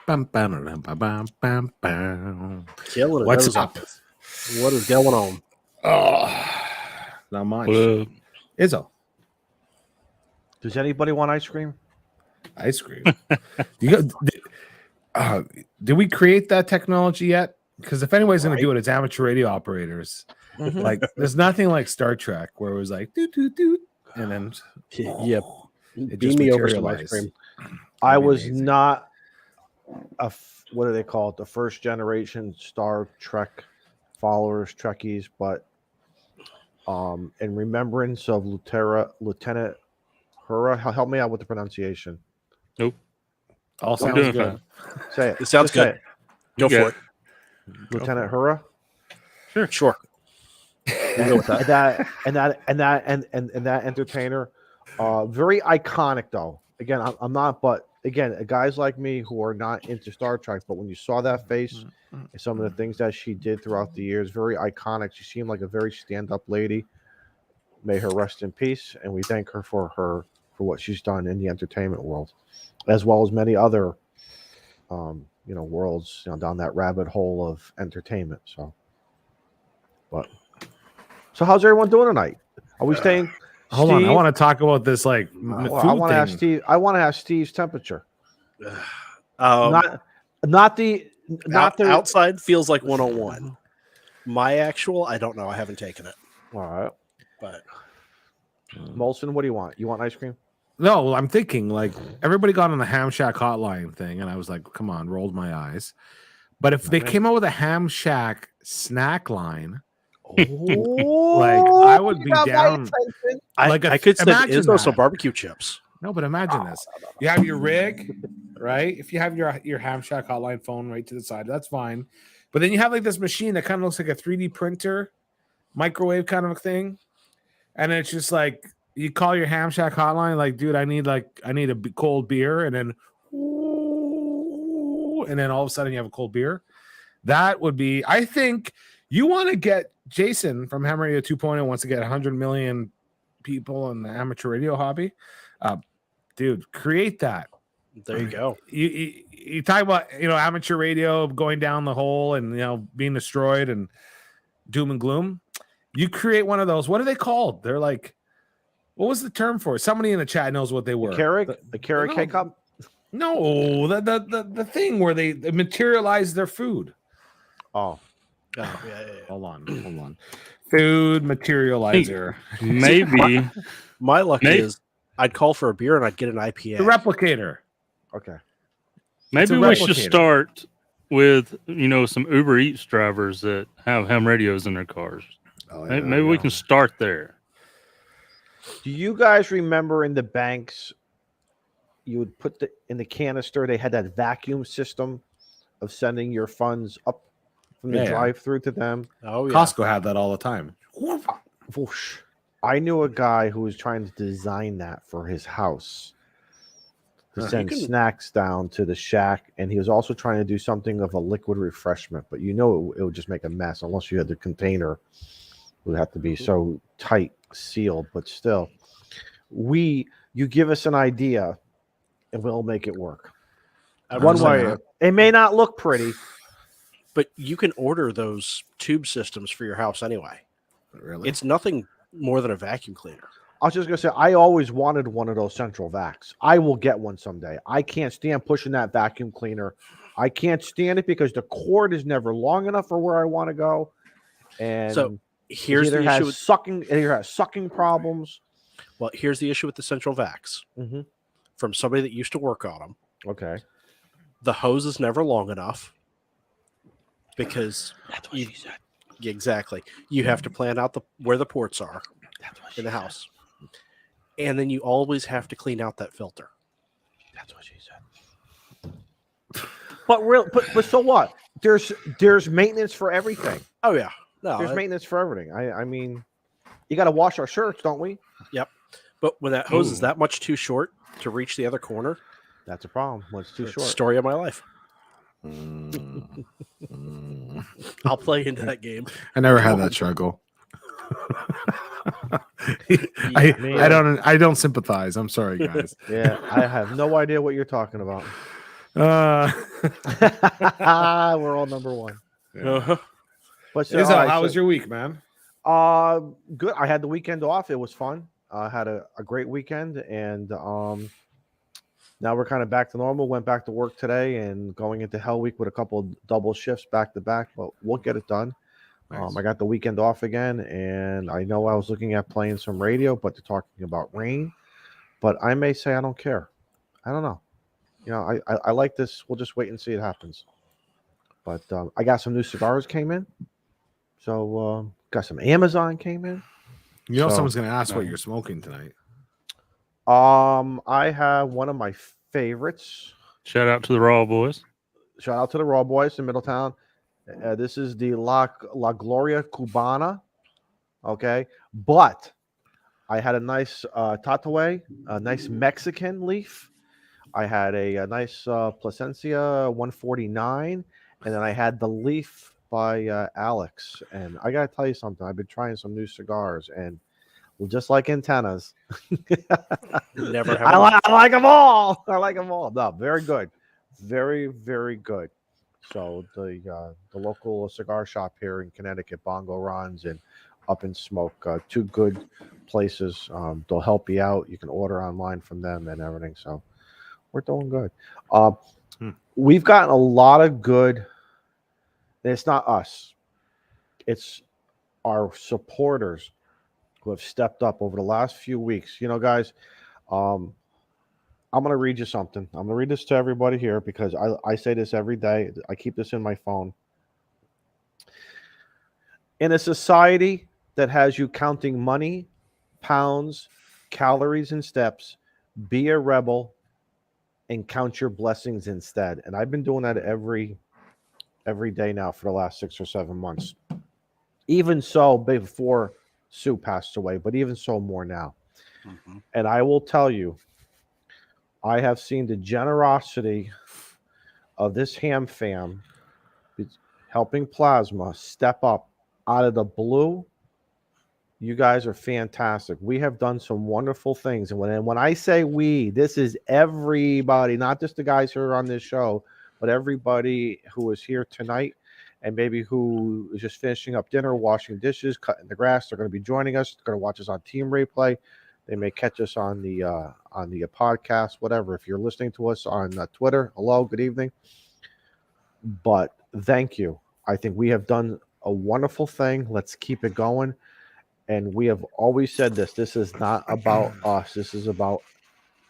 Killing it. What's up? What is going on? Oh, not much. Izzo, Does anybody want ice cream? ice cream. Did we create that technology yet? Because if anybody's going to do it, it's amateur radio operators. Like, there's nothing like Star Trek where it was like doot doot doot, and then Yep. it Beam just me over some ice materialized. cream. I That'd be was amazing. not what do they call it? The first generation Star Trek followers, Trekkies, but in remembrance of Lieutenant Hura, help me out with the pronunciation. Nope. All I'm sounds doing good. fine. Say it. It sounds Just say good. it. Go You for got it. Lieutenant Hura. Sure. We'll go with that. and that entertainer, very iconic though. Again, I'm not, but again, guys like me who are not into Star Trek, but when you saw that face and some of the things that she did throughout the years, very iconic. She seemed like a very stand-up lady. May her rest in peace, and we thank her for what she's done in the entertainment world, as well as many other, worlds, down that rabbit hole of entertainment. So how's everyone doing tonight? Are we staying? Hold on, I Steve? want to talk about this like Well, food I want to ask thing. Steve. I want to ask Steve's temperature. Um, Not the outside feels like 101. My actual, I don't know. I haven't taken it, All right, but Molson, what do you want? You want ice cream? No, I'm thinking like everybody got on the Ham Shack hotline thing, and I was like, come on, rolled my eyes. But if they came out with a Ham Shack snack line, like I would be down. Like I could send imagine Izzo some that. barbecue chips. No, but imagine this. You have your rig, right? If you have your Ham Shack hotline phone right to the side, that's fine. But then you have like this machine that kind of looks like a 3D printer, microwave kind of a thing. And it's just like you call your Ham Shack hotline, like, dude, I need a cold beer, and then all of a sudden you have a cold beer. That would be, I think you want to get Jason from Ham Radio 2.0 wants to get 100 million people in the amateur radio hobby. Dude, create that. There you go. You talk about amateur radio going down the hole and being destroyed and doom and gloom. You create one of those. What are they called? They're like, what was the term for it? Somebody in the chat knows what they were. The Keurig K-cup? No, the thing where they materialize their food. Oh, Yeah. Hold on. Food materializer. Maybe. My luck is I'd call for a beer and I'd get an IPA. The replicator. okay. Maybe a we should replicator. start with some Uber Eats drivers that have ham radios in their cars. Oh, Maybe we can start there. Do you guys remember in the banks, you would put in the canister, they had that vacuum system of sending your funds up from the Yeah. drive-through to them? Oh yeah. Costco had that all the time. Whoosh. I knew a guy who was trying to design that for his house to send snacks down to the shack, and he was also trying to do something of a liquid refreshment, but it would just make a mess unless you had the container. It would have to be so tight sealed, but still, you give us an idea and we'll make it work. One way, it may not look pretty, But you can order those tube systems for your house anyway. Really? It's nothing more than a vacuum cleaner. I was just gonna say, I always wanted one of those central vacs. I will get one someday. I can't stand pushing that vacuum cleaner. I can't stand it because the cord is never long enough for where I want to go. And So here's it the issue with has sucking problems. here's the issue with the central vacs. Mhm. From somebody that used to work on them, Okay. the hose is never long enough because That's what she said. exactly you have to plan out where the ports are in the house, and then you always have to clean out that filter. That's what she said. But so what? There's maintenance for everything. Oh yeah, no, There's maintenance for everything. I mean, you got to wash our shirts, don't we? Yep. But when that hose is that much too short to reach the other corner, That's a problem. When it's too short. story of my life. I'll play into that game. I never had that struggle. I don't sympathize. I'm sorry, guys. Yeah, I have no idea what you're talking about. We're all number one. Yeah. But so, Izzo, all right, how so- was your week, man? Good. I had the weekend off. It was fun. I had a great weekend, and now we're kind of back to normal. Went back to work today, and going into Hell Week with a couple of double shifts back to back. But we'll get it done. Nice. I got the weekend off again, and I know I was looking at playing some radio, but they're talking about rain. But I may say I don't care. I don't know. You know, I like this. We'll just wait and see it happens. But I got some new cigars came in. So got some Amazon came in. You know, So- someone's gonna ask what you're smoking tonight. I have one of my favorites. Shout out to the Raw Boys. Shout out to the Raw Boys in Middletown. This is the La Gloria Cubana. Okay, but I had a nice Tatué, a nice Mexican leaf. I had a nice Plasencia 149, and then I had the leaf by Alex. And I gotta tell you something. I've been trying some new cigars, and just like antennas, Never have. I like them all. I like them all. No, very good, very very good. So the local cigar shop here in Connecticut, Bongo Ron's and Up in Smoke, two good places. They'll help you out. You can order online from them and everything. So we're doing good. We've gotten a lot of good. It's not us. It's our supporters who have stepped up over the last few weeks. You know, guys, I'm going to read you something. I'm going to read this to everybody here because I say this every day. I keep this in my phone. In a society that has you counting money, pounds, calories, and steps, be a rebel and count your blessings instead. And I've been doing that every day now for the last 6 or 7 months. Even so, before Sue passed away, but even so more now. Mm-hmm. And I will tell you, I have seen the generosity of this Ham fam helping Plasma step up out of the blue. You guys are fantastic. We have done some wonderful things. And when I say we, this is everybody, not just the guys who are on this show, but everybody who is here tonight and maybe who is just finishing up dinner, washing dishes, cutting the grass. They're going to be joining us. They're going to watch us on Team Replay. They may catch us on the podcast, whatever. If you're listening to us on Twitter, hello, good evening. But thank you. I think we have done a wonderful thing. Let's keep it going. And we have always said this. This is not about us. This is about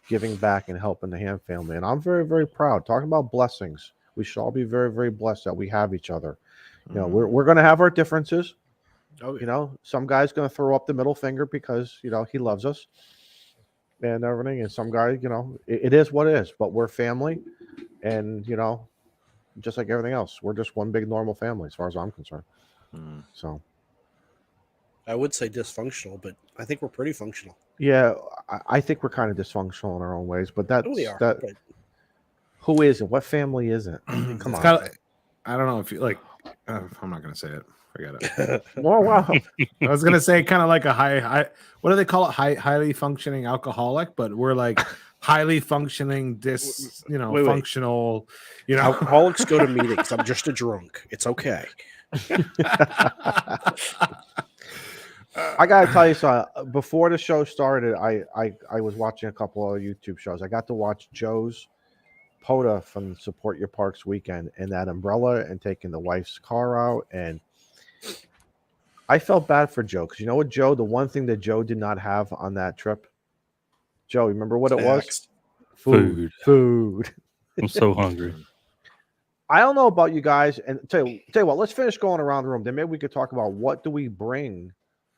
giving back and helping the Ham family. And I'm very, very proud. Talking about blessings. We should all be very, very blessed that we have each other. You know, we're going to have our differences. Oh, yeah. You know, some guy's going to throw up the middle finger because, you know, he loves us and everything. And some guy, you know, it is what it is. But we're family. And, you know, just like everything else, we're just one big normal family as far as I'm concerned. So. I would say dysfunctional, but I think we're pretty functional. Yeah, I think we're kind of dysfunctional in our own ways. But that's We are. that. But Who isn't? What family isn't? Come It's on. kinda, I don't know if you like. I'm not gonna say it. Forget it. Oh, wow. I was gonna say kind of like a high. What do they call it? Highly functioning alcoholic, but we're like highly functioning. Wait. Functional. You know, alcoholics go to meetings. I'm just a drunk. It's okay. I gotta tell you something. Before the show started, I was watching a couple of YouTube shows. I got to watch Joe's POTA from Support Your Parks weekend and that umbrella and taking the wife's car out. And I felt bad for Joe because you know what, Joe? The one thing that Joe did not have on that trip, Joe, remember what it was? Food. Food. I'm so hungry. I don't know about you guys. And tell you what, let's finish going around the room. Then maybe we could talk about what do we bring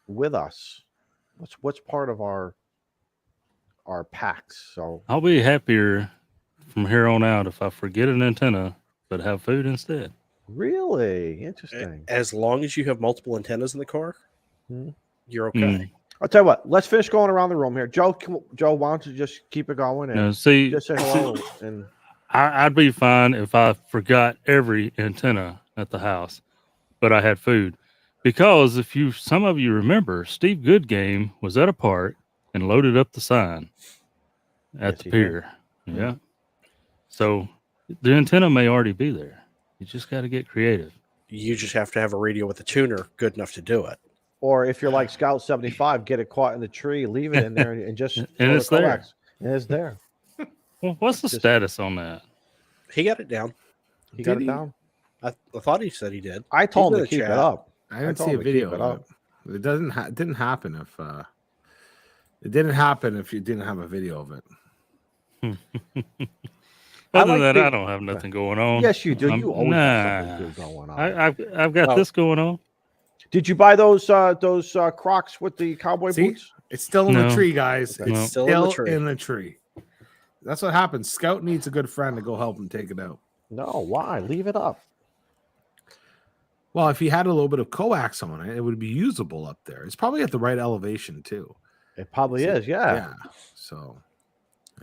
with us. What's part of our packs. So I'll be happier from here on out if I forget an antenna, but have food instead. really interesting. As long as you have multiple antennas in the car, you're okay. Mm. I'll tell you what. Let's finish going around the room here. Joe, Joe, why don't you just keep it going and Now, see, just say hello? And I'd be fine if I forgot every antenna at the house, but I had food. Because if some of you remember, Steve Goodgame was at a park and loaded up the sign at Yes, the he pier. Yeah. So The antenna may already be there. You just got to get creative. You just have to have a radio with a tuner good enough to do it. Or if you're like Scout 75, get it caught in the tree, leave it in there, and just And throw the it's there. coax. And it's there. Well, what's the Just- status on that? He got it down. He got Did it he? down. I thought he said he did. I told He's him in to the keep it chat. up. I didn't told see a him to keep video it of up. it. It didn't happen if it didn't happen if you didn't have a video of it. Other like than that, big- I don't have nothing going on. Yes, you do. You always nah. have something good going on. I've got Oh. this going on. Did you buy those Crocs with the cowboy See? boots? It's still in No. the tree, guys. Okay. It's No. still in the tree. That's what happens. Scout needs a good friend to go help him take it out. No, why? Leave it up. Well, if he had a little bit of coax on it, it would be usable up there. It's probably at the right elevation too. It probably is. Yeah. So,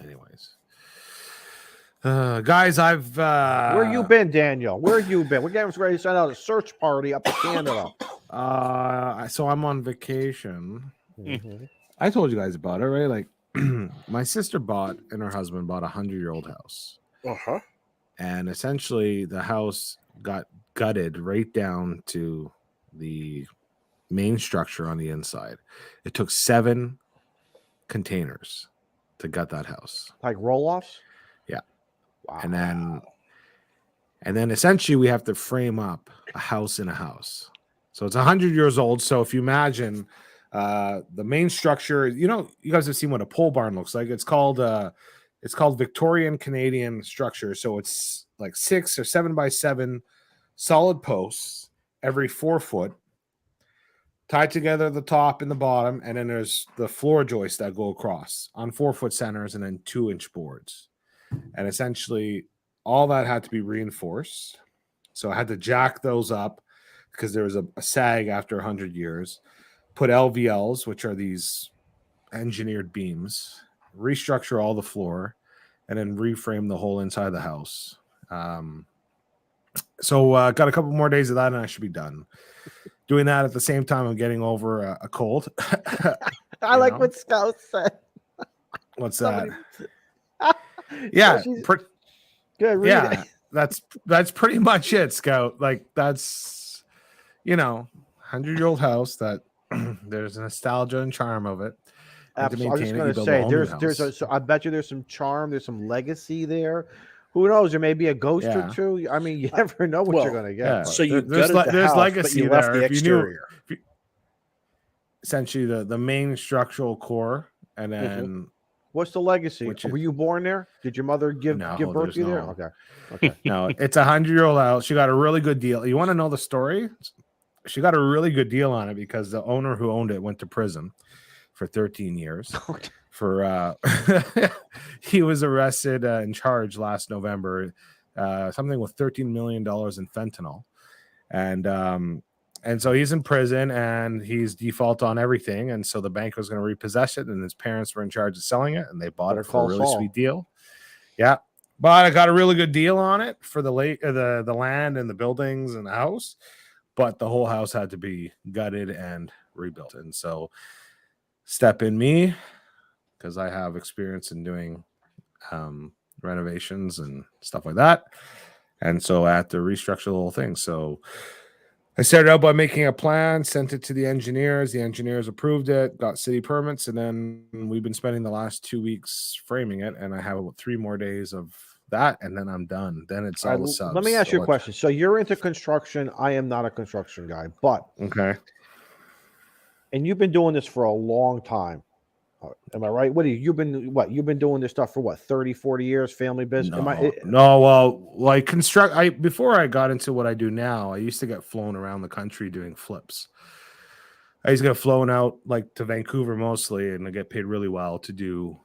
anyways, guys, I've Where you been, Daniel? Where you been? We're getting ready to send out a search party up to Canada. So I'm on vacation. Mhm. I told you guys about it, right? Like, my sister and her husband bought a 100-year-old house, Uh-huh. and essentially the house got gutted right down to the main structure on the inside. It took 7 containers to gut that house. Like roll-offs? Yeah. Wow. And then essentially we have to frame up a house in a house. So it's 100 years old. So if you imagine the main structure, you guys have seen what a pole barn looks like. It's called Victorian Canadian structure. So it's like 6 or 7 by 7 solid posts every 4 foot, tied together at the top and the bottom, and then there's the floor joists that go across on 4 foot centers and then 2-inch boards. And essentially all that had to be reinforced. So I had to jack those up because there was a sag after 100 years, put LVLs, which are these engineered beams, restructure all the floor, and then reframe the whole inside of the house. So got a couple more days of that and I should be done. Doing that at the same time I'm getting over a cold. I like know? what Scout said. What's that? Somebody- Yeah, she's- Good. Read yeah, it. that's pretty much it, Scout. Like that's 100-year-old house that there's nostalgia and charm of it. And to Absolutely. I was just maintain it, going you to build a say, whole new there's house. I bet you there's some charm, there's some legacy there. Who knows? There may be a ghost Yeah. or two. I mean, you never know what you're Well, going to get. yeah. but- So you There's gutted the there's house, but legacy you left there. the If you knew- exterior. Essentially the main structural core, and then What's the legacy? Which Were is- you born there? Did your mother give No, birth there's to you there? no- Okay. Okay. no, it's a 100-year-old house. She got a really good deal. You want to know the story? She got a really good deal on it because the owner who owned it went to prison for 13 years. For he was arrested and charged last November, something with $13 million in fentanyl, and so he's in prison and he's default on everything, and so the bank was going to repossess it, and his parents were in charge of selling it, and they bought Better it for a call really Saul. sweet deal. Yeah, but I got a really good deal on it for the land and the buildings and the house, but the whole house had to be gutted and rebuilt, and so step in me, because I have experience in doing renovations and stuff like that. And so I had to restructure the whole thing. So I started out by making a plan, sent it to the engineers. The engineers approved it, got city permits, and then we've been spending the last 2 weeks framing it. And I have about 3 more days of that, and then I'm done. Then it's all the subs. Let me ask you a So question. So you're into construction. I am not a construction guy, but Okay. and you've been doing this for a long time. Am I right? You've been doing this stuff for what, 30, 40 years, family business? Well, like before I got into what I do now, I used to get flown around the country doing flips. I used to get flown out like to Vancouver mostly, and I get paid really well to do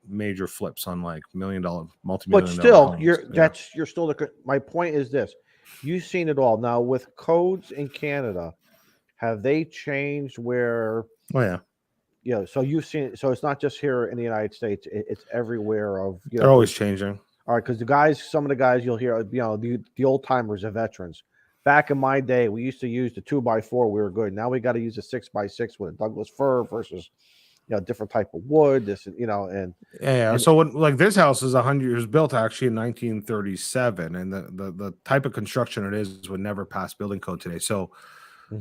major flips on like $1 million, multi-million. But still, homes. you're still my point is this. You've seen it all. Now with codes in Canada, have they changed where Oh yeah. so you've seen it. So it's not just here in the United States, it's everywhere They're always changing. All right, because some of the guys you'll hear, the old timers, the veterans. Back in my day, we used to use the 2x4. We were good. Now we got to use a 6x6 with a Douglas fir versus, different type of wood, this, and Yeah. And- So when, like this house is 100 years built actually in 1937, and the type of construction it is would never pass building code today. So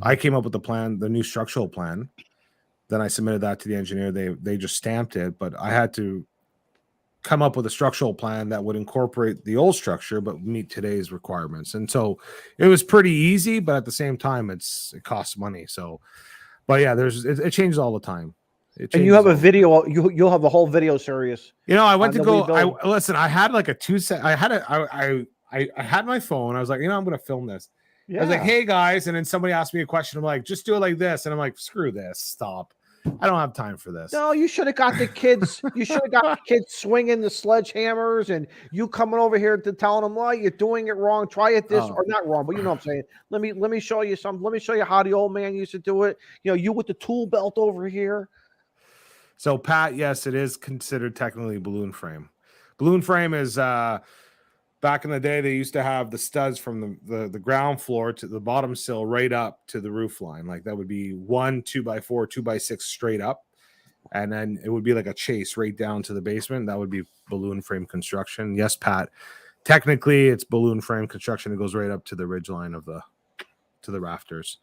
I came up with the plan, the new structural plan. Then I submitted that to the engineer. They just stamped it, but I had to come up with a structural plan that would incorporate the old structure but meet today's requirements. And so it was pretty easy, but at the same time, it costs money. So, but yeah, it changes all the time. and you have a video. You'll have a whole video series. I went to the go. rebuild. Listen. I had like a 2 set. I had my phone. I was like, I'm going to film this. Yeah. I was like, hey guys, and then somebody asked me a question. I'm like, just do it like this, and I'm like, screw this, stop. I don't have time for this. No, you should have got the kids. You should have got the kids swinging the sledgehammers, and you coming over here to telling them, "Well, you're doing it wrong. Try it this or not wrong." But you know what I'm saying. Let me show you something. Let me show you how the old man used to do it. You with the tool belt over here. So Pat, yes, it is considered technically balloon frame. Balloon frame is back in the day they used to have the studs from the ground floor to the bottom sill right up to the roof line. Like that would be 1 2x4, 2x6 straight up. And then it would be like a chase right down to the basement. That would be balloon frame construction. Yes, Pat. Technically it's balloon frame construction. It goes right up to the ridge line of the rafters,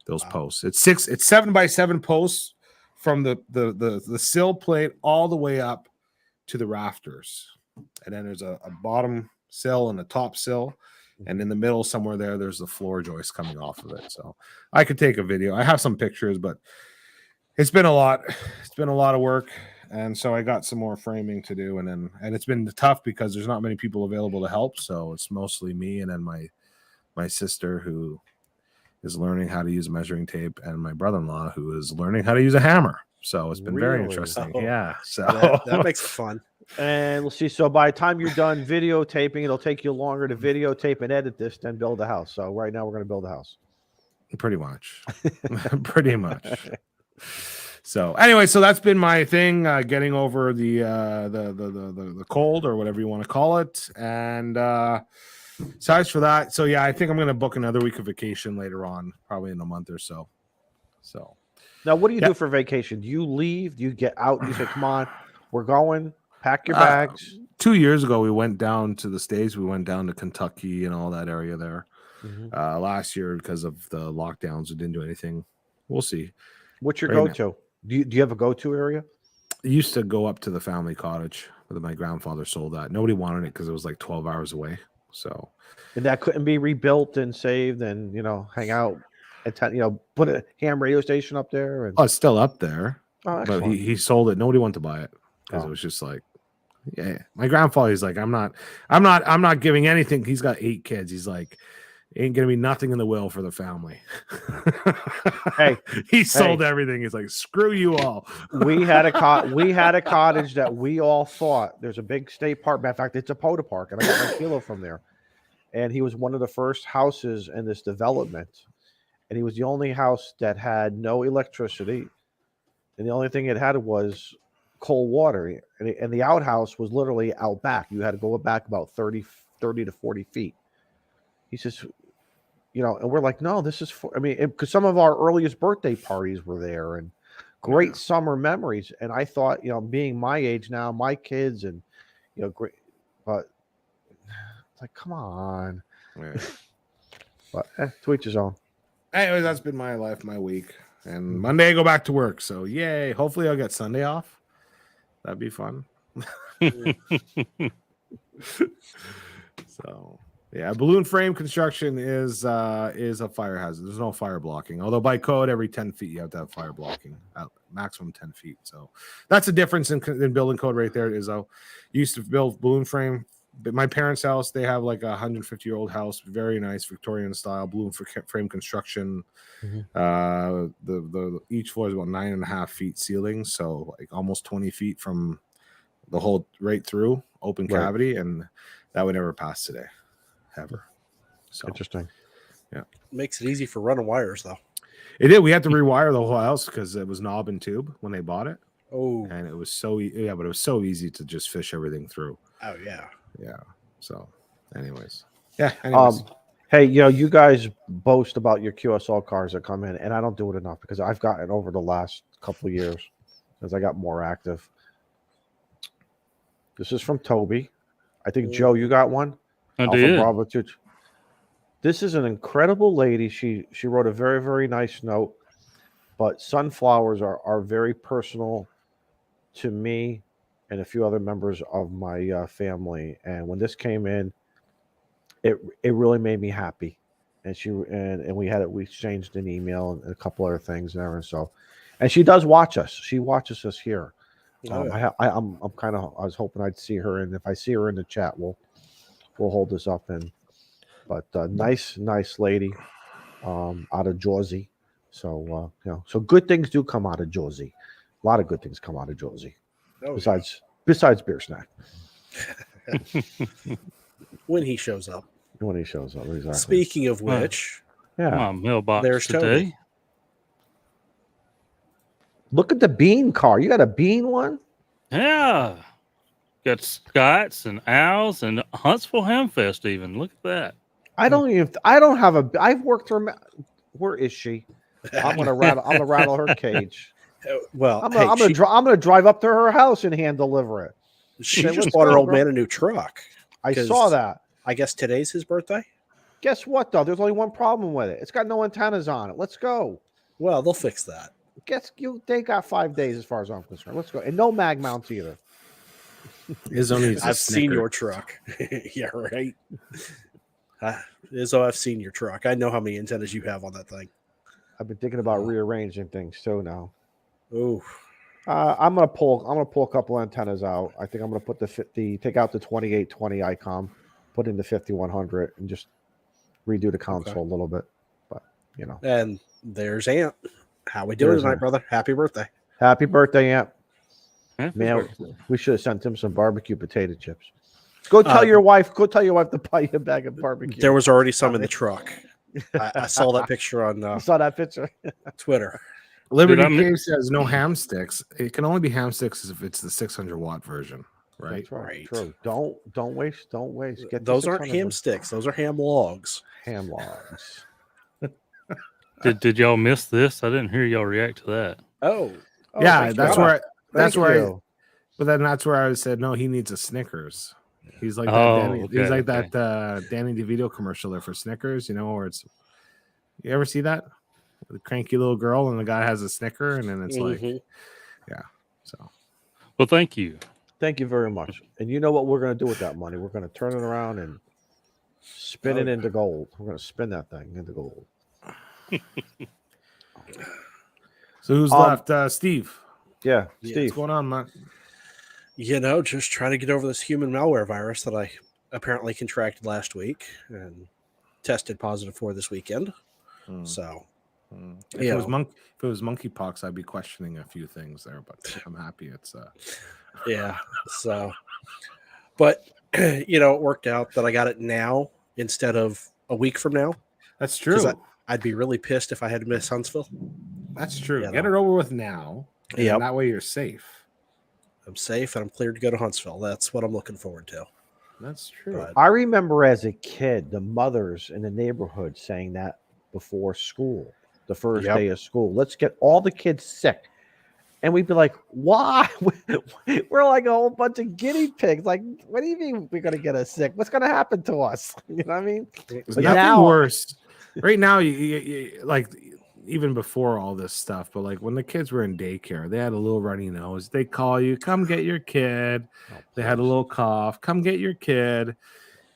those posts. It's 7x7 posts from the sill plate all the way up to the rafters. And then there's a bottom sill and a top sill, and in the middle somewhere there's the floor joist coming off of it. So I could take a video. I have some pictures, but it's been a lot of work, and so I got some more framing to do, and it's been tough because there's not many people available to help, so it's mostly me and then my sister who is learning how to use measuring tape, and my brother-in-law who is learning how to use a hammer. So it's been very interesting. Oh, yeah, so that makes it fun. And let's see. So by the time you're done videotaping, it'll take you longer to videotape and edit this than build a house. So right now we're going to build a house. Pretty much. Pretty much. So anyway, so that's been my thing, getting over the cold or whatever you want to call it. And besides for that, so yeah, I think I'm going to book another week of vacation later on, probably in a month or so. So now, what do you do for vacation? Do you leave? Do you get out? You say, "Come on, we're going." Pack your bags. 2 years ago, we went down to the States. We went down to Kentucky and all that area there. Last year, because of the lockdowns, we didn't do anything. We'll see. What's your go-to? Do you have a go-to area? I used to go up to the family cottage, but my grandfather sold that. Nobody wanted it because it was like 12 hours away. So, and that couldn't be rebuilt and saved, and hang out and put a ham radio station up there. And it's still up there, but fun. he sold it. Nobody wanted to buy it because it was just like, yeah. My grandfather, he's like, I'm not giving anything. He's got 8 kids. He's like, ain't gonna be nothing in the will for the family. Hey, he sold everything. He's like, screw you all. we had a cottage that we all thought there's a big state park. Matter of fact, it's a POTA park, and I got my kilo from there. And he was one of the first houses in this development, and he was the only house that had no electricity, and the only thing it had was cold water, and the outhouse was literally out back. You had to go back about 30 to 40 feet. He says, and we're like, no, this is because some of our earliest birthday parties were there and great summer memories. And I thought, being my age now, my kids and, great, but it's like, come on. Yeah. But to each his own. Anyway, that's been my life, my week. And Monday I go back to work. So yay. Hopefully I'll get Sunday off. That'd be fun. So yeah, balloon frame construction is a fire hazard. There's no fire blocking. Although by code, every 10 feet you have to have fire blocking, maximum 10 feet. So that's a difference in building code right there. Is you used to build balloon frame. But my parents' house, they have like a 150-year-old house, very nice Victorian style balloon frame construction. The each floor is about 9.5 feet ceiling, so like almost 20 feet from the whole right through open cavity, and that would never pass today, ever. So interesting. Yeah, makes it easy for running wires though. It did. We had to rewire the whole house because it was knob and tube when they bought it. Oh, and it was so but it was so easy to just fish everything through. Oh yeah. Yeah. So, anyways. Hey, you guys boast about your QSL cars that come in, and I don't do it enough because I've gotten over the last couple of years. as I got more active. This is from Toby. I think, Joe, you got one? I Alpha did. Bravo 2. This is an incredible lady. She wrote a very, very nice note. But sunflowers are very personal to me and a few other members of my family. And when this came in, it really made me happy. And we exchanged an email and a couple other things there. And so, and she does watch us. She watches us here. I was hoping I'd see her, and if I see her in the chat, we'll hold this up. But nice lady, out of Jersey. So so good things do come out of Jersey. A lot of good things come out of Jersey. Besides beer snack. When he shows up. When he shows up, exactly. Speaking of which, My mailbox there's today. Toby. Look at the bean car. You got a bean one? Yeah. Got Scots and Owls and Huntsville Hamfest even. Look at that. I've worked her. Where is she? I'm gonna rattle her cage. Well, I'm gonna drive up to her house and hand deliver it. She Say, just "Let's bought her go, old bro." man a new truck. I 'Cause saw that. I guess today's his birthday. Guess what though? There's only one problem with it. It's got no antennas on it. Let's go. Well, they'll fix that. They got 5 days as far as I'm concerned. Let's go. And no mag mounts either. Izzo needs a I've seen Snicker. your truck. Yeah, right. Izzo, I've seen your truck. I know how many antennas you have on that thing. I've been thinking about rearranging things too now. Ooh. I'm gonna pull a couple antennas out. I think I'm gonna put take out the 2820 ICOM, put in the 5100, and just redo the console a little bit. But And there's Aunt. How we doing There's tonight, Aunt. brother? Happy birthday. Happy birthday, Aunt. Happy Man, birthday. we should have sent him some barbecue potato chips. Go tell your wife. Go tell your wife to buy you a bag of barbecue. There was already some in the truck. I saw that picture on You saw that picture. Twitter. Liberty Dude, I'm- Cave says no ham sticks. It can only be ham sticks if it's the 600-watt version, right? That's right. Right. True. Don't waste. Get the Those aren't 600 ham sticks. Those are ham logs. ham logs. Did y'all miss this? I didn't hear y'all react to that. Oh, Yeah, thank that's you. where. That's Thank where. you. But then that's where I said no. He needs a Snickers. He's like that. Oh, Danny, okay, he's like okay. that Danny DeVito commercial there for Snickers. Where it's. You ever see that? The cranky little girl and the guy has a Snicker, and then it's like, Mhm. so. Well, thank you. Thank you very much. And you know what we're going to do with that money? We're going to turn it around and spin it into gold. We're going to spin that thing into gold. So who's left? Steve. Yeah, Yeah, Steve. What's going on, man? Just trying to get over this human malware virus that I apparently contracted last week and tested positive for this weekend. So, If it was monkeypox, I'd be questioning a few things there, but I'm happy it's yeah. So, but it worked out that I got it now instead of a week from now. That's true. I'd be really pissed if I had to miss Huntsville. That's true. You Get know. it over with now. And Yep. that way you're safe. I'm safe and I'm cleared to go to Huntsville. That's what I'm looking forward to. That's true. But I remember as a kid, the mothers in the neighborhood saying that before school, the first Yep. day of school. Let's get all the kids sick. And we'd be like, why? We're like a whole bunch of guinea pigs. Like, what do you mean we're going to get us sick? What's going to happen to us? You know what I mean? There's But nothing now- worse. Right now, you like even before all this stuff, but like when the kids were in daycare, they had a little runny nose. They call you, come get your kid. They had a little cough, come get your kid.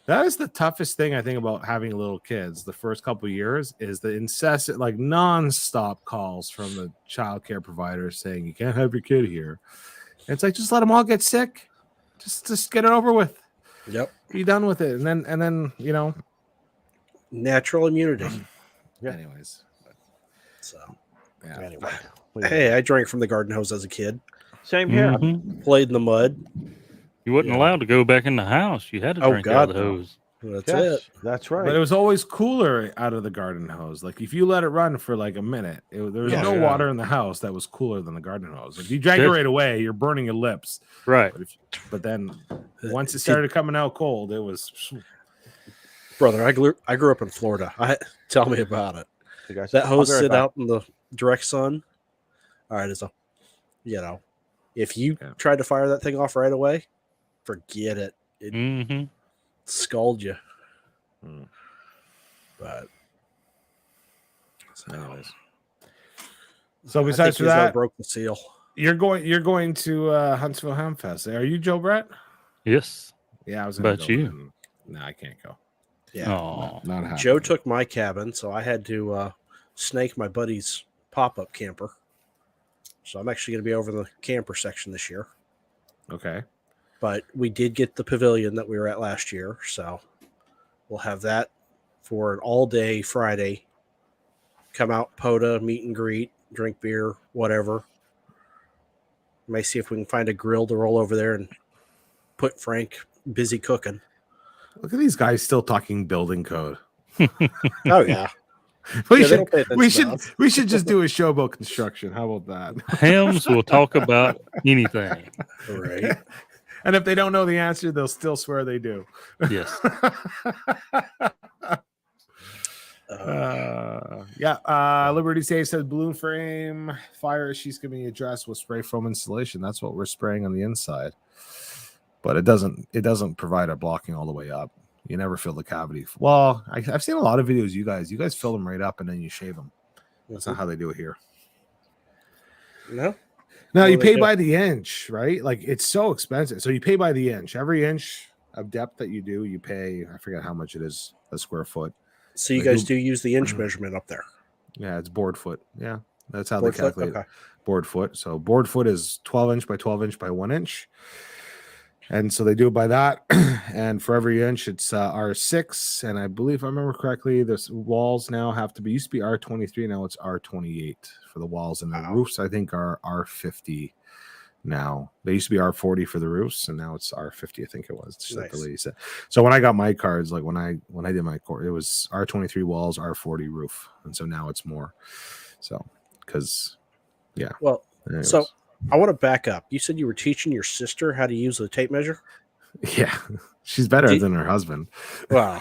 That is the toughest thing I think about having little kids. The first couple of years is the incessant, like nonstop calls from the child care providers saying you can't have your kid here. And it's like just let them all get sick, just get it over with. Yep. Be done with it, and then Natural immunity. Yeah. Anyways, So, yeah. Anyway. hey, I drank from the garden hose as a kid, Same here. Mhm. played in the mud. You wasn't Yeah. allowed to go back in the house. You had to Oh, drink out of God, the no. hose. That's Yes, it. that's right. But it was always cooler out of the garden hose. Like if you let it run for like a minute, there was Yeah. no Yeah. water in the house that was cooler than the garden hose. If you drank it That's- right away, you're burning your lips. Right. But then once it started coming out cold, it was Brother, I grew up in Florida. Tell me about it. You guys- That I'll hose be right sit back. out in the direct sun. All right, If you Yeah. tried to fire that thing off right away, forget it. It Mm-hmm. scald you. Mm. But So anyways. So So besides for that, that, broke the seal. you're going to Huntsville Ham Fest. Are you Joe Brett? Yes. Yeah, I was gonna About go. you? No, I can't go. Yeah, Oh, Not happening. Joe took my cabin, so I had to snake my buddy's pop-up camper. So I'm actually going to be over in the camper section this year. Okay. But we did get the pavilion that we were at last year, so we'll have that for an all-day Friday. Come out, POTA, meet and greet, drink beer, whatever. May see if we can find a grill to roll over there and put Frank busy cooking. Look at these guys still talking building code. Oh yeah, We Yeah, they should don't pay attention to us. we should just do a show about construction. How about that? Hams will talk about anything. right. And if they don't know the answer, they'll still swear they do. Yes. Liberty Save says balloon frame fire she's giving me a dress with spray foam insulation. That's what we're spraying on the inside, but it doesn't provide a blocking all the way up. You never fill the cavity. Well, I've seen a lot of videos. You guys fill them right up and then you shave them. That's not how they do it here. No. No, What you do they pay do? by the inch, right? Like it's so expensive. So you pay by the inch. Every inch of depth that you do, you pay. I forget how much it is a square foot. So you They guys do- do use the inch measurement up there. Yeah, it's board foot. Yeah, that's how Board they foot? calculate Okay. board foot. So board foot is 12 inch by 12 inch by 1 inch. And so they do it by that. And for every inch, it's R6. And I believe, if I remember correctly, the walls now have to be, used to be R23. Now it's R28 for the walls. And the Wow. roofs, I think, are R50 now. They used to be R40 for the roofs. And now it's R50, I think it was. Just like the Nice. lady said. So when I got my cards, like when I did my court, it was R23 walls, R40 roof. And so now it's more. So, because, yeah. Well, Anyways. so I want to back up. You said you were teaching your sister how to use the tape measure? Yeah, she's better Did- than her husband. Wow.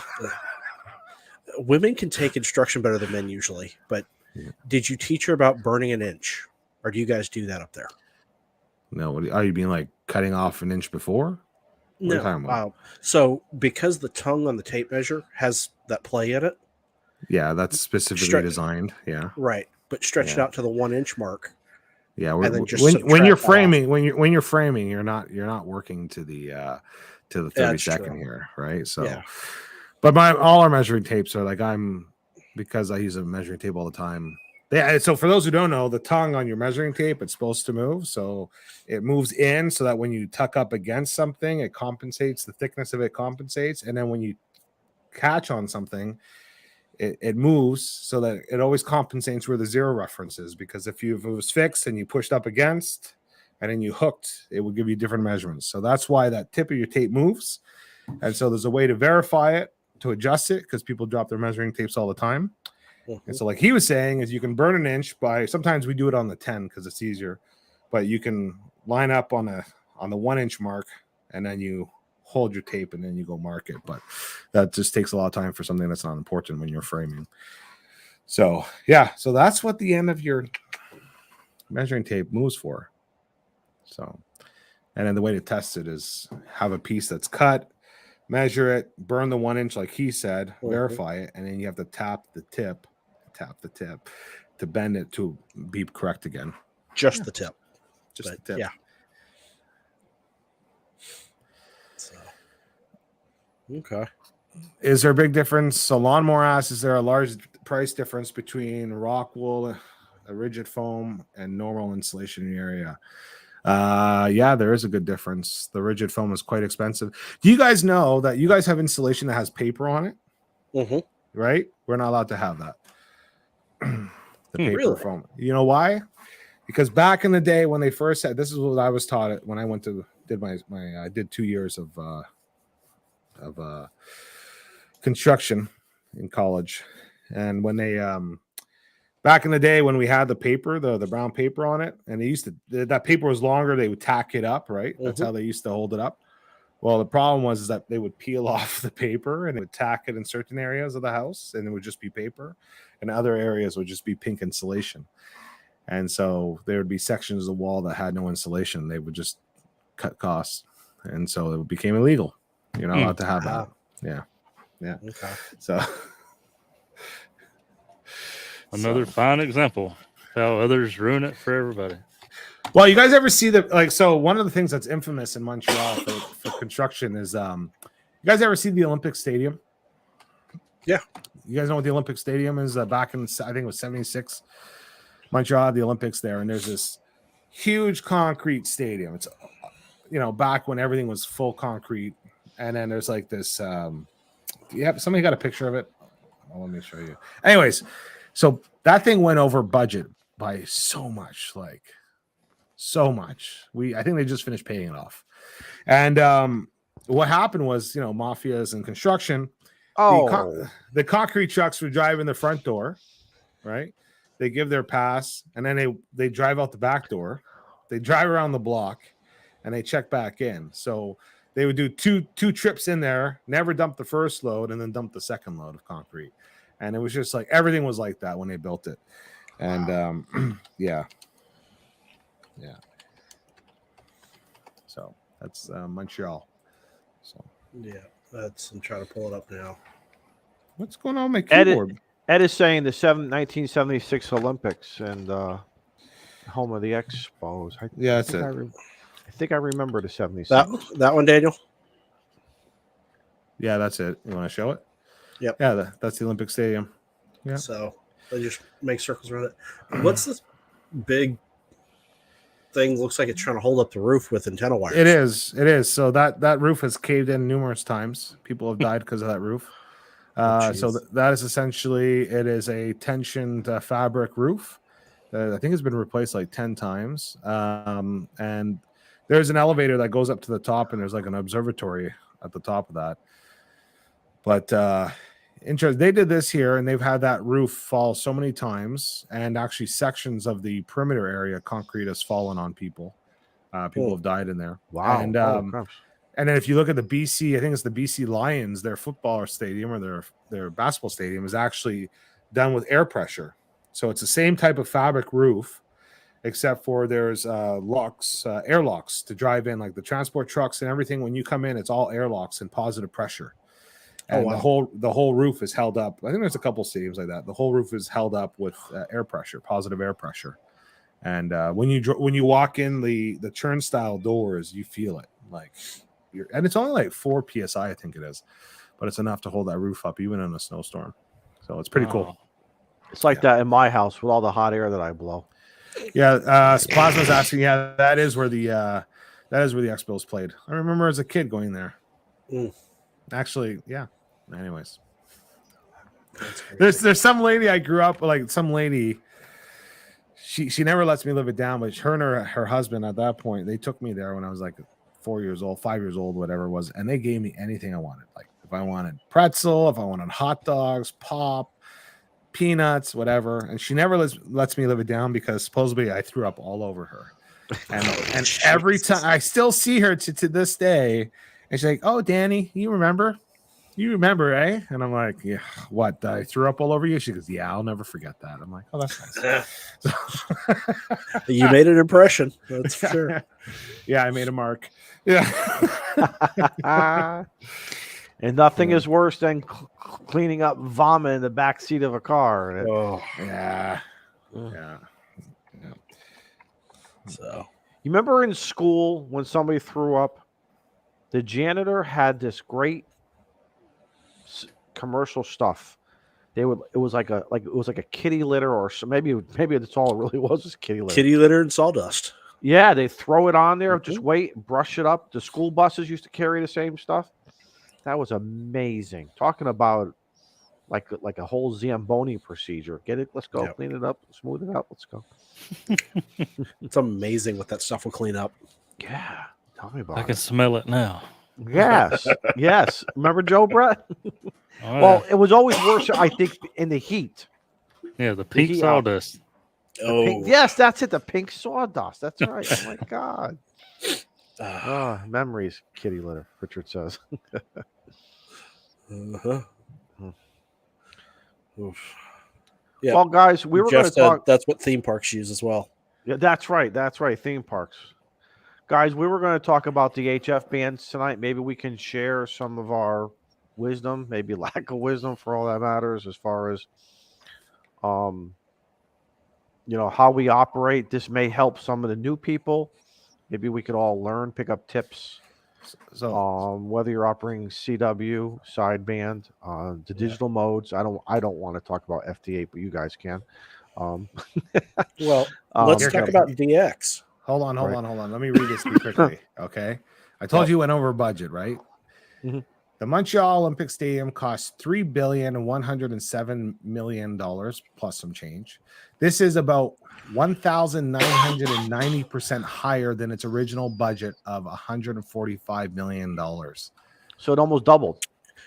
Women can take instruction better than men usually, but Yeah. did you teach her about burning an inch? Or do you guys do that up there? No, are you being like cutting off an inch before? What are you talking about? So because the tongue on the tape measure has that play in it, Yeah, that's specifically Stretch- designed. Yeah, right, but stretch it Yeah. out to the 1 inch mark. yeah. And then just When you're subtract that framing, when you're framing, you're not working to the 30-second true. here, right? So, Yeah. but all our measuring tapes are like because I use a measuring tape all the time. Yeah, so for those who don't know, the tongue on your measuring tape, it's supposed to move. So it moves in so that when you tuck up against something, it compensates, the thickness of it compensates. And then when you catch on something, it moves so that it always compensates where the zero reference is. Because if it was fixed and you pushed up against and then you hooked, it would give you different measurements. So that's why that tip of your tape moves. And so there's a way to verify it, to adjust it, because people drop their measuring tapes all the time. And so, like he was saying, is you can burn an inch by, sometimes we do it on the 10 because it's easier, but you can line up on the 1 inch mark and then you hold your tape and then you go mark it. But that just takes a lot of time for something that's not important when you're framing. So yeah, so that's what the end of your measuring tape moves for. So, and then the way to test it is have a piece that's cut, measure it, burn the 1 inch like he said, verify it, and then you have to tap the tip to bend it to be correct again. Just the tip. Just But, the tip. yeah. So, okay. Is there a big difference? So Lawnmower asks, is there a large price difference between rock wool, a rigid foam, and normal insulation in the area? Yeah, there is a good difference. The rigid foam is quite expensive. Do you guys know that you guys have insulation that has paper on it? Mm-hmm. Right? We're not allowed to have that. The paper Really? foam. You know why? Because back in the day when they first said, this is what I was taught it when I went to did I did 2 years of construction in college, and when they back in the day when we had the paper, the brown paper on it, and they used to, that paper was longer, they would tack it up, right? That's how they used to hold it up. Well, the problem was that they would peel off the paper and they would tack it in certain areas of the house, and it would just be paper, and other areas would just be pink insulation. And so there would be sections of the wall that had no insulation. They would just cut costs. And so it became illegal. You're not allowed to have that. Yeah. Okay. So Another fine example how others ruin it for everybody. well, you guys ever see so one of the things that's infamous in Montreal for construction is you guys ever see the Olympic Stadium? Yeah. You guys know what the Olympic Stadium is? Back in, I think it was 76, Montreal had the Olympics there, and there's this huge concrete stadium. It's, back when everything was full concrete, and then there's like this. Somebody got a picture of it? Oh, let me show you. Anyways, so that thing went over budget by so much, so much. I think they just finished paying it off, and what happened was, mafias and construction. The concrete trucks would drive in the front door, right? They give their pass, and then they drive out the back door. They drive around the block, and they check back in. So they would do two trips in there, never dump the first load, and then dump the second load of concrete. And it was just like everything was like that when they built it. And yeah. So that's Montreal. So Yeah, I'm trying to pull it up now. what's going on with my keyboard? Ed is saying the 1976 Olympics and home of the Expos. That's it. I think I remember the 76. That one, Daniel? Yeah, that's it. You want to show it? Yep. Yeah, that's the Olympic Stadium. Yeah. So they just make circles around it. What's this big thing? Looks like it's trying to hold up the roof with antenna wires. It is. So that roof has caved in numerous times. People have died because of that roof. So that is essentially, it is a tensioned fabric roof. I think it's been replaced like 10 times. And there's an elevator that goes up to the top, and there's like an observatory at the top of that. But they did this here, and they've had that roof fall so many times, and actually sections of the perimeter area, concrete has fallen on people. People have died in there. Wow. And then if you look at the BC, I think it's the BC Lions, their football stadium or their basketball stadium is actually done with air pressure. So it's the same type of fabric roof, except for there's air locks to drive in, like the transport trucks and everything. When you come in, it's all air locks and positive pressure. And the whole roof is held up. I think there's a couple stadiums like that. The whole roof is held up with air pressure, positive air pressure. And when you walk in the turnstile doors, you feel it and it's only like 4 psi, I think it is, but it's enough to hold that roof up even in a snowstorm. So it's pretty cool. It's like that in my house with all the hot air that I blow. Yeah, Plasma's asking. Yeah, that is where the Expos played. I remember as a kid going there. Actually, yeah. Anyways, there's some lady I grew up like. Some lady. She never lets me live it down, but her and her husband at that point, they took me there when I was like 4 years old, 5 years old, whatever it was, and they gave me anything I wanted. Like if I wanted pretzel, if I wanted hot dogs, pop, peanuts, whatever. And she never lets me live it down because supposedly I threw up all over her. And every time I still see her to this day, and she's like, "Oh, Danny, you remember, eh?" And I'm like, "Yeah, what? I threw up all over you?" She goes, "Yeah, I'll never forget that." I'm like, "Oh, that's nice." You made an impression. That's for sure. Yeah, I made a mark. Yeah. And nothing is worse than cleaning up vomit in the back seat of a car. Oh, yeah. So you remember in school when somebody threw up, the janitor had this great commercial stuff. It was like a kitty litter, or maybe that's all it really was kitty litter. Kitty litter and sawdust. Yeah, they throw it on there. Just wait, brush it up. The school buses used to carry the same stuff. That was amazing. Talking about like a whole Zamboni procedure. Get it? Let's go. Yep. Clean it up. Smooth it out. Let's go. It's amazing what that stuff will clean up. Yeah. Tell me about I can smell it now. Yes. Yes. Remember Joe Brett? Well, it was always worse, I think, in the heat. Yeah, the pink sawdust. Yes, that's it. The pink sawdust. That's right. Oh my God. Memories, kitty litter, Richard says. Yeah. Well, guys, we were going Jeff to said talk. that's what theme parks use as well. Yeah, that's right. That's right. Theme parks. Guys, we were going to talk about the HF bands tonight. Maybe we can share some of our wisdom, maybe lack of wisdom for all that matters, as far as how we operate. This may help some of the new people. Maybe we could all learn, pick up tips. So Whether you're operating CW, sideband, the digital modes. I don't want to talk about FT8, but you guys can. Well, let's Here, talk about DX. hold on. Let me read this quickly. Okay. I told you went over budget, right? Mhm. The Montreal Olympic Stadium cost $3,107,000,000 plus some change. This is about 1,990% higher than its original budget of $145 million. So it almost doubled.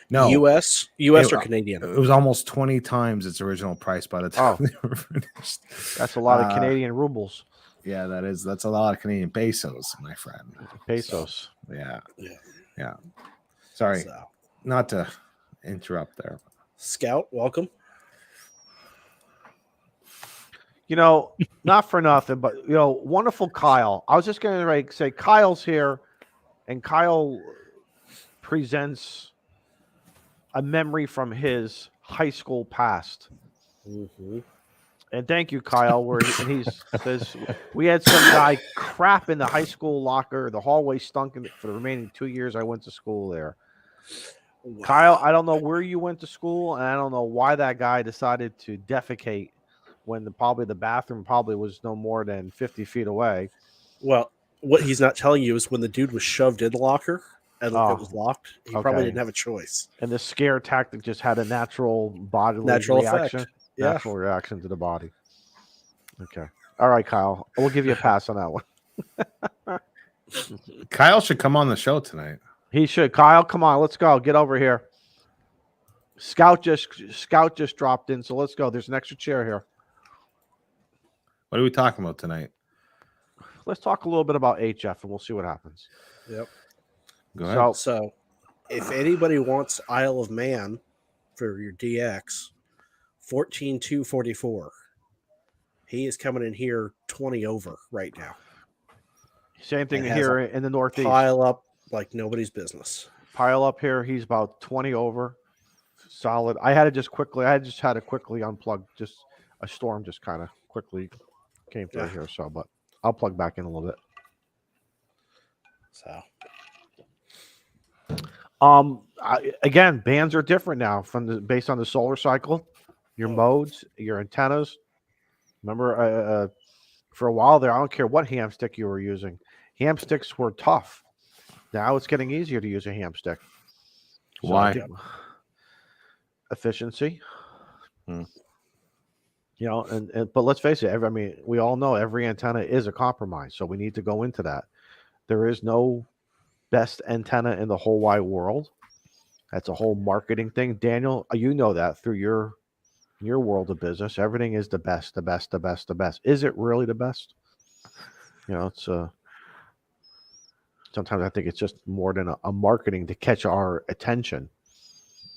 No, US or Canadian? It was almost 20 times its original price by the time they were finished. That's a lot of Canadian rubles. Yeah, that's a lot of Canadian pesos, my friend. Pesos. So, yeah. Sorry, So, not to interrupt there. Scout, welcome. Not for nothing, but wonderful Kyle. I was just going to say Kyle's here, and Kyle presents a memory from his high school past. Mm-hmm. And thank you, Kyle. He says we had some guy crap in the high school locker. The hallway stunk for the remaining 2 years I went to school there. Wow. Kyle, I don't know where you went to school, and I don't know why that guy decided to defecate when the bathroom was no more than 50 feet away. Well, what he's not telling you is when the dude was shoved in the locker and it was locked, he probably didn't have a choice. And the scare tactic just had a natural bodily reaction. Effect. Yeah. Natural reaction to the body. Okay. All right, Kyle. We'll give you a pass on that one. Kyle should come on the show tonight. He should. Kyle, come on. Let's go. Get over here. Scout just dropped in, so let's go. There's an extra chair here. What are we talking about tonight? Let's talk a little bit about HF, and we'll see what happens. Yep. Go ahead. So if anybody wants Isle of Man for your DX, 14,244. He is coming in here 20 over right now. Same thing here in the Northeast. Pile up like nobody's business. Pile up here. He's about 20 over. Solid. I just had to quickly unplug. Just a storm just kind of quickly came through here. So, but I'll plug back in a little bit. So, again, bands are different now based on the solar cycle, your modes, your antennas. Remember, for a while there, I don't care what ham stick you were using. Ham sticks were tough. Now it's getting easier to use a ham stick. Why? Efficiency. But let's face it. We all know every antenna is a compromise, so we need to go into that. There is no best antenna in the whole wide world. That's a whole marketing thing. Daniel, you know that through your world of business. Everything is the best, the best, the best, the best. Is it really the best? It's sometimes I think it's just more than a marketing to catch our attention.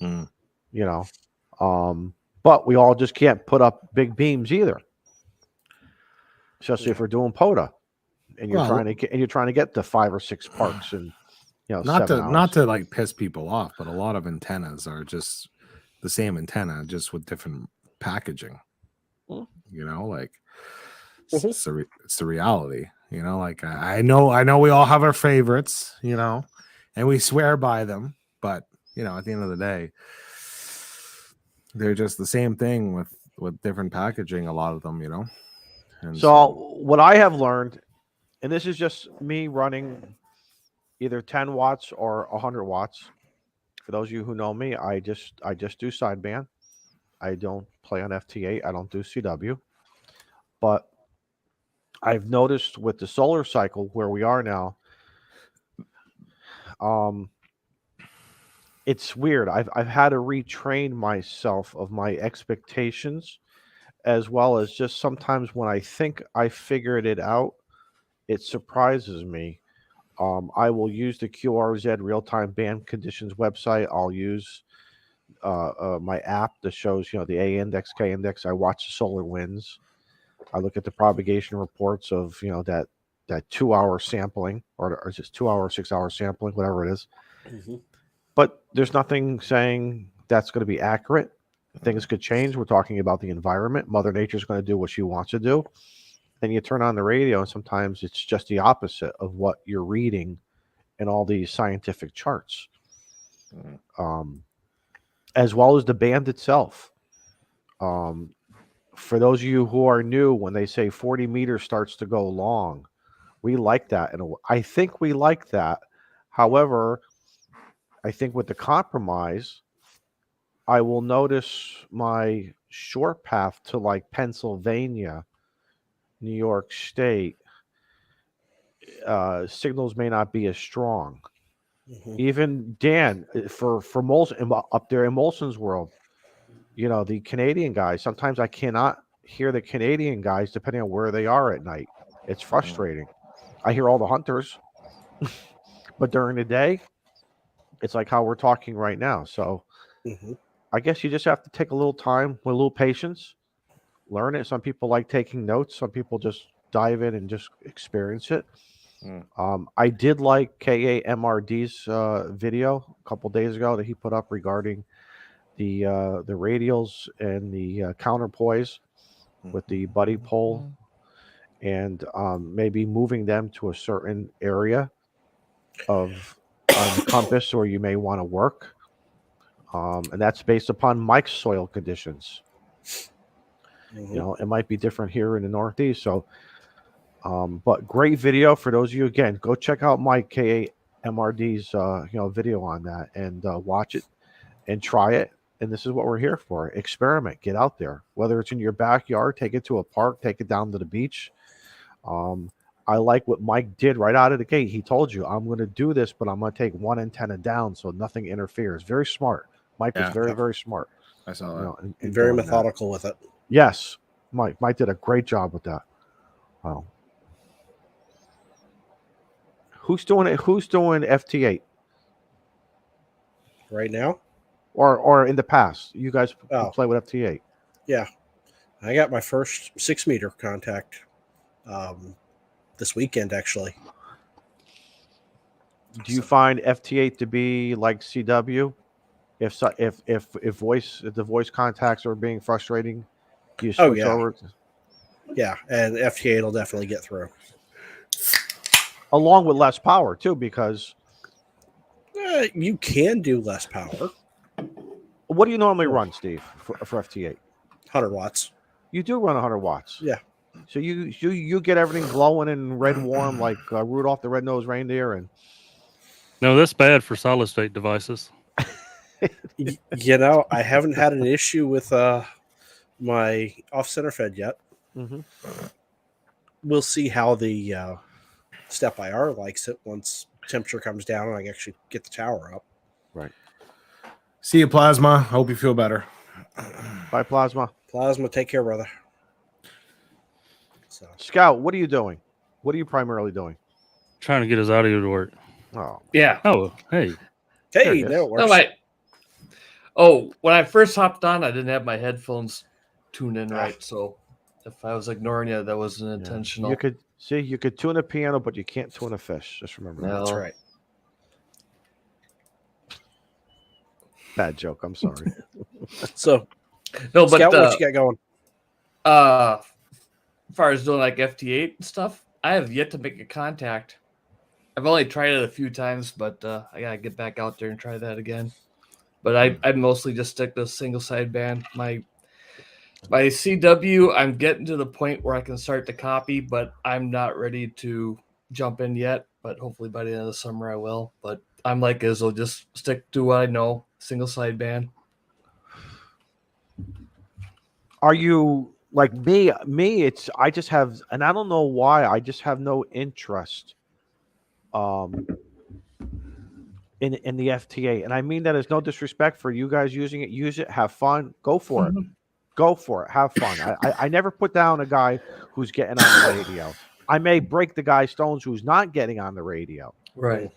But we all just can't put up big beams either. Especially if we're doing POTA and you're trying to get to 5 or 6 parks and not to like piss people off, but a lot of antennas are just the same antenna, just with different packaging. It's the reality. I know we all have our favorites, and we swear by them, but at the end of the day, they're just the same thing with different packaging, a lot of them, And so what I have learned, and this is just me running either 10 watts or 100 watts. For those of you who know me, I just do sideband. I don't play on FT8. I don't do CW. But I've noticed with the solar cycle where we are now, it's weird. I've had to retrain myself of my expectations, as well as just sometimes when I think I figured it out, it surprises me. I will use the QRZ real-time band conditions website. I'll use my app that shows, the A index, K index. I watch the solar winds. I look at the propagation reports of, that 2 hour sampling, or just 2 hour, 6 hour sampling, whatever it is. Mm-hmm. But there's nothing saying that's going to be accurate. Things could change. We're talking about the environment. Mother Nature's going to do what she wants to do. And you turn on the radio, and sometimes it's just the opposite of what you're reading in all these scientific charts. As well as the band itself. For those of you who are new, when they say 40 meters starts to go long, we like that. And I think we like that. However, I think with the compromise, I will notice my short path to like Pennsylvania, New York State, signals may not be as strong. Mm-hmm. Even Dan, for Molson, up there in Molson's world, the Canadian guys, sometimes I cannot hear the Canadian guys depending on where they are at night. It's frustrating. I hear all the hunters, but during the day, it's like how we're talking right now. So I guess you just have to take a little time with a little patience, learn it. Some people like taking notes. Some people just dive in and just experience it. I did like KAMRD's video a couple days ago that he put up regarding the radials and the counterpoise with the buddy pole, and maybe moving them to a certain area of on the compass where you may want to work, and that's based upon Mike's soil conditions. It might be different here in the Northeast. So, but great video for those of you. Again, go check out Mike KAMRD's video on that and watch it and try it. And this is what we're here for. Experiment. Get out there. Whether it's in your backyard, take it to a park, take it down to the beach. I like what Mike did right out of the gate. He told you, I'm going to do this, but I'm going to take one antenna down so nothing interferes. Very smart. Mike was very, very smart. I saw that. And very methodical with it. Yes. Mike did a great job with that. Wow. Who's doing it? Who's doing FT8 right now? Or in the past? You guys play with FT8. Yeah. I got my first 6 meter contact this weekend, actually. Do you find FT8 to be like CW? If the voice contacts are being frustrating, do you switch over? Yeah, and FT8 will definitely get through. Along with less power too, because you can do less power. What do you normally run, Steve, for FT8? 100 watts. You do run 100 watts. Yeah. So you get everything glowing and red warm like Rudolph the Red-Nosed Reindeer, and no, that's bad for solid state devices. I haven't had an issue with my off-center fed yet. Mm-hmm. We'll see how the Step IR likes it once temperature comes down and I can actually get the tower up. Right. See you, Plasma. Hope you feel better. Bye, Plasma. Plasma, take care, brother. So. Scout, what are you doing? What are you primarily doing? Trying to get his audio to work. Oh. Yeah. Oh, hey. Hey, there it works. When I first hopped on, I didn't have my headphones tuned in right. So if I was ignoring you, that wasn't intentional. You could tune a piano, but you can't tune a fish. Just remember that. That's right. Bad joke. I'm sorry. So, no, but Scout, what you got going? As far as doing like FT8 and stuff, I have yet to make a contact. I've only tried it a few times, but I gotta get back out there and try that again. But I mostly just stick to single sideband. My CW, I'm getting to the point where I can start to copy, but I'm not ready to jump in yet. But hopefully by the end of the summer I will. But I'm like Izzo, just stick to what I know, single sideband. Are you like me? I just have, and I don't know why, I just have no interest in the FTA. And I mean that as no disrespect for you guys using it. Use it, have fun, go for it. Go for it, have fun. I never put down a guy who's getting on the radio. I may break the guy stones who's not getting on the radio. Right.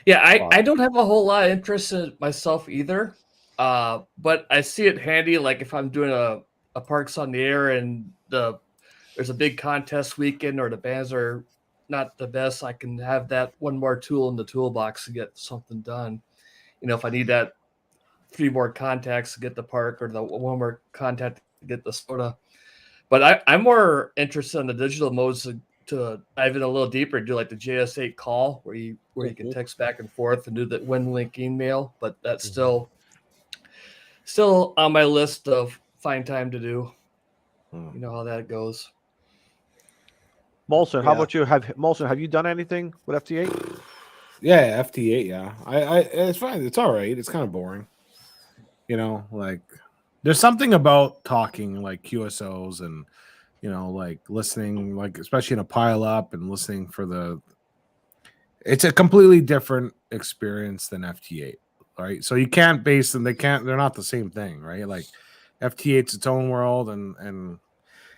Yeah, I don't have a whole lot of interest in it myself either. But I see it handy, like if I'm doing a Parks on the Air and there's a big contest weekend or the bands are not the best, I can have that one more tool in the toolbox to get something done. If I need that 3 more contacts to get the park or the 1 more contact to get the soda. But I'm more interested in the digital modes to dive in a little deeper, do like the JS8 call where you can text back and forth and do the WinLink email. But that's still on my list of find time to do. You know how that goes. Molson, how about you? Have you done anything with FT8? Yeah, FT8. Yeah, I it's fine. It's all right. It's kind of boring. Like there's something about talking like QSOs and like listening, like especially in a pile up and listening for it's a completely different experience than FT8, right? So you can't base them. They're not the same thing, right? Like FT8's its own world and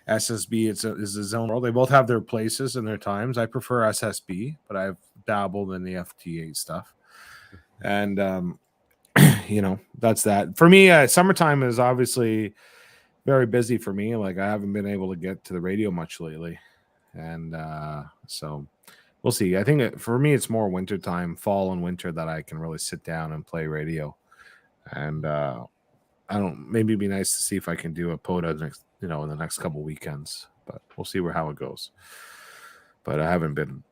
SSB is its own world. They both have their places and their times. I prefer SSB, but I've dabbled in the FT8 stuff. And, that's that. For me, summertime is obviously very busy for me. Like I haven't been able to get to the radio much lately. And so we'll see. I think for me, it's more wintertime, fall and winter that I can really sit down and play radio. And maybe it'd be nice to see if I can do a POTA next, in the next couple weekends, but we'll see how it goes. But I haven't been,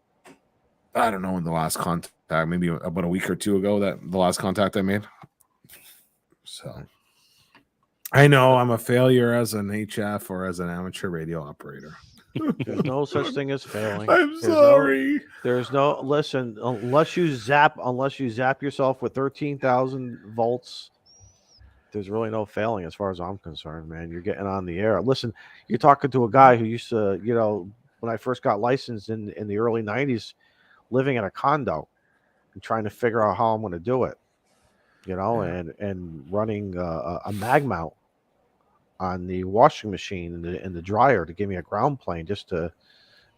I don't know, in the last contact, maybe about a week or two ago, that the last contact I made. So I know I'm a failure as an HF or as an amateur radio operator. There's no such thing as failing. I'm sorry. Listen, unless you zap yourself with 13,000 volts, there's really no failing as far as I'm concerned, man. You're getting on the air. Listen, you're talking to a guy who used to, when I first got licensed in the early 90s, living in a condo and trying to figure out how I'm going to do it, and running a mag mount on the washing machine and the dryer to give me a ground plane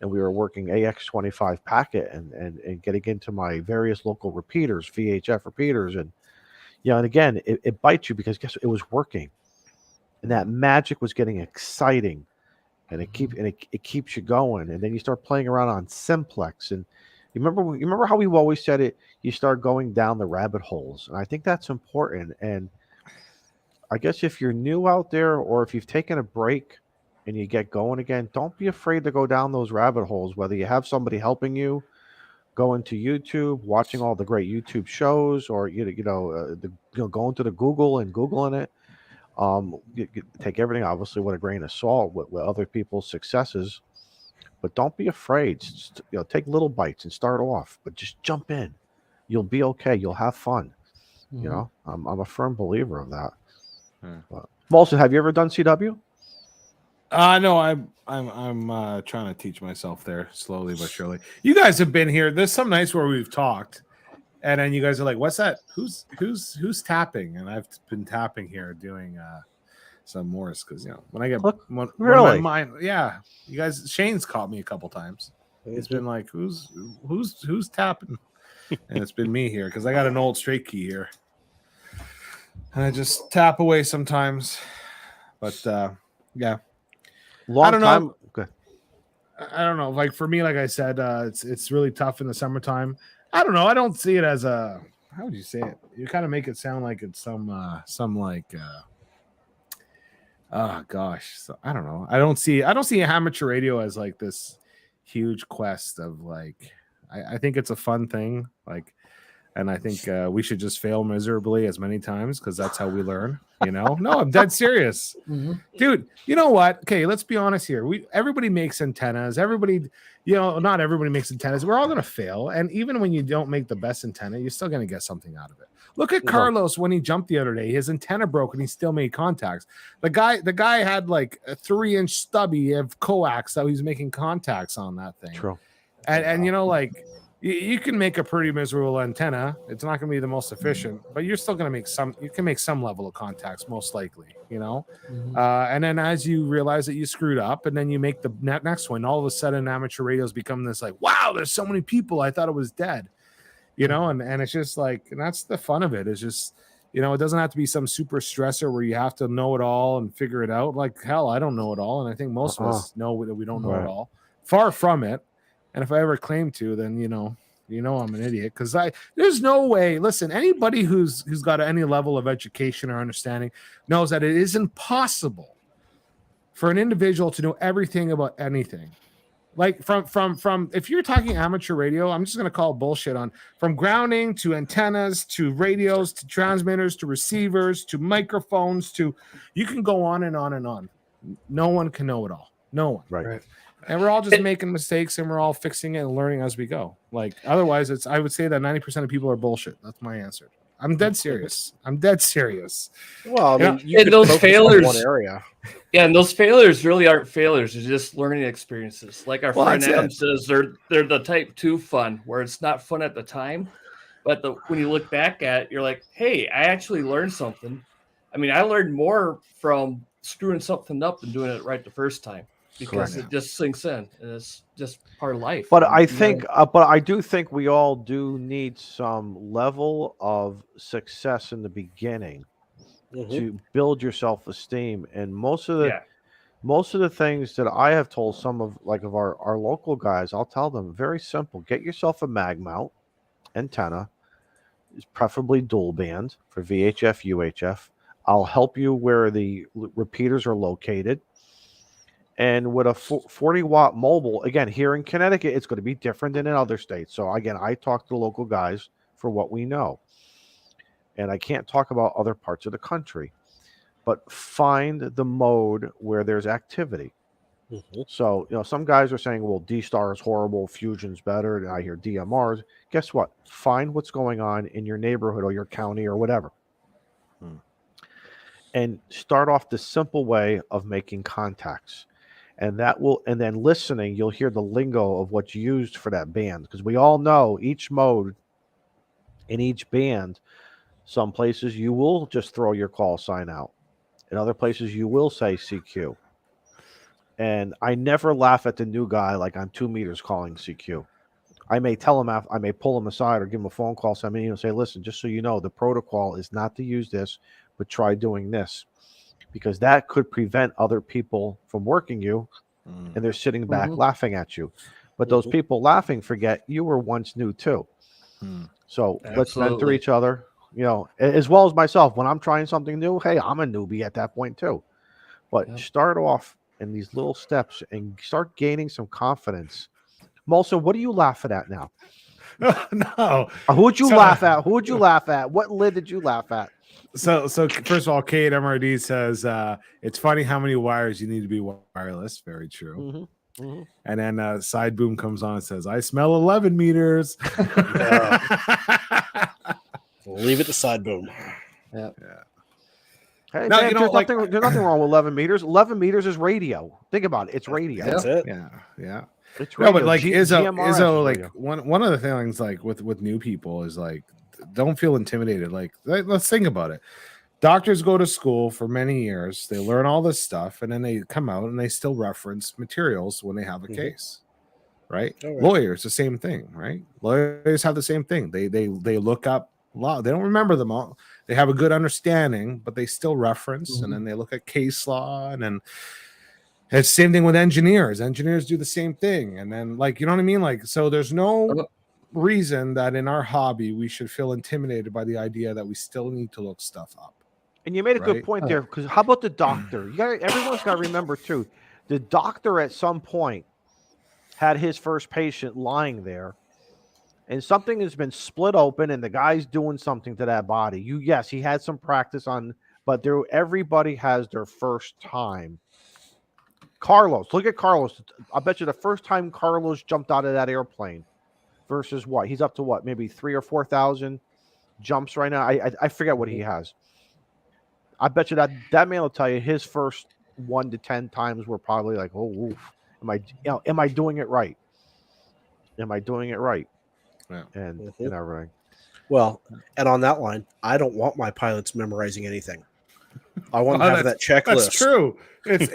and we were working AX25 packet and getting into my various local repeaters, VHF repeaters. And, and again, it bites you because guess what? It was working and that magic was getting exciting and it keeps you going. And then you start playing around on simplex. And you remember how we've always said it, you start going down the rabbit holes. And I think that's important. And I guess if you're new out there or if you've taken a break and you get going again, don't be afraid to go down those rabbit holes, whether you have somebody helping you, going to YouTube, watching all the great YouTube shows, or going to the Google and Googling it. You take everything obviously with a grain of salt with other people's successes, but don't be afraid. Take little bites and start off, but just jump in. You'll be okay. You'll have fun. I'm a firm believer of that. Molson, have you ever done CW? No, I'm trying to teach myself there slowly but surely. You guys have been here. There's some nights where we've talked, and then you guys are like, "What's that? Who's tapping?" And I've been tapping here, doing some Morse because when I get really, my mind, yeah. You guys, Shane's caught me a couple times. It's been like, who's tapping? And it's been me here because I got an old straight key here. And I just tap away sometimes, but yeah. I don't know. Good. I don't know. Like for me, like I said, it's really tough in the summertime. I don't know. I don't see it as how would you say it? You kind of make it sound like it's some like oh gosh. So I don't know. I don't see amateur radio as like this huge quest of like. I think it's a fun thing. Like. And I think we should just fail miserably as many times because that's how we learn, No, I'm dead serious. Dude, you know what? Okay, let's be honest here. Everybody makes antennas. Everybody, not everybody makes antennas. We're all going to fail. And even when you don't make the best antenna, you're still going to get something out of it. Look at Carlos when he jumped the other day. His antenna broke and he still made contacts. The guy had like a 3-inch stubby of coax that he's making contacts on that thing. True. And like... You can make a pretty miserable antenna. It's not going to be the most efficient, but you're still going to make some. You can make some level of contacts, most likely, And then as you realize that you screwed up, and then you make the next one, all of a sudden amateur radios become this like, wow, there's so many people. I thought it was dead, and it's just like, and that's the fun of it. Is just You know, it doesn't have to be some super stressor where you have to know it all and figure it out. Like, hell, I don't know it all. And I think most of us know that we don't know it all. Far from it. And if I ever claim to, then, you know I'm an idiot, because there's no way. Listen, anybody who's got any level of education or understanding knows that it is impossible for an individual to know everything about anything. Like from if you're talking amateur radio, I'm just going to call bullshit on from grounding to antennas to radios to transmitters to receivers to microphones to, you can go on and on and on. No one can know it all. No one. Right. And we're all just making mistakes and we're all fixing it and learning as we go. Like, otherwise I would say that 90% of people are bullshit. That's my answer. I'm dead serious. Well, I mean, Yeah. you could those focus on failures- one area. Yeah, and those failures really aren't failures. They're just learning experiences. Like our friend that's Adam it. says, they're the type 2 fun, where it's not fun at the time, but when you look back at it, you're like, hey, I actually learned something. I mean, I learned more from screwing something up than doing it right the first time, because it just sinks in, and it's just part of life. But And, I think, but I do think we all do need some level of success in the beginning to build your self-esteem. And most of the things that I have told some of our local guys, I'll tell them very simple: get yourself a mag mount antenna, preferably dual band for VHF, UHF. I'll help you where the repeaters are located. And with a 40-watt mobile, again, here in Connecticut, it's going to be different than in other states. So, again, I talk to the local guys for what we know. And I can't talk about other parts of the country. But find the mode where there's activity. So, some guys are saying, well, D-Star is horrible, Fusion's better, and I hear DMRs. Guess what? Find what's going on in your neighborhood or your county or whatever. And start off the simple way of making contacts. And then listening, you'll hear the lingo of what's used for that band. Because we all know each mode in each band, some places you will just throw your call sign out. In other places, you will say CQ. And I never laugh at the new guy like I'm 2 meters calling CQ. I may tell him, I may pull him aside or give him a phone call, say, listen, just so you know, the protocol is not to use this, but try doing this. Because that could prevent other people from working you, and they're sitting back laughing at you. But those people laughing forget you were once new too. So let's mentor each other, as well as myself. When I'm trying something new, hey, I'm a newbie at that point too. But start off in these little steps and start gaining some confidence. Molson, what are you laughing at now? No. Who'd you laugh at? Who'd you laugh at? What lid did you laugh at? So first of all, Kate MRD says it's funny how many wires you need to be wireless. Very true. And then Side Boom comes on and says, I smell 11 meters. We'll leave it to Side Boom. Hey, No, man, there's nothing wrong with 11 meters. 11 meters is radio. Think about it. It's radio. That's it. Yeah. It's radio. No, but like Izzo, like radio. one of the things like with new people is like, don't feel intimidated. Like, let's think about it. Doctors go to school for many years. They learn all this stuff, and then they come out and they still reference materials when they have a case, right? Lawyers, the same thing, right? Lawyers have the same thing. They look up law. They don't remember them all. They have a good understanding, but they still reference, and then they look at case law, and then it's the same thing with engineers. Engineers do the same thing, and then you know what I mean? Like, so there's no reason that in our hobby we should feel intimidated by the idea that we still need to look stuff up. And you made a good point there, because how about the doctor? Everyone's got to remember too, the doctor at some point had his first patient lying there, and something has been split open, and the guy's doing something to that body. Yes, he had some practice on, but everybody has their first time. Carlos, look at Carlos. I bet you the first time Carlos jumped out of that airplane versus what? He's up to what? Maybe 3,000 or 4,000 jumps right now. I forget what he has. I bet you that man will tell you his first 1 to 10 times were probably like, oh, oof. Am I doing it right? Am I doing it right? Yeah. And everything. Well, and on that line, I don't want my pilots memorizing anything. I want to have that checklist. That's true. It's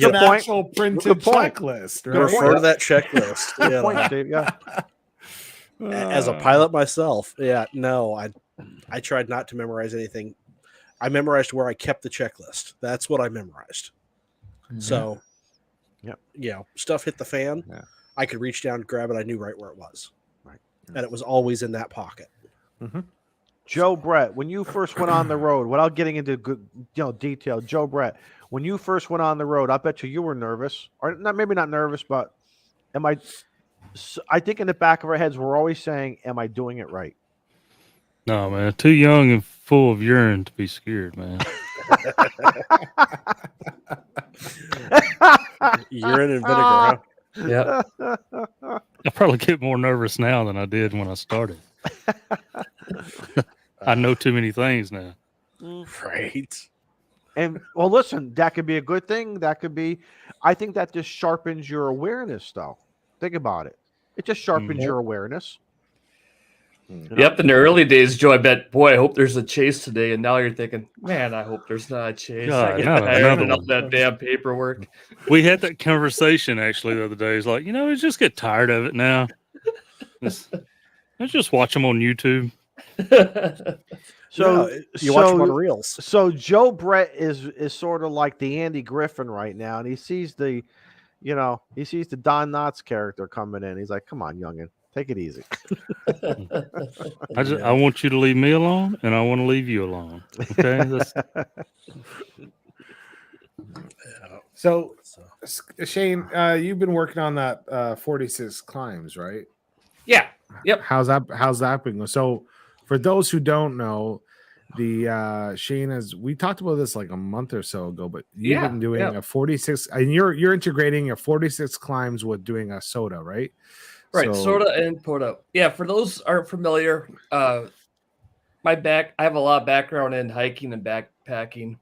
an actual printed checklist. Right? Refer to that checklist. Good point, Steve. Yeah. As a pilot myself, no, I tried not to memorize anything. I memorized where I kept the checklist. That's what I memorized. Mm-hmm. So, Yep. Stuff hit the fan. Yeah. I could reach down, grab it. I knew right where it was. Right. And it was always in that pocket. Mm-hmm. Joe Brett, when you first went on the road, without getting into good, detail, Joe Brett, when you first went on the road, I bet you were nervous, or not, maybe not nervous, but I think in the back of our heads, we're always saying, "Am I doing it right?" No, man, too young and full of urine to be scared, man. Urine and vinegar, huh? Yeah. I probably get more nervous now than I did when I started. I know too many things now. Right. And well, listen, that could be a good thing. That could be. I think that just sharpens your awareness, though. Think about it. It just sharpens your awareness. Yep. In the early days, Joe, I bet, boy, I hope there's a chase today. And now you're thinking, man, I hope there's not a chase. God, I not get tired another of one. that damn paperwork. We had that conversation actually the other day. It's like, we just get tired of it now. Let's just watch them on YouTube. So you watch them on reels. So Joe Brett is sort of like the Andy Griffin right now, and he sees the Don Knotts character coming in. He's like, "Come on, youngin, take it easy." I want you to leave me alone, and I want to leave you alone. Okay. So Shane, you've been working on that 46 climbs, right? Yeah. Yep. How's that been going? So for those who don't know, the Shane, we talked about this like a month or so ago, but you've been doing a 46, and you're integrating a 46 climbs with doing a soda, right? Right, soda and Poda. Yeah, for those aren't familiar, I have a lot of background in hiking and backpacking.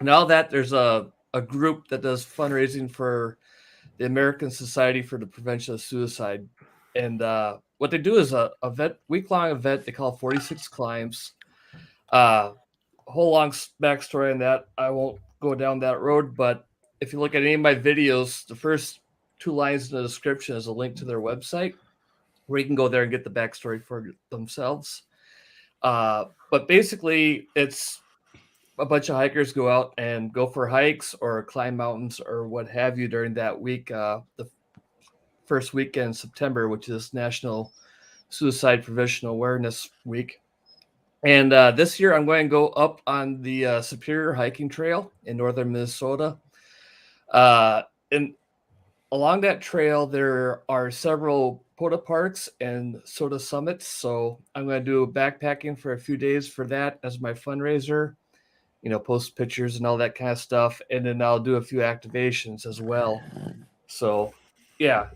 Now that there's a group that does fundraising for the American Society for the Prevention of Suicide, and what they do is a week-long event they call 46 Climbs. Whole long backstory on that. I won't go down that road, but if you look at any of my videos, the first 2 lines in the description is a link to their website where you can go there and get the backstory for themselves. But basically, it's a bunch of hikers go out and go for hikes or climb mountains or what have you during that week, the first weekend in September, which is National Suicide Prevention Awareness Week. And this year, I'm going to go up on the Superior Hiking Trail in northern Minnesota. And along that trail, there are several Poda parks and soda summits. So I'm going to do backpacking for a few days for that as my fundraiser, post pictures and all that kind of stuff. And then I'll do a few activations as well. So, yeah,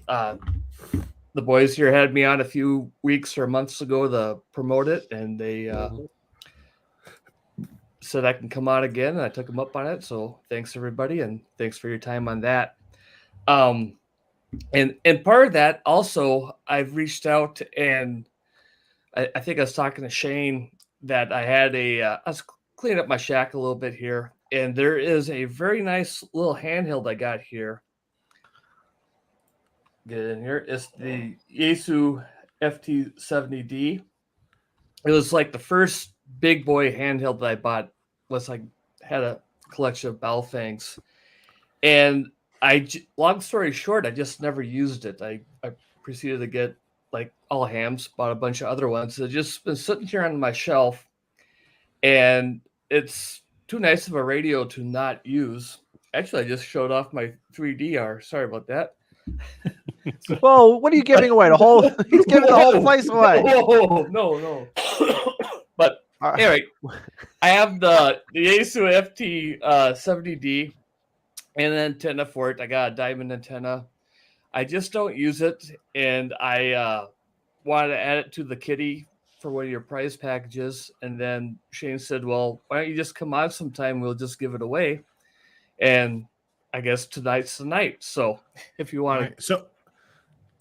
the boys here had me on a few weeks or months ago to promote it, and they said I can come on again, and I took them up on it. So thanks, everybody, and thanks for your time on that. And part of that also, I've reached out, and I think I was talking to Shane that I had I was cleaning up my shack a little bit here, and there is a very nice little handheld I got here. Get it in here. It's the Yaesu FT70D. It was like the first big boy handheld that I bought. Had a collection of bowel fangs, and long story short, I just never used it. I proceeded to get all hams, bought a bunch of other ones. It's just been sitting here on my shelf, and it's too nice of a radio to not use. Actually, I just showed off my 3DR. Sorry about that. Whoa, what are you giving away? He's giving the whole place away. Whoa, no. But anyway, I have the Yaesu FT70D and an antenna for it. I got a diamond antenna. I just don't use it, and I wanted to add it to the kitty for one of your prize packages. And then Shane said, well, why don't you just come on sometime? We'll just give it away. And I guess tonight's the night. So if you want to.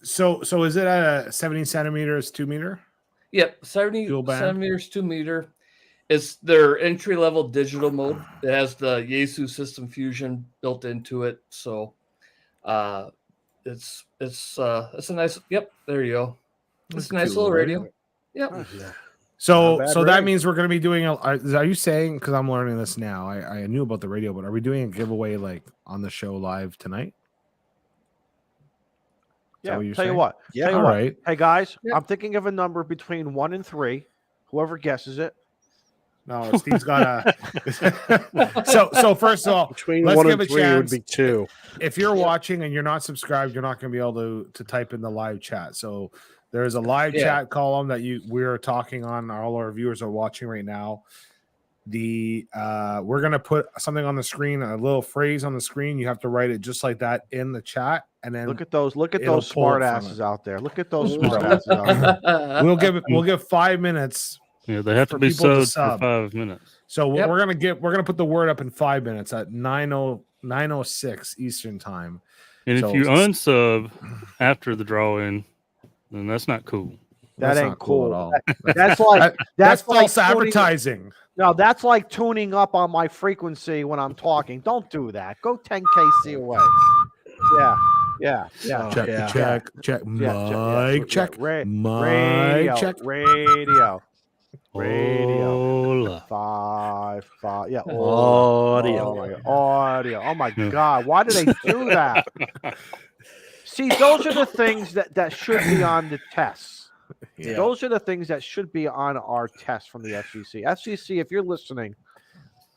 So is it a 70 centimeters 2 meter? Yep, 70 centimeters 2 meter. It's their entry level digital mode. It has the Yaesu System Fusion built into it. So it's a nice. Yep, there you go. It's a nice little radio. Yep. So bad so that rig. means we're going to be doing are you saying, because I'm learning this now, I knew about the radio, but are we doing a giveaway like on the show live tonight? Yeah, what you're tell you saying? what. Yeah. Tell you All what. right. Hey guys, Yep. I'm thinking of a number between 1 and 3. Whoever guesses it. No, Steve's got a. So first of all, Between let's 1 give and a 3 would chance. be 2. If you're watching and you're not subscribed, you're not going to be able to type in the live chat. So there's a live chat column that we're talking on. All our viewers are watching right now. We're going to put something on the screen, a little phrase on the screen. You have to write it just like that in the chat, and then Look at those it'll pull smart it from asses it. out there. Look at those Mhm. smart asses out there. we'll give 5 minutes. Yeah, they have For to be people to subbed for sub. 5 minutes. So Yep. we're gonna put the word up in 5 minutes at 9:06 Eastern time. And So- if you unsub after the drawing, then that's not cool. That That's ain't not cool cool. at all. That's like That's like false tuning- advertising. No, that's like tuning up on my frequency when I'm talking. Don't do that. Go 10 kc away. Yeah. Oh, Check, yeah. check, mic check, mic check. Radio. Hola. 5. Yeah. Audio. Oh my God. Audio. Oh my Yeah. God. Why do they do that? See, those are the things that should be on the tests. Yeah. Those are the things that should be on our test from the FCC. FCC, if you're listening,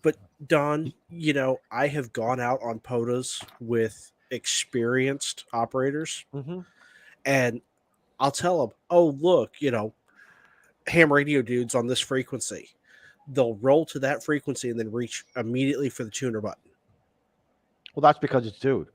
But Don, I have gone out on POTAs with experienced operators, and I'll tell them, "Oh, look, ham radio dudes on this frequency." They'll roll to that frequency and then reach immediately for the tuner button. well, that's because it's dude.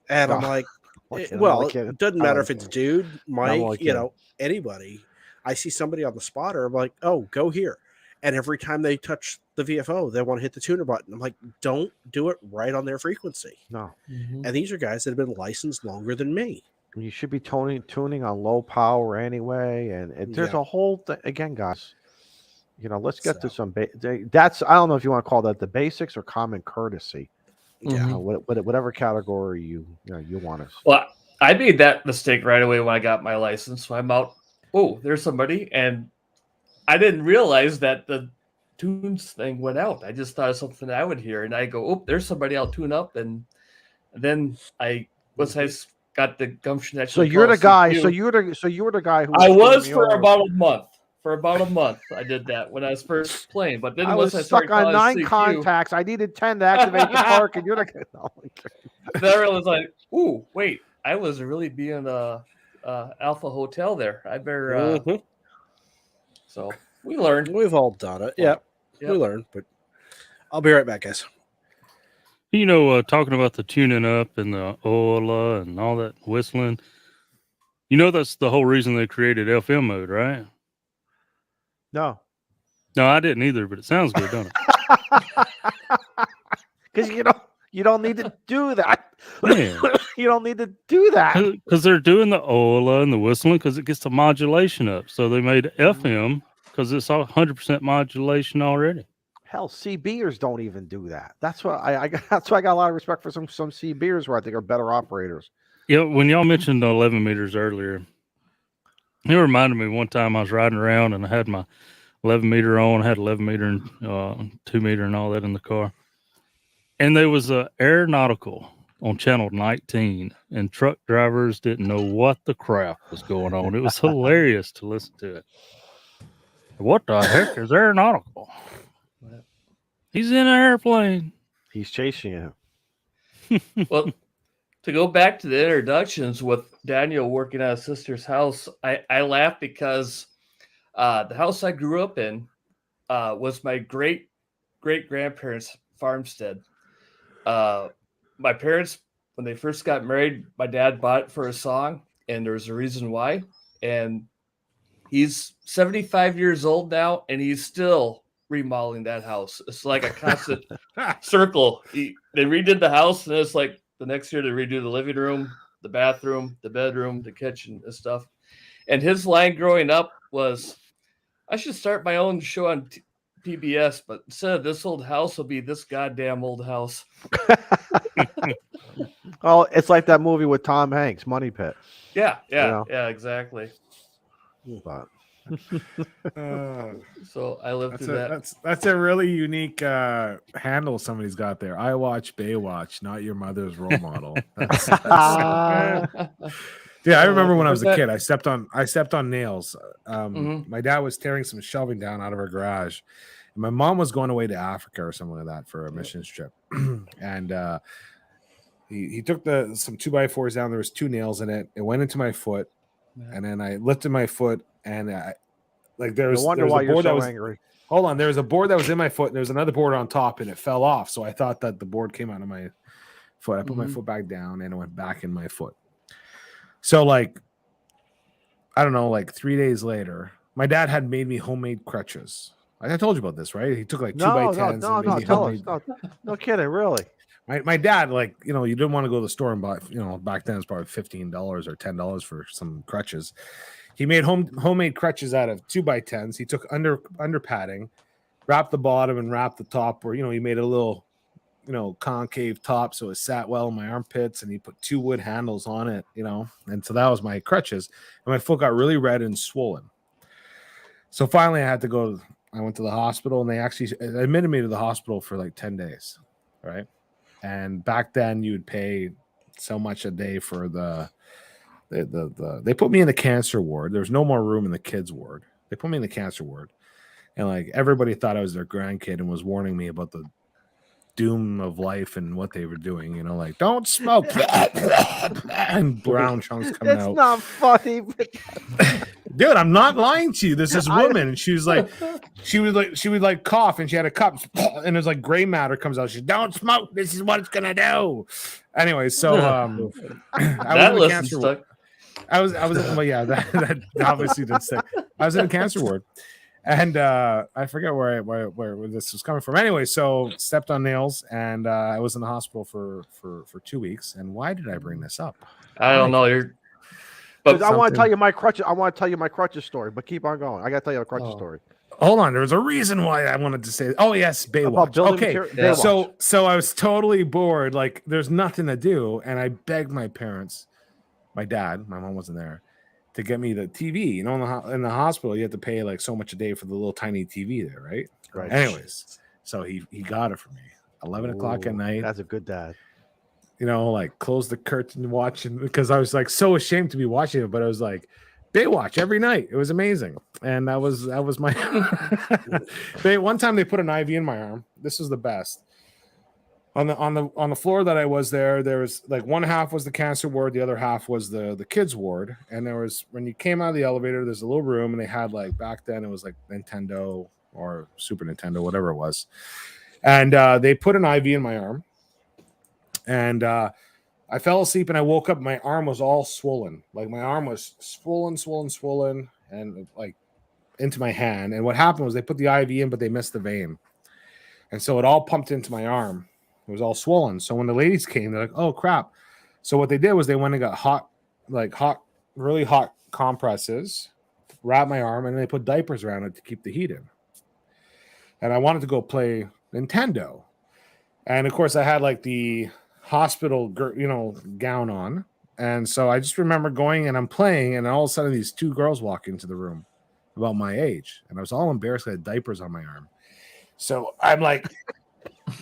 And I'm No. like, I'm kidding, well, I'm kidding. it doesn't I'm matter only if it's kidding. dude, Mike, only kidding. anybody. I see somebody on the spotter, I'm like, oh, go here. And every time they touch the VFO, they want to hit the tuner button. I'm like, don't do it right on their frequency. No, And these are guys that have been licensed longer than me. you should be tuning on low power anyway. And there's Yeah. a whole thing again, guys. Let's get to So. some. That's I don't know if you want to call that the basics or common courtesy. Yeah. Whatever category you want us. Well, I made that mistake right away when I got my license. So I'm out. Oh, there's somebody, and I didn't realize that the tunes thing went out. I just thought of something I would hear, and I go, "Oh, there's somebody I'll tune up." And then once I got the gumption. To So actually you're call the guy. CQ, So you were the guy who I was screwing for me over. about a month. For about a month, I did that when I was first playing. But then I once was I started stuck on calling 9 CQ, contacts. I needed 10 to activate the park, and you're the guy. Oh my God. then I was like, "Ooh, wait! I was really being a Alpha Hotel there. I better." Mhm. So we learned. We've all done it. Yeah, Yep. we learned. But I'll be right back, guys. Talking about the tuning up and the Ola and all that whistling, that's the whole reason they created FM mode, right? No, No, I didn't either, but it sounds good, don't it? because you don't need to do that. Yeah. You don't need to do that. Because they're doing the Ola and the whistling because it gets the modulation up. So they made FM because it's all 100% modulation already. Hell, CBers don't even do that. That's why I got. That's why I got a lot of respect for some CBers where I think are better operators. Yeah, when y'all mentioned the 11 meters earlier, it reminded me one time I was riding around and I had my 11 meter on, I had 11 meter and 2 meter and all that in the car. And there was a aeronautical on channel 19, and truck drivers didn't know what the crap was going on. It was hilarious to listen to it. What the heck is aeronautical? He's in an airplane. He's chasing you. Well, to go back to the introductions with Daniel working at his sister's house, I laugh because the house I grew up in was my great grandparents' farmstead. My parents, when they first got married, my dad bought it for a song, and there's a reason why. And he's 75 years old now, and he's still remodeling that house. It's like a constant circle. They redid the house, and it's like the next year they redo the living room, the bathroom, the bedroom, the kitchen, and stuff. And his line growing up was, I should start my own show on PBS, but instead of this old house, will be this goddamn old house. Oh, it's like that movie with Tom Hanks, Money Pit. Yeah, know? yeah, exactly. But So I lived through that. That's a really unique handle somebody's got there. I watch Baywatch, not your mother's role model. Yeah, I remember when I was a kid, I stepped on nails. My dad was tearing some shelving down out of our garage. And my mom was going away to Africa or something like that for a missions trip. And he took some 2x4s down. There was 2 nails in it. It went into my foot. And then I lifted my foot, and there was a board that was angry. Hold on, there was a board that was in my foot, and there was another board on top, and it fell off. So I thought that the board came out of my foot. I put my foot back down, and it went back in my foot. So I don't know, 3 days later, my dad had made me homemade crutches. I told you about this, right? He took 2x10s. No kidding, really. My dad, you didn't want to go to the store and buy, back then it's probably $15 or $10 for some crutches. He made homemade crutches out of 2x10s. He took under padding, wrapped the bottom and wrapped the top where, he made a little, concave top so it sat well in my armpits, and he put 2 wood handles on it, and so that was my crutches. And my foot got really red and swollen. So finally I went to the hospital, and they actually admitted me to the hospital for 10 days, right? And back then you would pay so much a day for they put me in the cancer ward. There's no more room in the kids ward. They put me in the cancer ward, and everybody thought I was their grandkid and was warning me about the doom of life and what they were doing, don't smoke and brown chunks coming out. It's not funny. Dude, I'm not lying to you. This is woman, and she was she would cough, and she had a cup, and there's gray matter comes out. She don't smoke. This is what it's gonna do. Anyway, so that lesson stuck. Well, yeah, that obviously did stick. I was in a cancer ward, and I forget where this was coming from. Anyway, so stepped on nails, and I was in the hospital for 2 weeks. And why did I bring this up? I don't know. But I want to tell you my crutches. I want to tell you my crutches story, but keep on going. I got to tell you a crutches story. Hold on, there was a reason why I wanted to say. Oh yes, Baywatch. Okay, Baywatch. So I was totally bored. There's nothing to do, and I begged my parents, my dad, my mom wasn't there, to get me the TV. In the hospital, you have to pay so much a day for the little tiny TV there, right? Right. Anyways, so he got it for me. 11 o'clock at night. That's a good dad. Close the curtain watching, because I was so ashamed to be watching it, but I was Baywatch every night. It was amazing. And that was my one time they put an IV in my arm. This was the best. On the floor that I was there was one half was the cancer ward, the other half was the kids ward. And there was, when you came out of the elevator, there's a little room, and they had back then it was Nintendo or Super Nintendo, whatever it was. And they put an IV in my arm. And I fell asleep, and I woke up. My arm was all swollen. My arm was swollen, and into my hand. And what happened was they put the IV in, but they missed the vein, and so it all pumped into my arm. It was all swollen. So when the ladies came, they're "Oh crap!" So what they did was they went and got really hot compresses, wrapped my arm, and they put diapers around it to keep the heat in. And I wanted to go play Nintendo, and of course I had the hospital gown on, and so I just remember going, and I'm playing, and all of a sudden these 2 girls walk into the room about my age, and I was all embarrassed. I had diapers on my arm, so I'm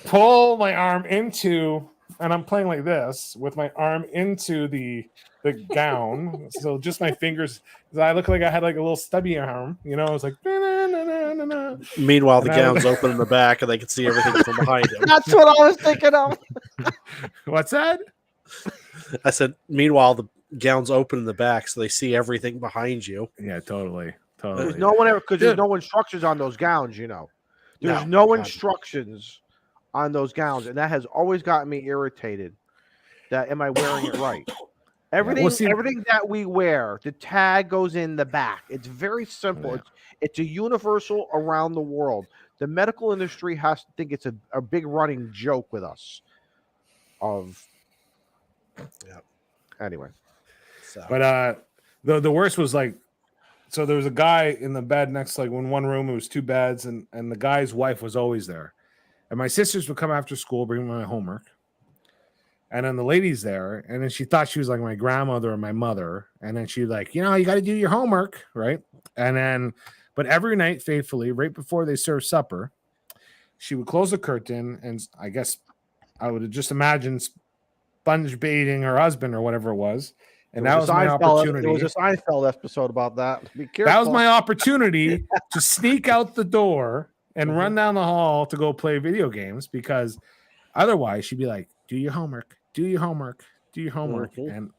pull my arm into, and I'm playing like this with my arm into the gown, so just my fingers. I look like I had a little stubby arm, I was nah. Meanwhile, the gown's open in the back, and they can see everything from behind him. That's what I was thinking of. What's that? I said, meanwhile, the gown's open in the back, so they see everything behind you. Yeah, totally. There's no one ever, because there's no instructions on those gowns. There's no instructions on those gowns, and that has always gotten me irritated. That am I wearing it right? Everything that we wear, the tag goes in the back. It's very simple. Yeah. It's a universal around the world. The medical industry has to think it's a big running joke with us. Anyway. So. But the worst was so there was a guy in the bed next to in one room. It was 2 beds, and the guy's wife was always there. And my sisters would come after school, bring me my homework. And then the lady's there, and then she thought she was like my grandmother or my mother. And then she's like, you got to do your homework, right? And then, but every night, faithfully, right before they serve supper, she would close the curtain, and I guess I would just imagine sponge baiting her husband or whatever it was. And that was my opportunity. There was a Seinfeld episode about that. Be careful. That was my opportunity to sneak out the door and run down the hall to go play video games, because otherwise she'd be like, do your homework. Do your homework. Do your homework. And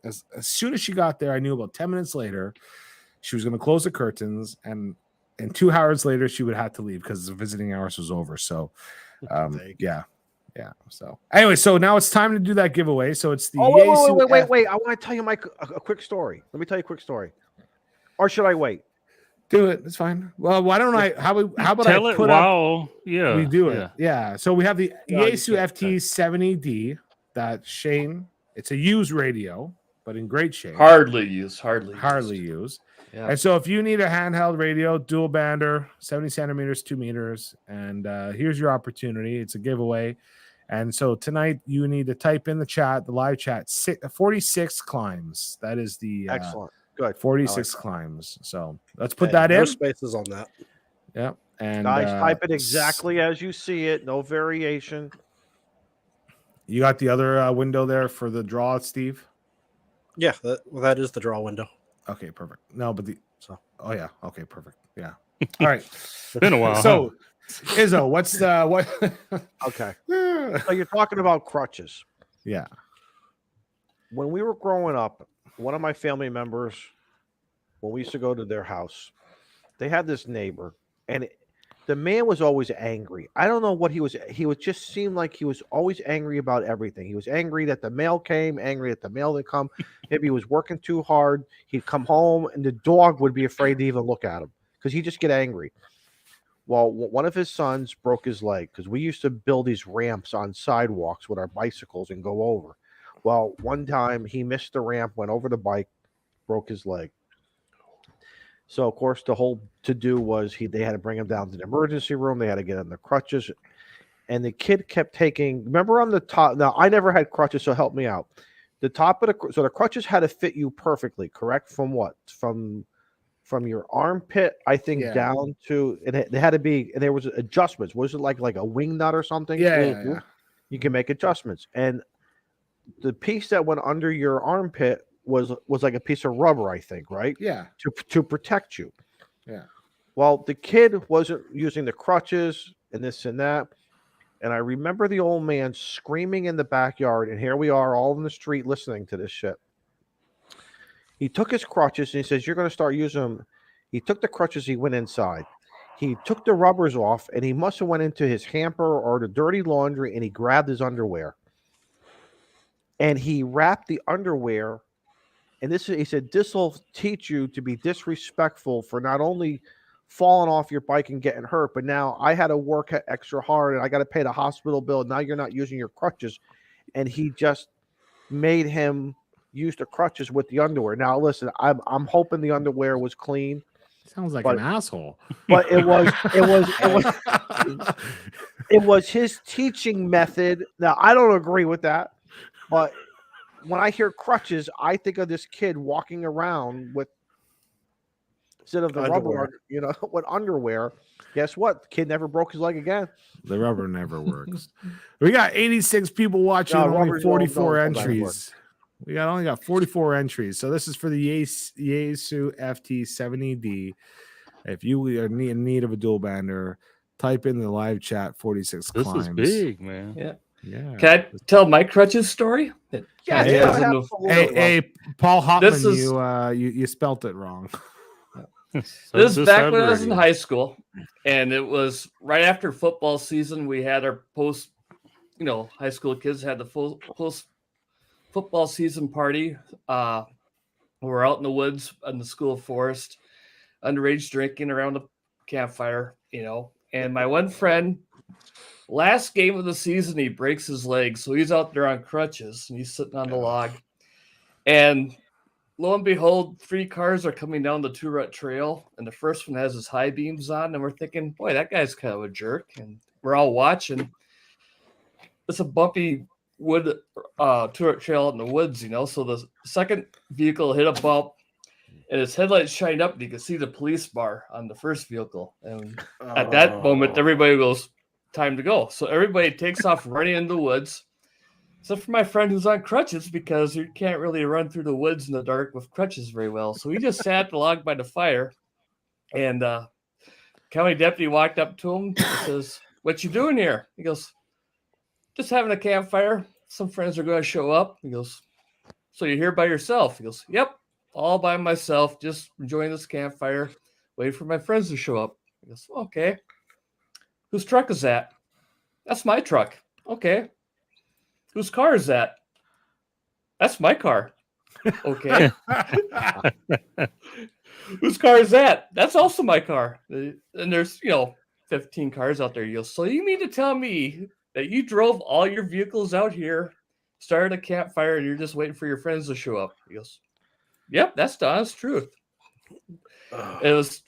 as soon as she got there, I knew about 10 minutes later she was going to close the curtains, and 2 hours later she would have to leave because the visiting hours was over. So, yeah. So anyway, so now it's time to do that giveaway. So it's the wait. I want to tell you a quick story. Let me tell you a quick story. Or should I wait? Do it. It's fine. Well, why don't I? How about tell I it put while we do it? Yeah. So we have the No, you Yaesu can't. FT 70D. That Shane. It's a used radio, but in great shape. Hardly used. Yeah. And so if you need a handheld radio, dual bander, 70 centimeters, 2 meters, and here's your opportunity. It's a giveaway. And so tonight you need to type in the live chat, 46 climbs. That is the Excellent. Good. 46 climbs. So let's put that in. No spaces on that. Yeah. And Guys, type it exactly as you see it. No variation. You got the other window there for the draw, Steve? Yeah, that is the draw window. Okay, perfect. No, but oh yeah. Okay, perfect. Yeah. All right. It's been a while. So Izzo, what's the what? Okay. So you're talking about crutches. Yeah. When we were growing up, one of my family members, when we used to go to their house, they had this neighbor, and the man was always angry. I don't know what he was. He would just seem like he was always angry about everything. He was angry that the mail came, angry that the mail didn't come. Maybe he was working too hard. He'd come home, and the dog would be afraid to even look at him because he'd just get angry. Well, one of his sons broke his leg, because we used to build these ramps on sidewalks with our bicycles and go over. Well, one time he missed the ramp, went over the bike, broke his leg. So, of course, the whole to-do was they had to bring him down to the emergency room. They had to get him the crutches. And the kid kept taking, remember on the top, now I never had crutches, so help me out. The top of so the crutches had to fit you perfectly, correct? From what? From your armpit, I think, down to, they had to be, and there was adjustments. Was it like a wing nut or something? Yeah. You can make adjustments. And the piece that went under your armpit was like a piece of rubber, I think, right? Yeah. To protect you. Yeah. Well, the kid wasn't using the crutches and this and that. And I remember the old man screaming in the backyard, and here we are all in the street listening to this shit. He took his crutches and he says, you're going to start using them. He took the crutches, he went inside. He took the rubbers off, and he must have went into his hamper or the dirty laundry, and he grabbed his underwear. And he wrapped the underwear. And he said, this will teach you to be disrespectful for not only falling off your bike and getting hurt, but now I had to work extra hard, and I got to pay the hospital bill. Now you're not using your crutches. And he just made him use the crutches with the underwear. Now, listen, I'm hoping the underwear was clean. Sounds like an asshole. But it was his teaching method. Now, I don't agree with that, but when I hear crutches, I think of this kid walking around with, instead of the underwear. rubber, with underwear. Guess what? The kid never broke his leg again. The rubber never works. We got 86 people watching, only 44 entries. We only got 44 entries. So this is for the Yaesu FT 70D. If you are in need of a dual bander, type in the live chat 46 This climbs. is big, man. Yeah. Yeah. Can I tell my crutches story? Hey, Paul Hoffman, This is- you spelt it wrong. This is back when I was in high school, and it was right after football season. We had our high school kids had the post football season party. We're out in the woods in the school forest, underage drinking around the campfire, and my one friend, last game of the season, he breaks his leg. So he's out there on crutches, and he's sitting on the log, and lo and behold, 3 cars are coming down the 2-rut trail, and the first one has his high beams on, and we're thinking, boy, that guy's kind of a jerk, and we're all watching. It's a bumpy wood tourist trail out in the woods, you know. So the second vehicle hit a bump, and its headlights shined up, and you could see the police bar on the first vehicle. And at that moment, everybody goes, "Time to go!" So everybody takes off running into the woods, except for my friend who's on crutches because you can't really run through the woods in the dark with crutches very well. So he just sat the log by the fire, and county deputy walked up to him and says, "What you doing here?" He goes, "Just having a campfire. Some friends are going to show up." He goes, "So you're here by yourself?" He goes, "Yep, all by myself, just enjoying this campfire, waiting for my friends to show up." He goes, "Okay. Whose truck is that?" "That's my truck." "Okay. Whose car is that?" "That's my car." "Okay." "Whose car is that?" "That's also my car." And there's, 15 cars out there. He goes, "So you mean to tell me that you drove all your vehicles out here, started a campfire, and you're just waiting for your friends to show up?" He goes, "Yep, that's the honest truth." It was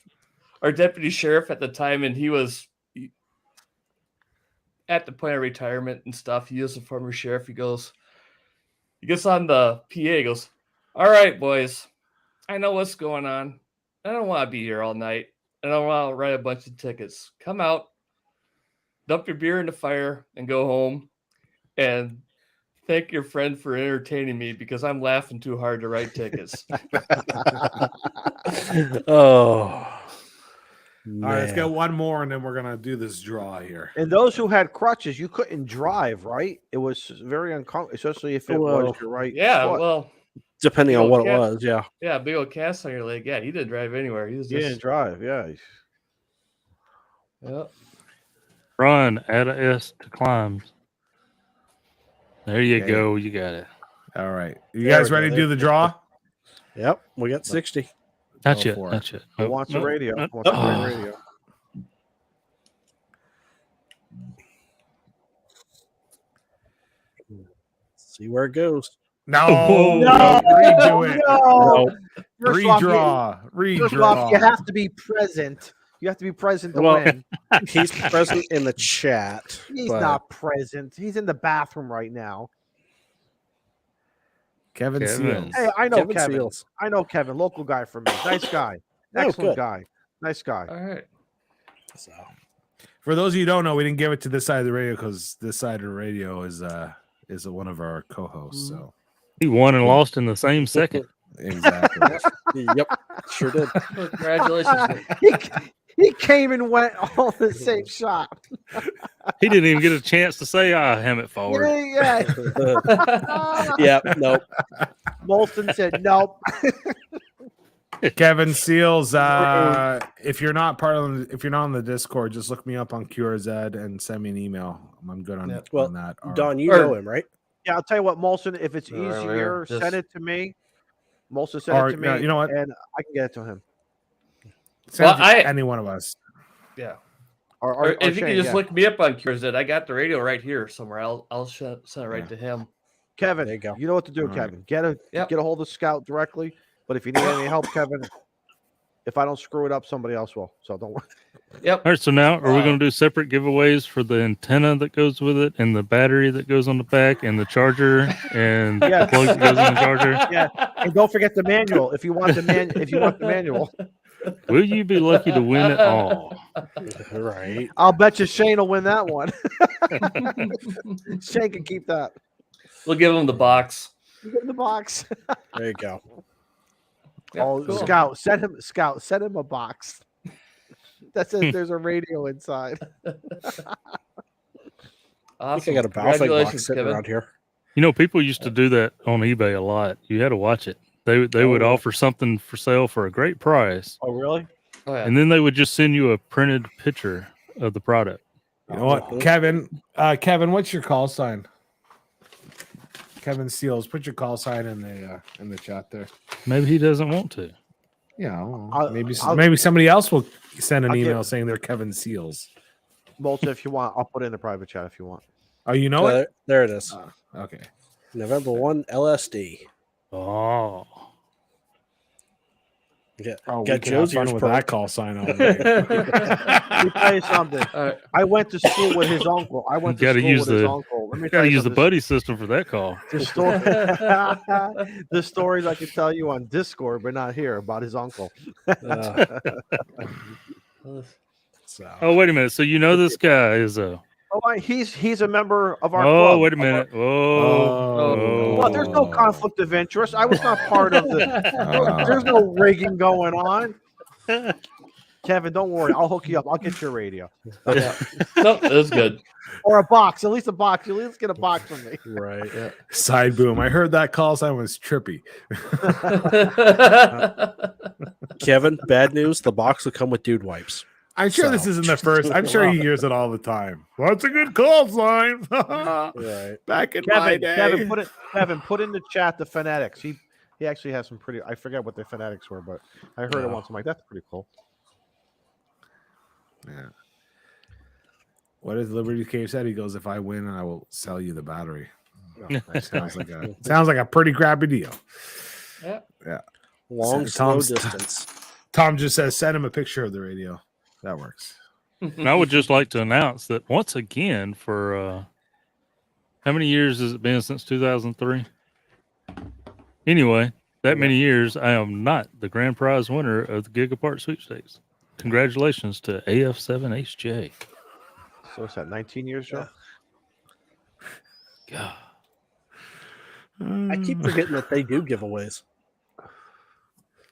our deputy sheriff at the time, and he was at the point of retirement and stuff. He was a former sheriff. He gets on the PA. He goes, "All right, boys, I know what's going on. I don't want to be here all night. I don't want to write a bunch of tickets. Come out, dump your beer in the fire, and go home. And thank your friend for entertaining me because I'm laughing too hard to write tickets." Oh. All right, let's Man. get one more, and then we're gonna do this draw here. And those who had crutches, you couldn't drive, right? It was very uncomfortable, especially if it was your right Yeah, foot. well, Depending big on old what cat- it was, yeah. yeah, big old cast on your leg. Yeah, he didn't drive anywhere. He was You just didn't drive, yeah. yeah. Run, add a S to climbs. There you Okay. go. You got it. All right, you There guys we go. ready to do the There- draw? Yep, we got 60. Not Go yet. for it. Not yet. Who Nope, wants a nope, radio? nope. Who wants to play Oh. radio? See where it goes. No, No, redo it. No. First off, Redraw. you have to be present. You have to be present to Well, win. He's present in the chat. He's but not present. He's in the bathroom right now. Kevin Kevin. Seals. Hey, I know Kevin Kevin. Seals. I know Kevin, local guy from me. Nice guy. Oh, Excellent good. guy. Nice guy. All right. So, For those of you who don't know, we didn't give it to this side of the radio because this side of the radio is one of our co-hosts. So He won and lost in the same second. exactly. yep, sure did. Well, congratulations. He came and went all the same shot. He didn't even get a chance to say, "Ham it forward." Yeah. Yeah, nope. Molson said nope. Kevin Seals. If you're not on the Discord, just look me up on QRZ and send me an email. I'm good on, Yep. on that. Or- Don, you Or- know him, right? Yeah, I'll tell you what, Molson, if it's All right, easier, just- send it to me. Molson, send Or, it to me. yeah, you know what? And I can get it to him. send it Well, to any one of us. Yeah. Or Or if you Shane, can just yeah. look me up on QRZ, I got the radio right here somewhere. I'll send it right to him. Kevin, There you go. you know what to do, All right. Kevin. Get a Yep. hold of Scout directly. But if you need any help, Kevin, if I don't screw it up, somebody else will. So don't worry. Yep. All right. So now, are we going to do separate giveaways for the antenna that goes with it, and the battery that goes on the back, and the charger, and Yeah. the plug that goes in the charger? Yeah, and don't forget the manual. If you want the manual, Will you be lucky to win it all? Right. I'll bet you Shane will win that one. Shane can keep that. We'll give him the box. You get in the box. There you go. Oh, cool. Scout, send him a box that says there's a radio inside. I Awesome. think I got a Battlefield box Congratulations, sitting Kevin. around here. You know, people used to do that on eBay a lot. You had to watch it. They would yeah. offer something for sale for a great price, Oh, really? Oh, yeah. and then they would just send you a printed picture of the product. You know what, Kevin? Kevin, what's your call sign? Kevin Seals, put your call sign in the chat there. Maybe he doesn't want to. Yeah, well, I'll- maybe somebody else will send an I'll email give- saying they're Kevin Seals. Molson, if you want, I'll put it in the private chat if you want. Oh, you know it? There it is. Okay. November 1 LSD. Oh, Yeah, Oh, we got can have Joe's fun ears with perked. that call sign on. Right? Let me tell you something. I went to school with his uncle. I went to Gotta school use with his the- uncle. Let me tell Gotta you use the something. buddy system for that call. The story, the stories I could tell you on Discord, but not here about his uncle. So Oh, wait a minute. So you know this guy is a. He's a member of our Oh, club. wait a minute. Well, there's no conflict of interest. I was not part of there's no rigging going on. Kevin, don't worry. I'll hook you up. I'll get your radio. Nope, that's good. Or a box. At least a box. You at least get a box from me. right. Yeah. Side boom. I heard that call sign was trippy. Kevin, bad news. The box will come with dude wipes. I'm sure this isn't the first. I'm sure he hears it all the time. What's a good call sign? Right. Back in my day. Kevin, put in the chat the phonetics. He actually has some pretty. I forget what the phonetics were, but I heard it once. I'm like, that's pretty cool. Yeah. What does Liberty Cave said? He goes, "If I win, I will sell you the battery." Sounds like a pretty crappy deal. Yeah. Long, slow distance. Tom just says, "Send him a picture of the radio." That works. And I would just like to announce that once again, for how many years has it been since 2003? Anyway, that many years, I am not the grand prize winner of the Gigapart sweepstakes. Congratulations to AF7HJ. So what's that? 19 years, Joe? God. I keep forgetting that they do giveaways.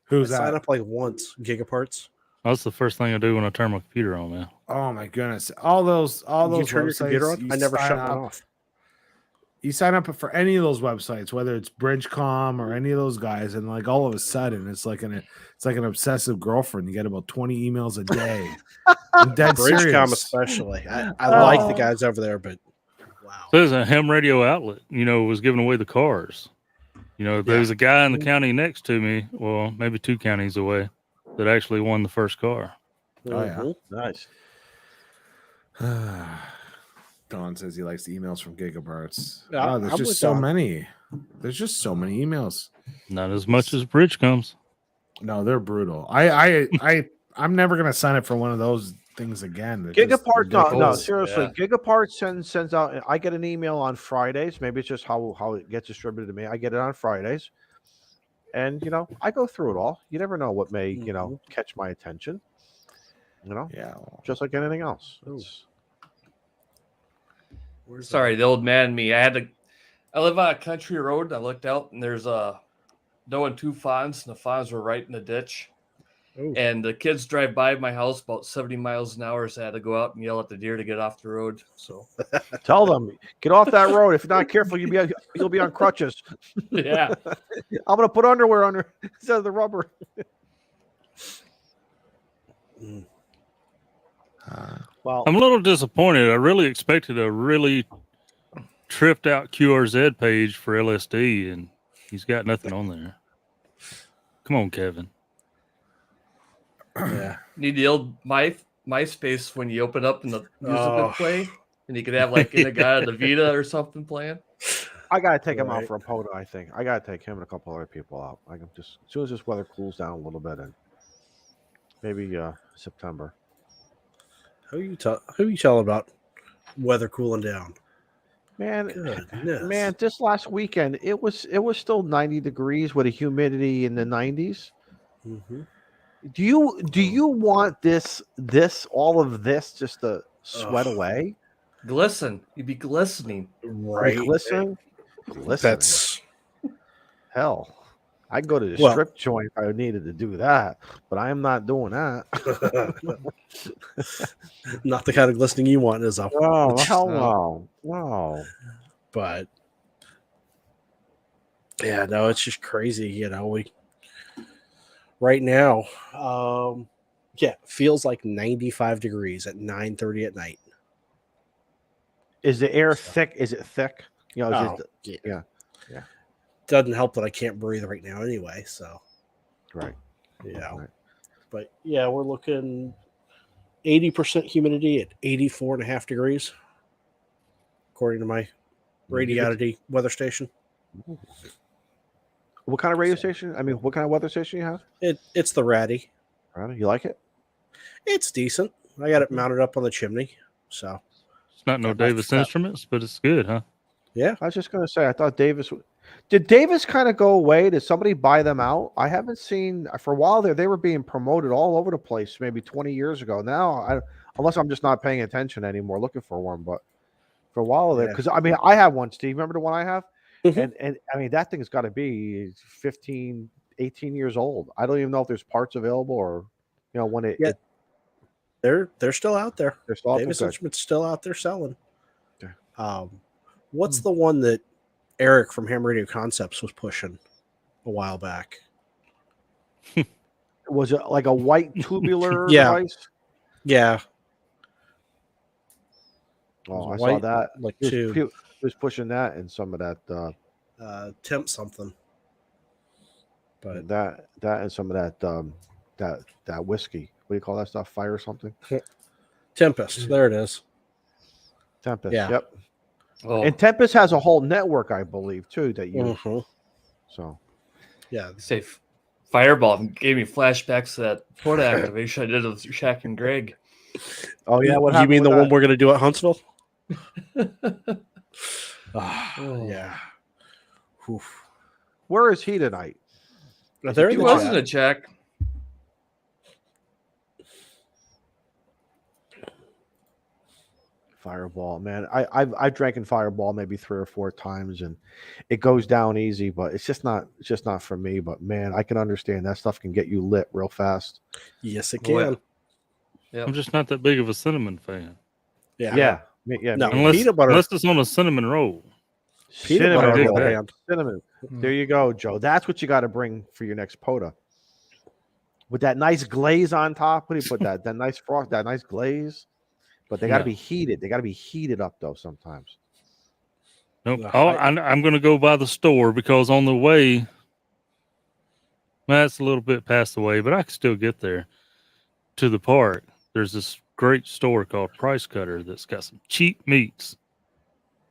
Who's I that? sign up like once. Gigaparts. That's the first thing I do when I turn my computer on, man. Oh my goodness! All those You turn your computer websites, on? I never sign shut mine up- off. You sign up for any of those websites, whether it's Bridgecom or any of those guys, and like all of a sudden, it's like an obsessive girlfriend. You get about 20 emails a day. I'm dead Bridgecom serious. especially. I like the guys over there, but wow. So there's a ham radio outlet, was giving away the cars. There's a guy in the county next to me, well, maybe 2 counties away, that actually won the first car. Oh yeah, Nice. Don says he likes the emails from Gigaparts. Yeah, Wow, there's I'm just with so Don. many. There's just so many emails. Not as much as Bridge comes. No, they're brutal. I'm never gonna sign up for one of those things again. They're just Gigapart, no, ridiculous. seriously. Yeah. Gigapart sends out. I get an email on Fridays. Maybe it's just how it gets distributed to me. I get it on Fridays, and I go through it all. You never know what may catch my attention. Yeah. Just like anything else. It's- Sorry, the old man in me. I live on a country road. And I looked out and there's no and 2 fawns, and the fawns were right in the ditch. Ooh. And the kids drive by my house about 70 miles an hour, so I had to go out and yell at the deer to get off the road. So Tell them, get off that road. If you're not careful, you'll be on crutches. yeah. I'm gonna put underwear under instead of the rubber. Well, I'm a little disappointed. I really expected a really tripped out QRZ page for LSD, and he's got nothing on there. Come on, Kevin. Yeah. Need the old MySpace when you open up and the music would play, and you could have like Inagata the Vita or something playing. I gotta take him out Right. for a photo. I think I gotta take him and a couple other people out. I can just as soon as this weather cools down a little bit, and maybe September. Who you tell about weather cooling down? Man, Man, this last weekend it was still 90 degrees with a humidity in the 90s. Mm-hmm. Do you want this all of this just to sweat away? Glisten. You'd be glistening. Right. Glistening? That's Hell. I'd go to the Well- strip joint if I needed to do that, but I am not doing that. not the kind of glistening you want, is Oh, hell no. No. But yeah, no, it's just crazy. We right now, feels like 95 degrees at 9:30 at night. Is the air thick? Is it thick? Yeah. Doesn't help that I can't breathe right now anyway. So Right. yeah, Right. but yeah, we're looking 80% humidity at 84.5 degrees, according to my Radiotity weather station. What kind of radio station? I mean, what kind of weather station you have? It's the Ratty. Right? You like it? It's decent. I got it mounted up on the chimney, so It's not no Got my Davis fat- Instruments, but it's good, huh? yeah. I was just gonna say, I thought Davis. Did Davis kind of go away? Did somebody buy them out? I haven't seen for a while there. They were being promoted all over the place, maybe 20 years ago. Now, unless I'm just not paying attention anymore, looking for one. But for a while there, Yeah. because I mean, I have one, Steve. Remember the one I have? Mhm. And I mean, that thing's got to be 15, 18 years old. I don't even know if there's parts available or, when it. Yeah. They're still out there. They're still out Davis there. Instruments still out there selling. Okay. What's the one that Eric from Ham Radio Concepts was pushing a while back? Was it like a white tubular Yeah. device? Yeah, Oh, I It was saw white, that. like He two. was pushing that and some of that. Temp something. But That and some of that whiskey. What do you call that stuff? Fire or something? Tempest, there it is. Tempest. Yeah. Yep. Oh, And Tempest has a whole network, I believe, too. That you. Mhm. So. Yeah, say Fireball gave me flashbacks to that photo activation I did with Shaq and Greg. Oh yeah. What you happened mean the with one that? we're gonna do at Huntsville? Oh. Yeah. Oof. Where is he tonight? They're in He the was in chat. a check. Fireball, man. I've drank in Fireball maybe 3 or 4 times, and it goes down easy, but it's just not for me. But man, I can understand that stuff can get you lit real fast. Yes, it Oh, yeah. can. Yep. I'm just not that big of a cinnamon fan. Yeah. Yeah. No, me Unless, peanut butter. unless it's on a cinnamon roll. Peanut Cinnamon butter I dig roll that. hand. Cinnamon. Hmm. There you go, Joe. That's what you got to bring for your next POTA. With that nice glaze on top. What do you put that? That nice frost, that nice glaze. But they got to Yeah. be heated. They got to be heated up though sometimes. Nope. No, Oh, I'm going to go by the store because on the way, that's a little bit past the way, but I can still get there to the park. There's this great store called Price Cutter that's got some cheap meats.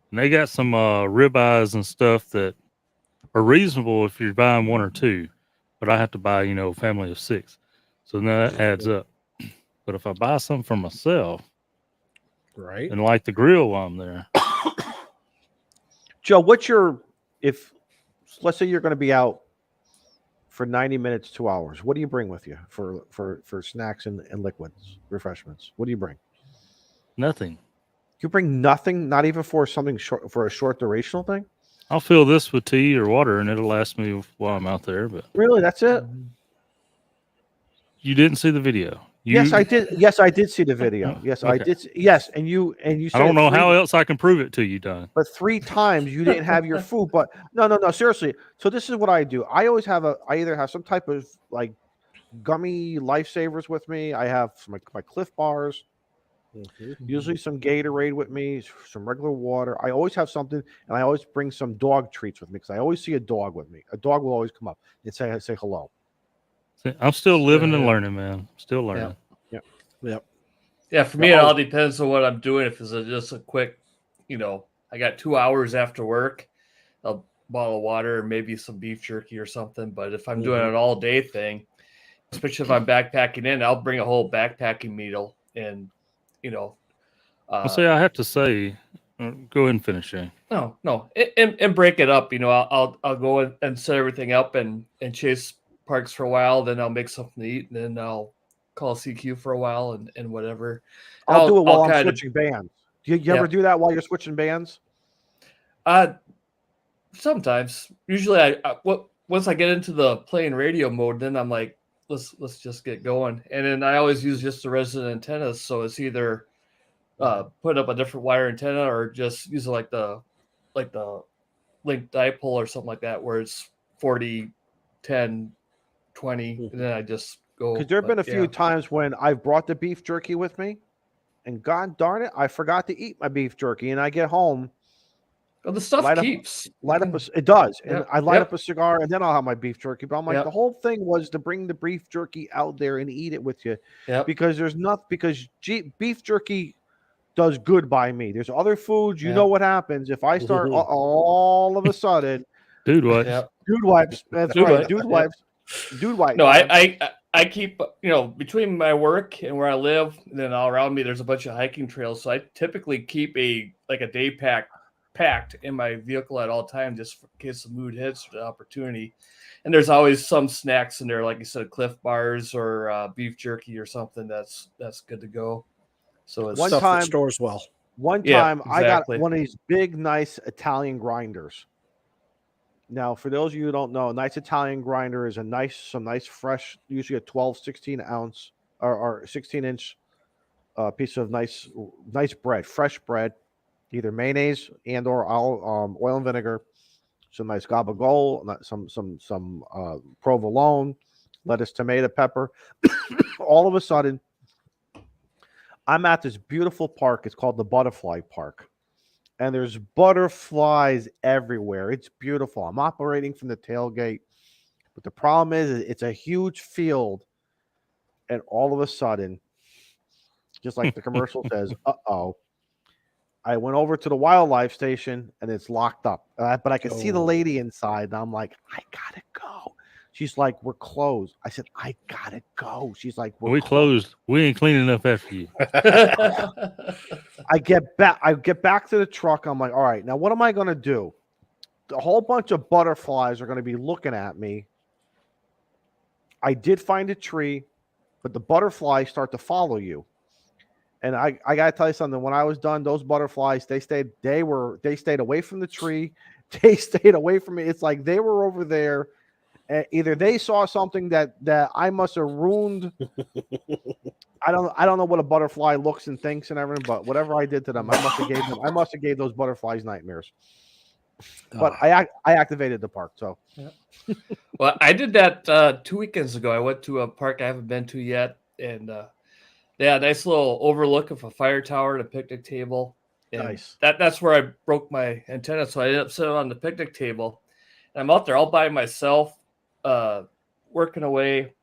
And they got some ribeyes and stuff that are reasonable if you're buying 1 or 2. But I have to buy, a family of 6. So now that adds up. But if I buy some for myself Right. and light the grill while I'm there, Joe, if let's say you're going to be out for 90 minutes, 2 hours, what do you bring with you for snacks and liquids, refreshments? What do you bring? nothing. You bring nothing, not even for something short, for a short durational thing? I'll fill this with tea or water and it'll last me while I'm out there. But Really? That's it? you didn't see the video. Yes, I did. Yes, I did see the video. Yes, I Okay. did. Yes, and you I said don't know three- how else I can prove it to you, Don. but 3 times you didn't have your food. But no, seriously. So this is what I do. I always have I either have some type of like gummy lifesavers with me. I have my Cliff bars, usually some Gatorade with me, some regular water. I always have something, and I always bring some dog treats with me because I always see a dog with me. A dog will always come up and say hello. See, I'm still living and learning, man. Still learning. Yep. Yeah, for me, it all depends on what I'm doing. If it's just a quick, I got 2 hours after work, a bottle of water, and maybe some beef jerky or something. But if I'm doing an all day thing, especially if I'm backpacking in, I'll bring a whole backpacking meal and, Well, see, I have to say, go ahead and finish, Shane. No, and break it up. I'll go and set everything up and chase parks for a while. Then I'll make something to eat, and then I'll call CQ for a while and whatever. I'll do it while I'm kinda- switching bands. Do you ever do that while you're switching bands? Sometimes. Usually, once I get into the playing radio mode, then I'm like, let's just get going. And then I always use just the resident antennas, so it's either put up a different wire antenna or just use like the link dipole or something like that, where it's 40, 10, 20, and then I just go. Because there have been a few times when I've brought the beef jerky with me, and God darn it, I forgot to eat my beef jerky, and I get home, Well, the stuff keeps. it does, and Yep, I light yep. up a cigar, and then I'll have my beef jerky. But I'm like, Yep. the whole thing was to bring the beef jerky out there and eat it with you, Yep. because beef jerky does good by me. There's other foods, you Yeah. know what happens if I start all of a sudden Dude, what? Yep. Dude wipes. That's Dude right. wipes, Dude yeah. wipes. Dude wipes. No, I keep, between my work and where I live, and then all around me, there's a bunch of hiking trails. So I typically keep a day pack packed in my vehicle at all times, just in case the mood hits or the opportunity. And there's always some snacks in there, like you said, Cliff Bars or beef jerky or something that's good to go. So it's One Stuff time- that stores well. One Yeah, time I got exactly. one of these big, nice Italian grinders. Now, for those of you who don't know, a nice Italian grinder is some nice fresh, usually a 12, 16 ounce or 16 inch piece of nice bread, fresh bread, either mayonnaise and or oil and vinegar, some nice gabagool, some provolone, lettuce, tomato, pepper. All of a sudden, I'm at this beautiful park. It's called the Butterfly Park. And there's butterflies everywhere. It's beautiful. I'm operating from the tailgate. But the problem is it's a huge field. And all of a sudden, just like the commercial says, uh-oh. I went over to the wildlife station and it's locked up. But I could see the lady inside. And I'm like, I got to go. She's like, we're closed. I said, I got to go. She's like, We closed. We ain't cleaning up after you. I get back to the truck. I'm like, all right, now what am I going to do? A whole bunch of butterflies are going to be looking at me. I did find a tree, but the butterflies start to follow you. And I got to tell you something. When I was done, those butterflies, they stayed away from the tree. They stayed away from me. It's like they were over there. Either they saw something that I must have ruined. I don't know what a butterfly looks and thinks and everything, but whatever I did to them, I must have gave those butterflies nightmares. But I activated the park. So, Well, I did that 2 weekends ago. I went to a park I haven't been to yet, and yeah, nice little overlook of a fire tower and a picnic table. And nice. That's where I broke my antenna, so I ended up sitting on the picnic table. And I'm out there all by myself, working away,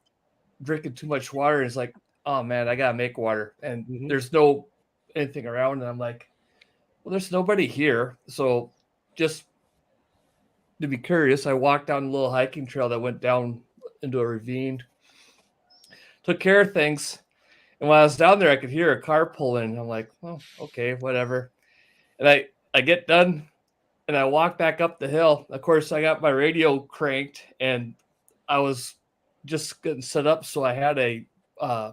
drinking too much water. And it's like, oh man, I gotta make water, and there's no anything around. And I'm like, well, there's nobody here, so just to be curious, I walked down a little hiking trail that went down into a ravine. Took care of things. And when I was down there, I could hear a car pull in. I'm like, well, okay, whatever. And I get done and I walk back up the hill. Of course, I got my radio cranked and I was just getting set up. So I had a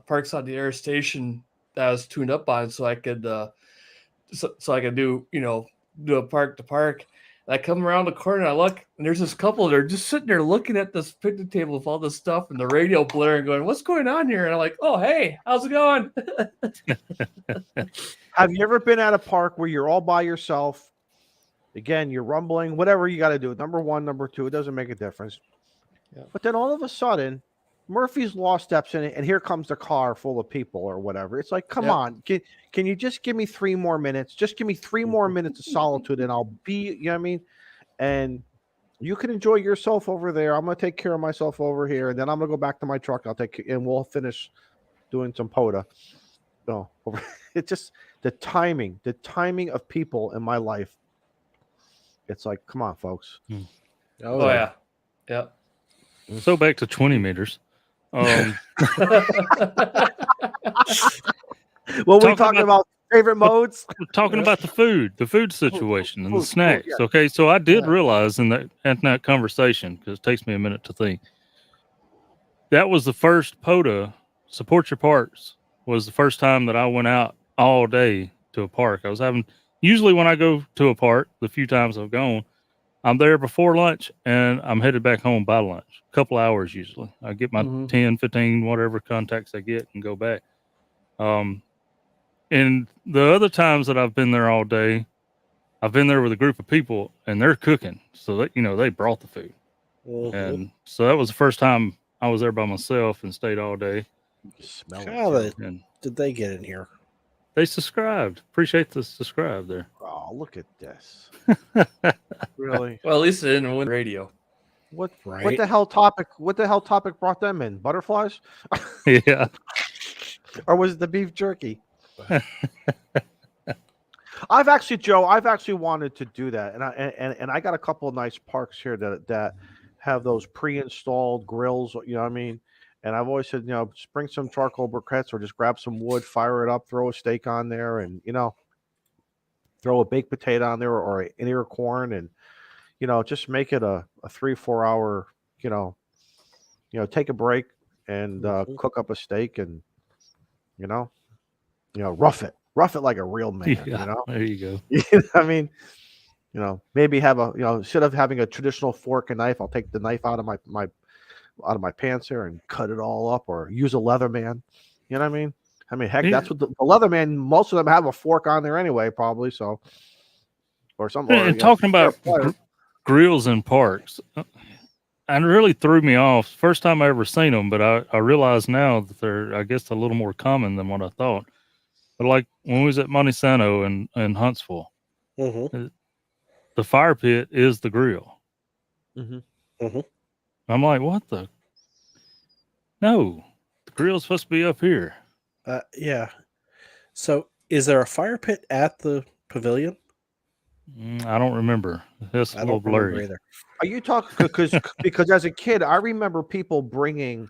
Parks on the Air station that I was tuned up on so I could so I could do a park to park. And I come around the corner and I look, and there's this couple that are just sitting there looking at this picnic table with all this stuff and the radio blaring, going, "What's going on here?" And I'm like, "Oh, hey, how's it going?" Have you ever been at a park where you're all by yourself? Again, you're rumbling, whatever you got to do. Number one, number two, it doesn't make a difference. Yeah. But then all of a sudden, Murphy's Law steps in, and here comes the car full of people or whatever. It's like, come on, can you just give me 3 more minutes? Just give me 3 more minutes of solitude, and I'll be, you know what I mean? And you can enjoy yourself over there. I'm gonna take care of myself over here, and then I'm gonna go back to my truck. And we'll finish doing some POTA. No, it's just the timing of people in my life. It's like, come on, folks. Oh yeah, yeah. So back to 20 meters. Well, we're talking about favorite modes. We're talking about the food situation and the snacks. Yeah. Okay, so I did realize in that conversation, because it takes me a minute to think, that was the first POTA, Support Your Parks, was the first time that I went out all day to a park. Usually when I go to a park, the few times I've gone, I'm there before lunch and I'm headed back home by lunch. A couple hours usually. I get my 10, 15, whatever contacts I get and go back. And the other times that I've been there all day, I've been there with a group of people and they're cooking. So that, they brought the food. And so that was the first time I was there by myself and stayed all day. How did they get in here? They subscribed. Appreciate the subscribe there. Oh, look at this. Really? Well, at least it didn't win radio. What the hell topic brought them in? Butterflies? Yeah. Or was it the beef jerky? I've actually wanted to do that, and I got a couple of nice parks here that have those pre-installed grills. You know what I mean? And I've always said, just bring some charcoal briquettes or just grab some wood, fire it up, throw a steak on there, and throw a baked potato on there or an ear of corn, and just make it a 3-4 hour. Take a break and cook up a steak, and rough it like a real man. Yeah, there you go. I mean, maybe have instead of having a traditional fork and knife, I'll take the knife out of my pants here and cut it all up, or use a Leatherman. You know what I mean? Heck, that's what the Leatherman. Most of them have a fork on there anyway, probably. So, or something. And talking about grills in parks, and it really threw me off. First time I ever seen them, but I realize now that they're, I guess, a little more common than what I thought. But like when we was at Montesano in Huntsville, the fire pit is the grill. I'm like, what the? No, the grill's supposed to be up here. Yeah. So is there a fire pit at the pavilion? I don't remember. That's a little blurry. Either. Are you talking because as a kid, I remember people bringing,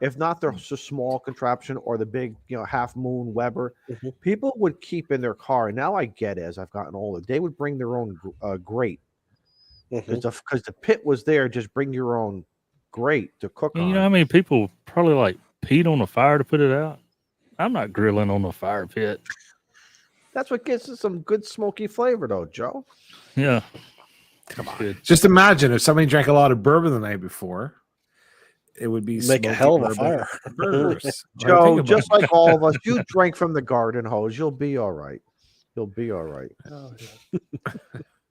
if not the small contraption or the big, half moon Weber, people would keep in their car. And now I get it as I've gotten older. They would bring their own grate because the pit was there. Just bring your own grate to cook on. You know how many people probably like peed on the fire to put it out? I'm not grilling on the fire pit. That's what gives it some good smoky flavor, though, Joe. Yeah. Come on. Good. Just imagine if somebody drank a lot of bourbon the night before, it would be make a hell of a fire. Joe, just like all of us, you drank from the garden hose. You'll be all right. You'll be all right. Oh, yeah.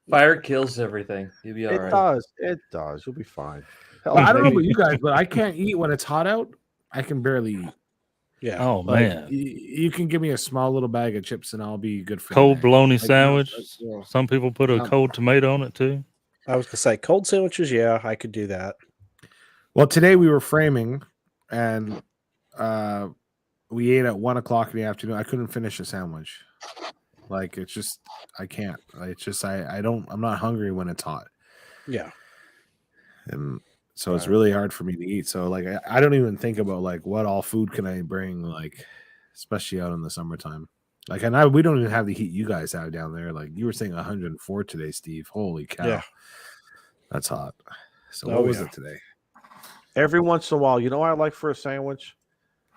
Fire kills everything. You'll be all right. It does. You'll be fine. Well, I don't know about you guys, but I can't eat when it's hot out. I can barely eat. Yeah. Oh, man. You can give me a small little bag of chips and I'll be good for cold bologna sandwich. Some people put a cold tomato on it too. I was gonna say cold sandwiches. Yeah, I could do that. Well, today we were framing, and we ate at 1:00 in the afternoon. I couldn't finish a sandwich. Like it's just I can't. It's just I'm not hungry when it's hot. Yeah. And so it's really hard for me to eat. So like I don't even think about like what all food can I bring, like especially out in the summertime. Like we don't even have the heat you guys have down there. Like you were saying 104 today, Steve. Holy cow. Yeah. That's hot. So what was it today? Every once in a while, you know what I like for a sandwich?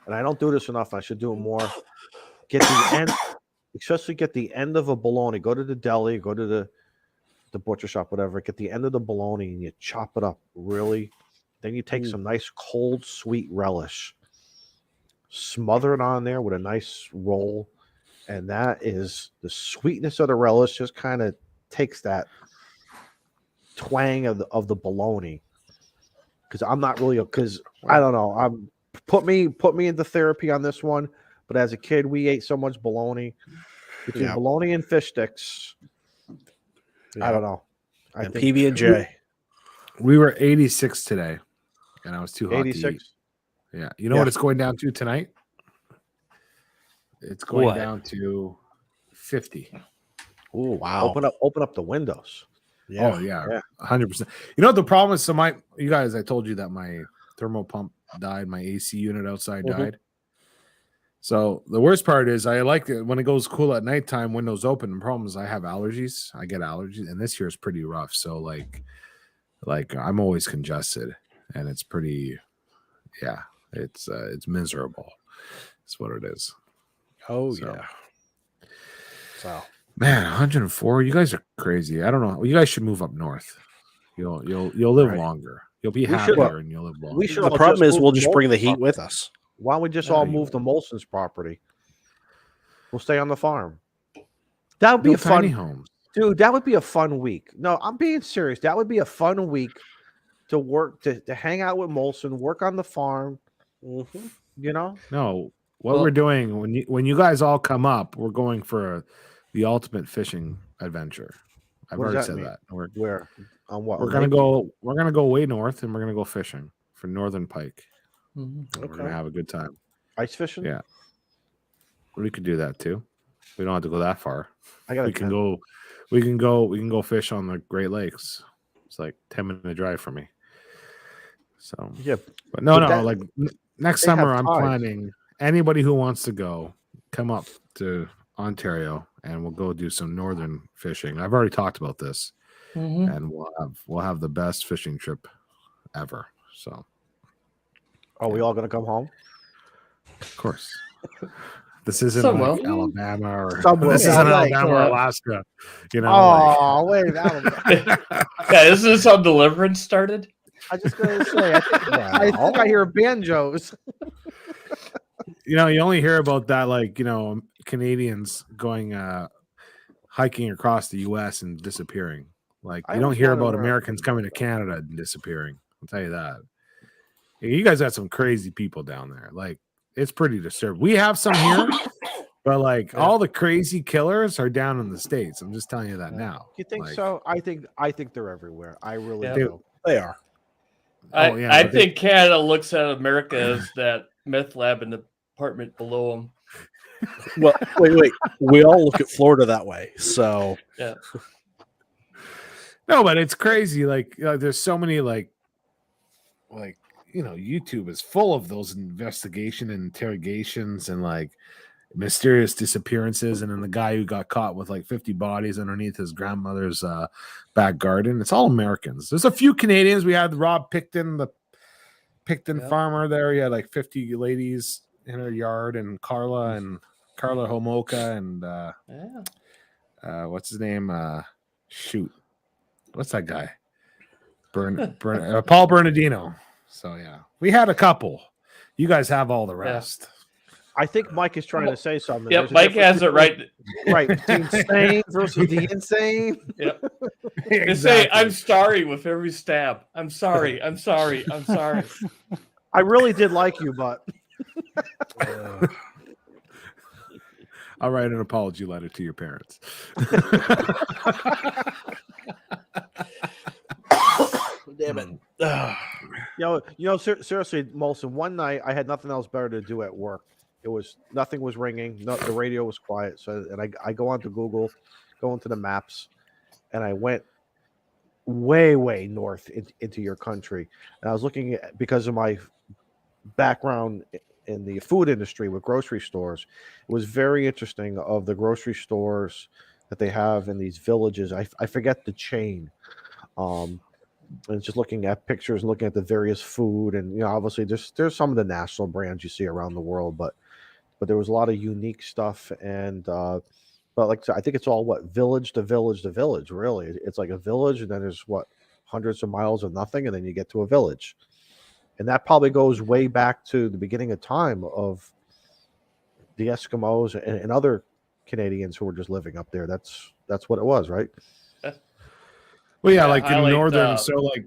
And I don't do this enough. I should do it more. Get the end, especially get the end of a bologna. Go to the deli, go to the butcher shop, whatever. Get the end of the bologna and you chop it up really. Then you take some nice cold, sweet relish. Smother it on there with a nice roll. And that is the sweetness of the relish just kind of takes that twang of the bologna. Because I'm not really I don't know. Put me into therapy on this one. But as a kid, we ate so much bologna. Between bologna and fish sticks. Yeah. I don't know. I think PB&J. We were 86 today, and I was too hot 86. to eat. Yeah. You know what it's going down to tonight? It's going down to 50. Oh, wow. Open up the windows. Yeah. Oh, yeah. 100%. You know what the problem is? So you guys, I told you that my thermal pump died. My AC unit outside died. So the worst part is I like it when it goes cool at nighttime, windows open. The problem is I have allergies. I get allergies, and this year is pretty rough. So like I'm always congested, and it's pretty, it's miserable. That's what it is. Oh so, yeah. So man, 104. You guys are crazy. I don't know. You guys should move up north. You'll live longer. You'll be happier and you'll live longer. The problem is we'll just bring the heat with us. Why don't we just all move to Molson's property? We'll stay on the farm. That would be a fun home. Dude, that would be a fun week. No, I'm being serious. That would be a fun week to work, to hang out with Molson, work on the farm. You know? No, we're doing when you guys all come up, we're going for the ultimate fishing adventure. I've already said that. Where? On what? We're gonna go way north, and we're gonna go fishing for northern pike. Okay. We're gonna have a good time. Ice fishing? Yeah. We could do that too. We don't have to go that far. I got. We can go fish on the Great Lakes. It's like 10-minute drive for me. So Yeah, but no, that, like next they summer, have I'm tides. planning. Anybody who wants to go, come up to Ontario, and we'll go do some northern fishing. I've already talked about this, and we'll have the best fishing trip ever. So, are we all gonna come home? of course, this isn't Somewhat. like Alabama or Somewhat. this isn't Yeah, Alabama or like- Alaska. You know, Oh, wait, Alabama. Yeah, isn't this how Deliverance started? I just gonna say, I think I hear banjos. you know, you only hear about that, like, you know, Canadians going hiking across the U.S. and disappearing. Like, I you don't always hear wanted about to- Americans coming to Canada and disappearing. I'll tell you that. You guys got some crazy people down there. Like, it's pretty disturbing. We have some here, but like all the crazy killers are down in the States. I'm just telling you that now. You think Like, so? I think they're everywhere. I really Yeah. do. They are. I but think Canada looks at America as that meth lab in the apartment below them. Well, wait. We all look at Florida that way. So Yeah. No, but it's crazy. Like, there's so many like you know, YouTube is full of those investigation and interrogations and like mysterious disappearances, and then the guy who got caught with like 50 bodies underneath his grandmother's back garden. It's all Americans. There's a few Canadians. We had Rob Picton, the Picton farmer there. He had like 50 ladies in her yard, and Carla Homoka and what's his name? What's that guy? Paul Bernardino. So yeah, we had a couple. You guys have all the rest. I think Mike is trying to say something. Yep, There's a Mike difference has it right. right between sane versus the insane. Yep. Exactly. They say, "I'm sorry" with every stab. I'm sorry. I'm sorry. I'm sorry. I really did like you, but I'll write an apology letter to your parents. damn it. Seriously, Molson. One night I had nothing else better to do at work. Nothing was ringing. The radio was quiet. So, and I go onto Google, go into the maps, and I went way north into your country. And I was looking at, because of my background in the food industry with grocery stores, it was very interesting of the grocery stores that they have in these villages. I forget the chain. And just looking at pictures, looking at the various food, and you know, obviously there's some of the national brands you see around the world, but there was a lot of unique stuff. And but like I said, I think it's all village to village to village. Really, it's like a village, and then there's hundreds of miles of nothing, and then you get to a village, and that probably goes way back to the beginning of time of the Eskimos and other Canadians who were just living up there. That's what it was, right? Well, yeah, Yeah, like I in liked, northern, so like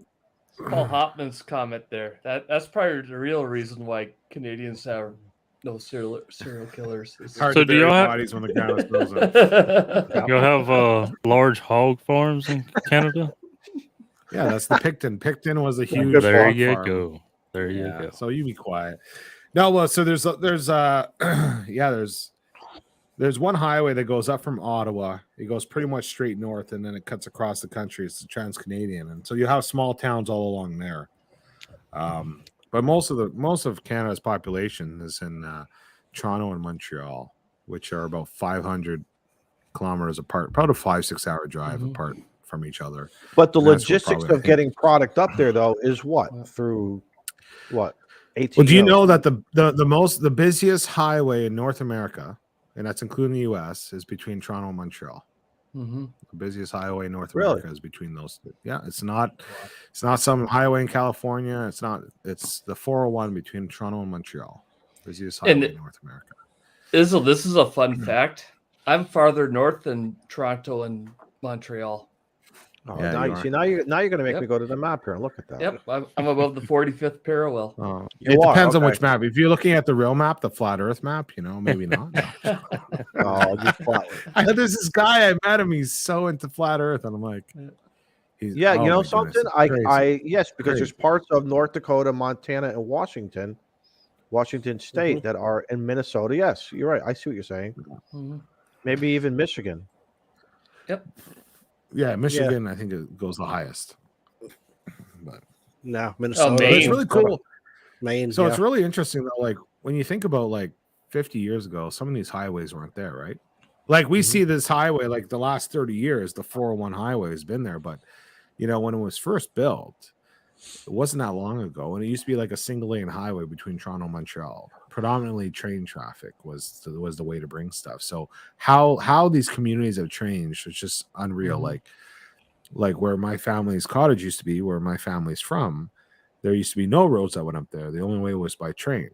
Paul Hoffman's comment there. That's probably the real reason why Canadians have no serial killers. It's hard So to do bury y'all have- bodies when the ground is frozen. You'll have large hog farms in Canada. Yeah, that's the Picton. Picton was a huge. There hog you farm. go. There you Yeah, go. so you be quiet. No, well, so there's there's one highway that goes up from Ottawa. It goes pretty much straight north, and then it cuts across the country. It's the Trans-Canadian, and so you have small towns all along there. But most of Canada's population is in Toronto and Montreal, which are about 500 kilometers apart, about a 5-6 hour drive apart from each other. But the And that's what logistics probably, I of think- getting product up there, though, is through 18. Well, do you know that the busiest highway in North America, and that's including the U.S., is between Toronto and Montreal? Mm-hmm. The busiest highway in North Really? America is between those two. Yeah, it's not some highway in California. It's the 401 between Toronto and Montreal. Busiest highway in North America. This is a fun fact. I'm farther north than Toronto and Montreal. Oh, Yeah, now, you see, now you're going to make Yep. me go to the map here and look at that. Yep, I'm above the 45th parallel. You It are, depends on okay. which map. If you're looking at the real map, the flat Earth map, maybe not. Oh, you fly. There's this guy I met him. He's so into flat Earth, and I'm like, Yeah, oh you know my something? goodness, it's crazy. Yes, because Crazy. there's parts of North Dakota, Montana, and Washington State that are in Minnesota. Yes, you're right. I see what you're saying. Mhm. Maybe even Michigan. Yep. Yeah, Michigan, I think it goes the highest. But No, Minnesota. but it's really cool. Maine. So it's really interesting though, like when you think about like 50 years ago, some of these highways weren't there, right? Like we see this highway, like the last 30 years, the 401 highway has been there, but you know, when it was first built, it wasn't that long ago, and it used to be like a single lane highway between Toronto and Montreal. Predominantly train traffic was the way to bring stuff. So how these communities have changed, it's just unreal. Like where my family's cottage used to be, where my family's from, there used to be no roads that went up there. The only way was by train.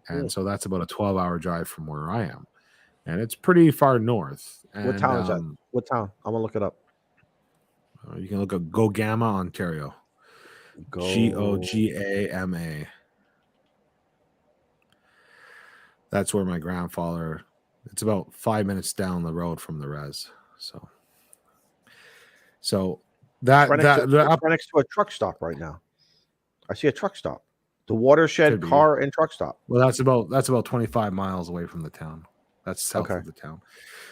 And so that's about a 12-hour drive from where I am. And it's pretty far north. And, What town is that? What town? I'm gonna look it up. You can look at Gogama, Ontario. Gogama. That's where my grandfather. It's about 5 minutes down the road from the res. So that Right next to a truck stop right now. I see a truck stop. The Watershed Car and Truck Stop. Well, that's about 25 miles away from the town. That's south of the town.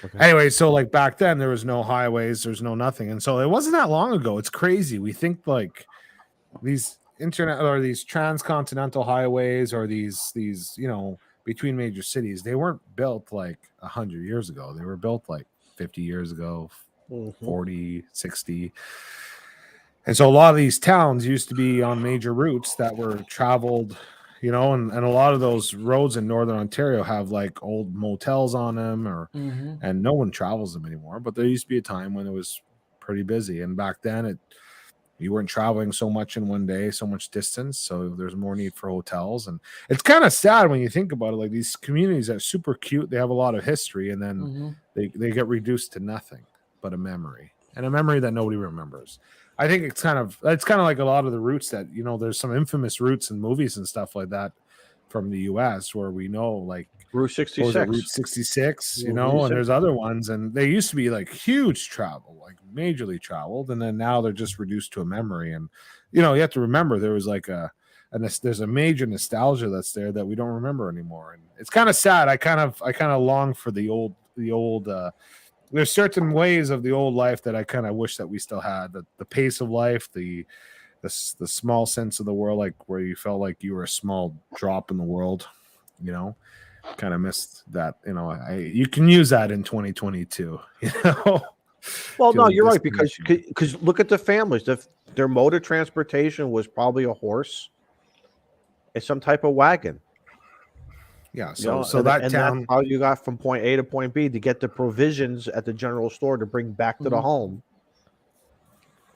Okay. Anyway, so like back then there was no highways, there's no nothing, and so it wasn't that long ago. It's crazy. We think like these internet or these transcontinental highways or these between major cities, they weren't built like 100 years ago. They were built like 50 years ago, 40, 60. And so a lot of these towns used to be on major routes that were traveled, and a lot of those roads in Northern Ontario have like old motels on them and no one travels them anymore. But there used to be a time when it was pretty busy. And back then you weren't traveling so much in one day, so much distance. So there's more need for hotels. And it's kind of sad when you think about it, like these communities are super cute. They have a lot of history and then they get reduced to nothing but a memory, and a memory that nobody remembers. I think it's kind of like a lot of the routes that, there's some infamous routes in movies and stuff like that from the US where we know like Route 66. Route 66, and there's other ones, and they used to be like huge travel, like majorly traveled, and then now they're just reduced to a memory. And you have to remember there was like there's a major nostalgia that's there that we don't remember anymore, and it's kind of sad. I kind of long for the old there's certain ways of the old life that I kind of wish that we still had. The pace of life, the small sense of the world, like where you felt like you were a small drop in the world, kind of missed that. You can use that in 2022, Well, no, you're right, because look at the families. Their mode of transportation was probably a horse and some type of wagon. Yeah, that's how you got from point A to point B to get the provisions at the general store to bring back to the home.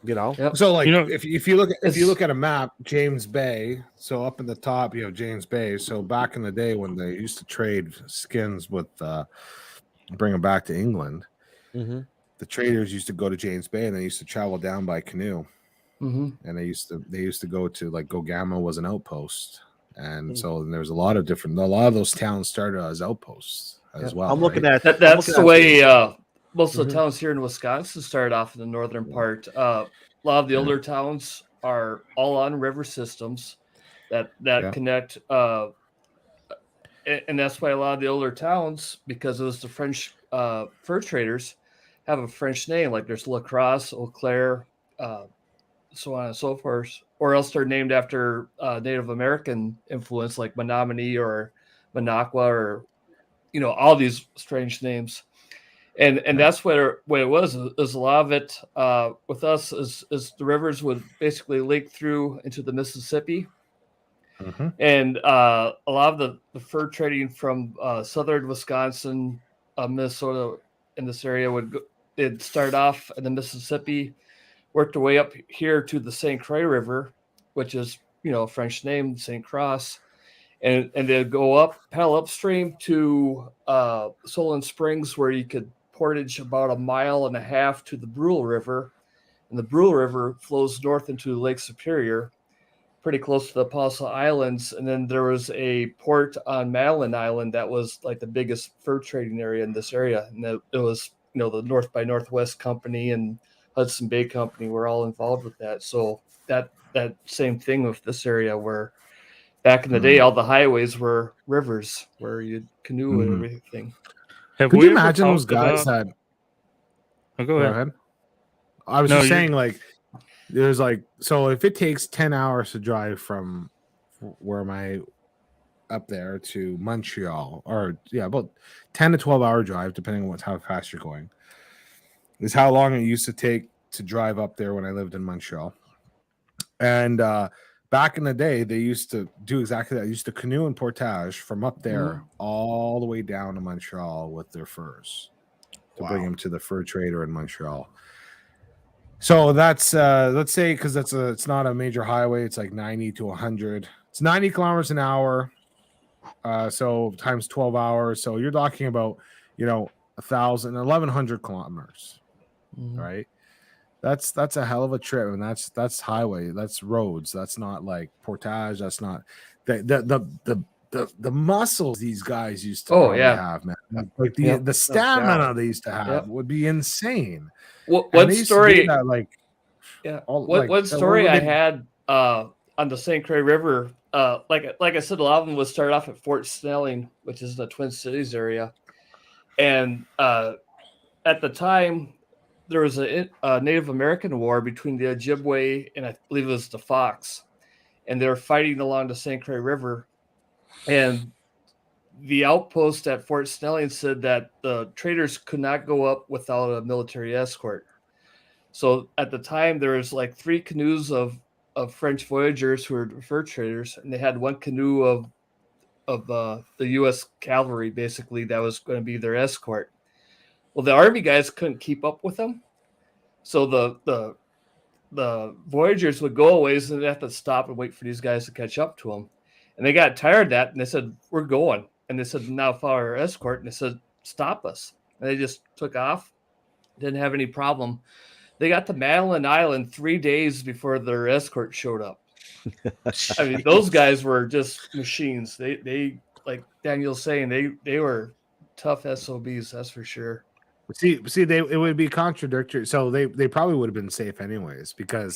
Yep. So like if you look at a map, James Bay. So up in the top, you have James Bay. So back in the day when they used to trade skins with, bring them back to England, the traders used to go to James Bay and they used to travel down by canoe, and they used to go to like Gogama was an outpost. And so there's a lot of those towns started as outposts as well. I'm looking at that's the way most of the towns here in Wisconsin started off in the northern part. A lot of the older towns are all on river systems that connect, and that's why a lot of the older towns, because it was the French fur traders, have a French name. Like there's La Crosse, Eau Claire, so on and so forth, or else they're named after Native American influence, like Menominee or Minocqua, or all these strange names. And that's what it was. Is a lot of it with us is the rivers would basically link through into the Mississippi, and a lot of the fur trading from southern Wisconsin, Minnesota, in this area it'd start off in the Mississippi, worked their way up here to the St. Croix River, which is, a French name, St. Croix. And they'd go paddle upstream to Solon Springs, where you could portage about 1.5 miles to the Brule River. And the Brule River flows north into Lake Superior, pretty close to the Apostle Islands. And then there was a port on Madeline Island that was like the biggest fur trading area in this area. And it was, the North by Northwest Company and Hudson Bay Company were all involved with that. So that same thing with this area, where back in the day, all the highways were rivers where you'd canoe and everything. Have Could we you ever imagine those talked guys about- that? Oh, go ahead. I was No, just you're- saying, like, there's like, so if it takes 10 hours to drive from where am I up there to Montreal, or about 10 to 12 hour drive, depending on how fast you're going, is how long it used to take to drive up there when I lived in Montreal. And back in the day, they used to do exactly that. They used to canoe and portage from up there all the way down to Montreal with their furs to bring them to the fur trader in Montreal. So that's let's say, because it's not a major highway, it's like 90 to 100. It's 90 kilometers an hour. So times 12 hours. So you're talking about, 1,100 kilometers, right? That's a hell of a trip, and that's highway, that's roads. That's not like portage. That's not the muscles these guys used to have, man. Like the stamina they used to have would be insane. One story that, like, one story I had on the St. Croix River, like I said, a lot of them would start off at Fort Snelling, which is in the Twin Cities area, and at the time there was a Native American war between the Ojibwe and I believe it was the Fox, and they were fighting along the St. Croix River, and the outpost at Fort Snelling said that the traders could not go up without a military escort. So at the time, there was like 3 canoes of French voyageurs who were fur traders, and they had 1 canoe of the U.S. cavalry, basically, that was going to be their escort. Well, the army guys couldn't keep up with them, so the voyageurs would go a ways and they'd have to stop and wait for these guys to catch up to them. And they got tired of that, and they said, "We're going." And they said, "Now follow our escort." And they said, "Stop us." And they just took off, didn't have any problem. They got to Madeline Island 3 days before their escort showed up. I mean, those guys were just machines. They like Daniel's saying, they were tough SOBs, that's for sure. See, it would be contradictory. So they probably would have been safe anyways, because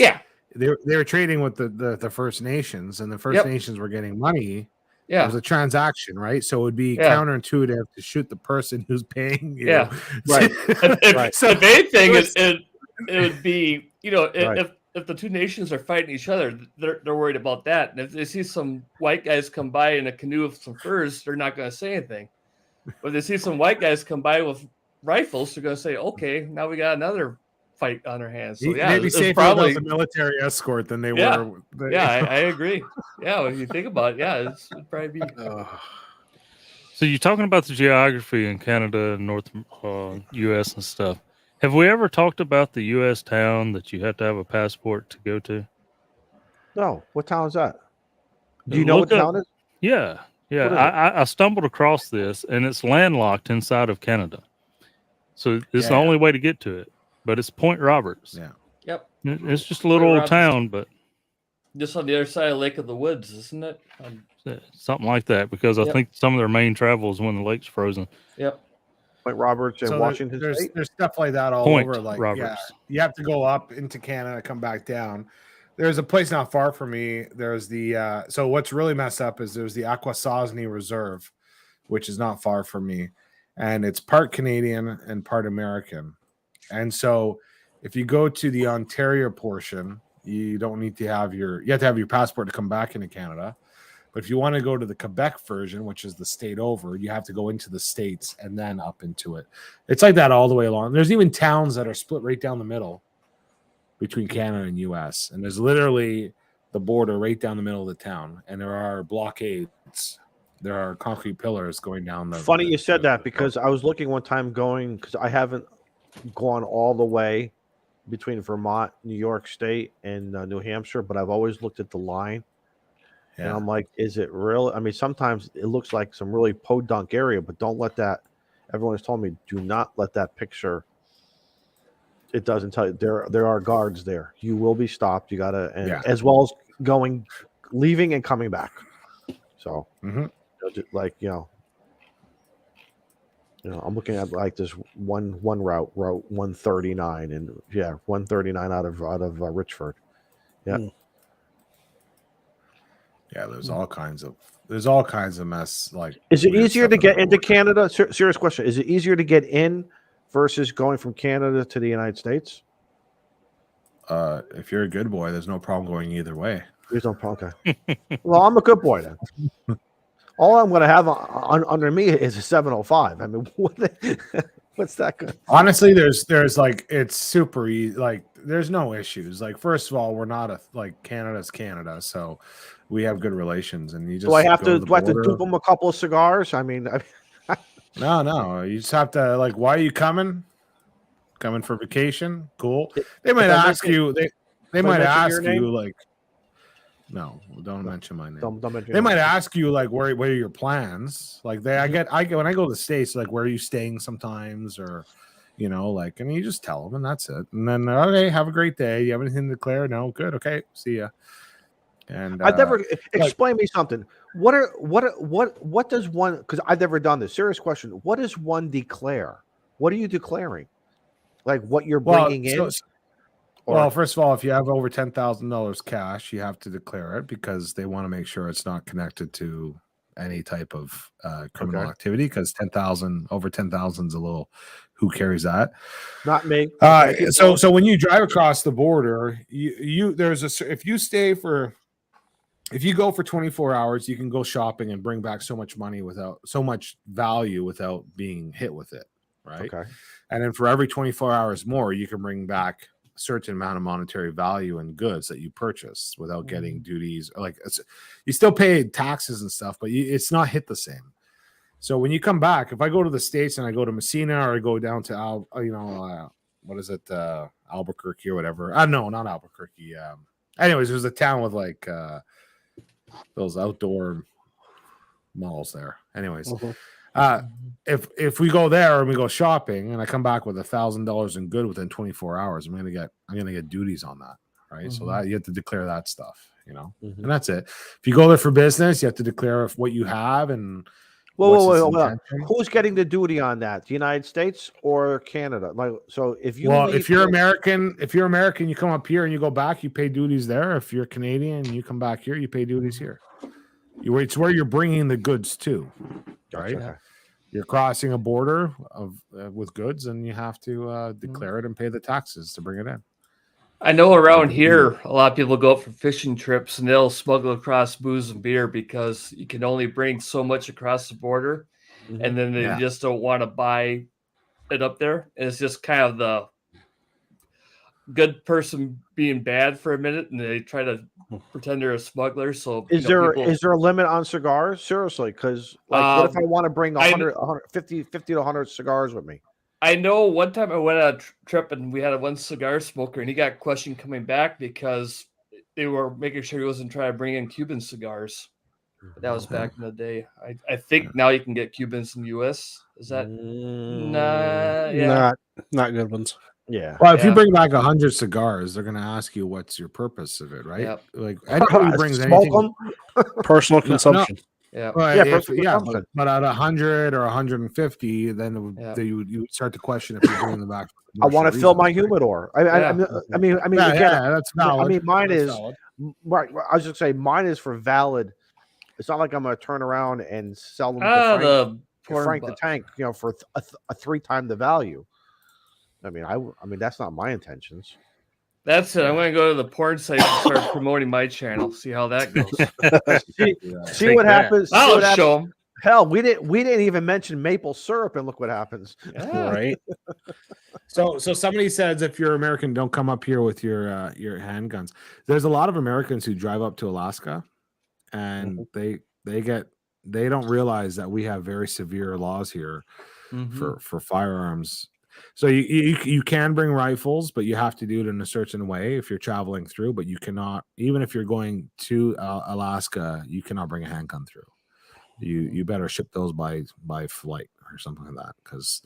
they were trading with the First Nations, and the First Nations were getting money. It was a transaction, right? So it would be counterintuitive to shoot the person who's paying you. Right. So the main thing is it would be, if the 2 nations are fighting each other, they're worried about that. And if they see some white guys come by in a canoe with some furs, they're not going to say anything. But if they see some white guys come by with rifles, they're going to say, "Okay, now we got another fight on our hands." So they'd be safer without the military escort than they were. I agree. Yeah, when you think about it, it'd probably be. So you're talking about the geography in Canada and North U.S. and stuff. Have we ever talked about the U.S. town that you have to have a passport to go to? No. What town is that? Do you know what town it is? Yeah. I stumbled across this, and it's landlocked inside of Canada. So it's the only way to get to it. But it's Point Roberts. Yeah. Yep. It's just a little old town, but just on the other side of Lake of the Woods, isn't it? Something like that, because I think some of their main travel is when the lake's frozen. Yep. Point Roberts and Washington State. There's stuff like that all over. Like, you have to go up into Canada, come back down. There's a place not far from me. There's the so what's really messed up is there's the Akwesasne Reserve, which is not far from me, and it's part Canadian and part American. And so if you go to the Ontario portion, you don't need to have you have to have your passport to come back into Canada. But if you want to go to the Quebec version, which is the state over, you have to go into the States and then up into it. It's like that all the way along. There's even towns that are split right down the middle between Canada and US. And there's literally the border right down the middle of the town. And there are blockades. There are concrete pillars going down the. Funny you said that, because I was looking one time because I haven't gone all the way between Vermont, New York State, and New Hampshire, but I've always looked at the line. And I'm like, is it real? I mean, sometimes it looks like some really podunk area, but don't let that. Everyone has told me, do not let that picture. It doesn't tell you there are guards there. You will be stopped. You gotta, as well as leaving and coming back. So, I'm looking at like this one route 139, and 139 out of Richford. Yeah. Yeah, there's all kinds of mess. Like, Is it weird easier stuff to in get the into border. Canada? Serious question. Is it easier to get in versus going from Canada to the United States? If you're a good boy, there's no problem going either way. There's no problem. Okay. Well, I'm a good boy then. All I'm going to have under me is a 705. I mean, what's that good? Honestly, there's like, it's super easy. Like, there's no issues. Like, first of all, we're not Canada's Canada, so we have good relations. And you just Do I have go to? the Do I have to border. dupe them a couple of cigars? I mean, No, you just have to, like, why are you coming? Coming for vacation? Cool. They might If I ask mention- you. They if I might mention ask your name? you, like, no, don't mention my name. don't mention They your might name. ask you, like, what are your plans? Like, I get when I go to the States, like, where are you staying sometimes, or, like, and you just tell them, and that's it. And then, okay, have a great day. You have anything to declare? No, good. Okay, see ya. And I've never explain me something. What does one? Because I've never done this. Serious question. What does one declare? What are you declaring? Like what you're bringing in? Well, first of all, if you have over $10,000 cash, you have to declare it because they want to make sure it's not connected to any type of criminal activity. Because over 10,000 is a little. Who carries that? Not me. So when you drive across the border, if you go for 24 hours, you can go shopping and bring back so much money without so much value without being hit with it, right? Okay. And then for every 24 hours more, you can bring back a certain amount of monetary value in goods that you purchase without getting duties. Like you still pay taxes and stuff, but it's not hit the same. So when you come back, if I go to the States and I go to Messina or I go down to Albuquerque or whatever. No, not Albuquerque. Anyways, there's a town with like those outdoor malls there. Anyways, if we go there and we go shopping and I come back with $1,000 in good within 24 hours, I'm gonna get duties on that, right? So that you have to declare that stuff, and that's it. If you go there for business, you have to declare what you have and who's getting the duty on that? The United States or Canada? Like, so if you're American, you come up here and you go back, you pay duties there. If you're Canadian and you come back here, you pay duties here. It's where you're bringing the goods to, right? Gotcha. Okay. You're crossing a border with goods, and you have to declare it and pay the taxes to bring it in. I know around here, a lot of people go out for fishing trips and they'll smuggle across booze and beer because you can only bring so much across the border. And then they just don't want to buy it up there. And it's just kind of the good person being bad for a minute, and they try to pretend they're a smuggler. So is there a limit on cigars? Seriously, because what if I want to bring 50 to 100 cigars with me? I know one time I went on a trip and we had one cigar smoker, and he got questioned coming back because they were making sure he wasn't trying to bring in Cuban cigars. That was back in the day. I think now you can get Cubans in the U.S. Is that not good ones? Yeah. Well, if you bring back 100 cigars, they're going to ask you what's your purpose of it, right? Yep. Like anybody brings anything, personal consumption. Yeah, but at 100 or 150, then you start to question if you're bringing them back. I want to fill my humidor. I mean, that's valid. I mean, mine that's is valid. Right. I was just saying, mine is for valid. It's not like I'm going to turn around and sell them to Frank the Tank, for a 3 times the value. I mean, that's not my intentions. That's it. I'm going to go to the porn site and start promoting my channel. See how that goes. see what happens. I'll show them. Hell, we didn't even mention maple syrup, and look what happens. Yeah. Right. So somebody says if you're American, don't come up here with your handguns. There's a lot of Americans who drive up to Alaska, and they don't realize that we have very severe laws here for firearms. So you can bring rifles, but you have to do it in a certain way if you're traveling through. But you cannot, even if you're going to Alaska, you cannot bring a handgun through. You better ship those by flight or something like that, because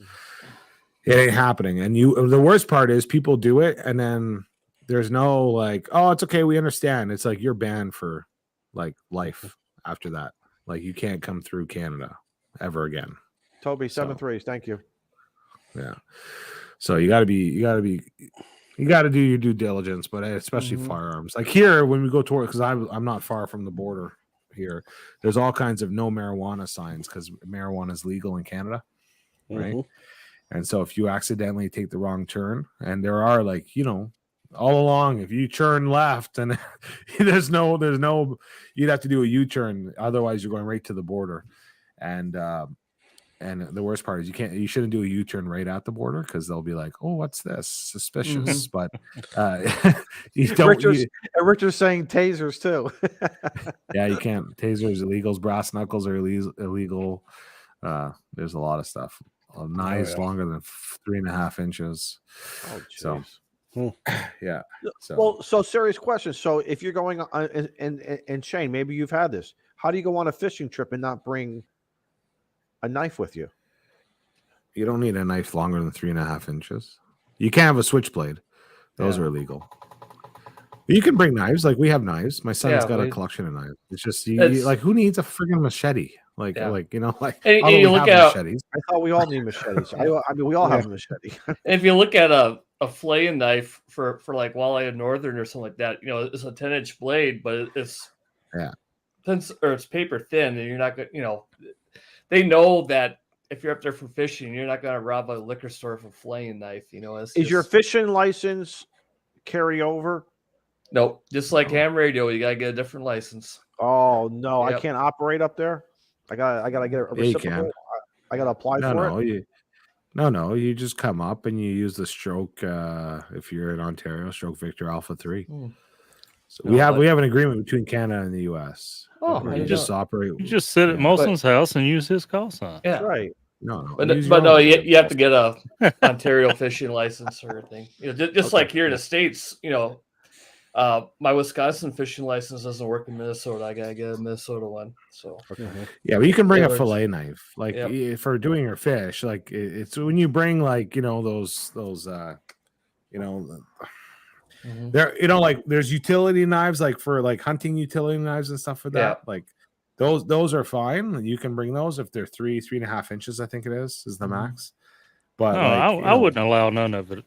it ain't happening. And the worst part is people do it, and then there's no like, oh, it's okay, we understand. It's like you're banned for like life after that. Like you can't come through Canada ever again. Toby, 7-3s, thank you. Yeah. So you got to do your due diligence, but especially firearms. Like here, when we go to work, because I'm not far from the border. here, there's all kinds of no marijuana signs because marijuana is legal in Canada, right? And so if you accidentally take the wrong turn, and there are like, you know, all along, if you turn left and there's no, you'd have to do a U-turn. Otherwise you're going right to the border. And the worst part is you shouldn't do a U-turn right at the border because they'll be like, oh, what's this? Suspicious. But you don't. Richard's saying tasers too. Yeah, you can't. Tasers illegal. Brass knuckles are illegal. There's a lot of stuff. Knives longer than 3.5 inches. Oh, so yeah. So serious question. So if you're going on, and Shane, maybe you've had this. How do you go on a fishing trip and not bring a knife with you? You don't need a knife longer than 3.5 inches. You can't have a switchblade. Those are illegal. You can bring knives. Like we have knives. My son's got a collection of knives. It's just like who needs a friggin' machete? Like you know, like and you look at machetes. I thought we all need machetes. I mean, we all have a machete. If you look at a flaying knife for like Walleye Northern or something like that, you know, it's a 10-inch blade, but it's it's paper thin, and you're not gonna, you know, they know that if you're up there for fishing, you're not gonna rob a liquor store for a flaying knife. You know, is your fishing license carry over? Nope. Just like ham radio, you gotta get a different license. Oh no, I can't operate up there. I gotta get a reciprocal. I gotta apply for it. No, you just come up and you use the stroke. If you're in Ontario, Stroke Victor Alpha 3. So we have an agreement between Canada and the U.S. Oh, you just operate. You just sit at Molson's house and use his call sign. Yeah, that's right. But no, you have to get a Ontario fishing license or anything. You know, just like here in the States, you know. My Wisconsin fishing license doesn't work in Minnesota. I gotta get a Minnesota one. So yeah, but you can bring a fillet knife, like for doing your fish. Like it's when you bring like, you know, those you know, there, you know, like there's utility knives, like for like hunting utility knives and stuff for that. Like those are fine, and you can bring those if they're 3.5 inches. I think it is the max. But no, I wouldn't allow none of it.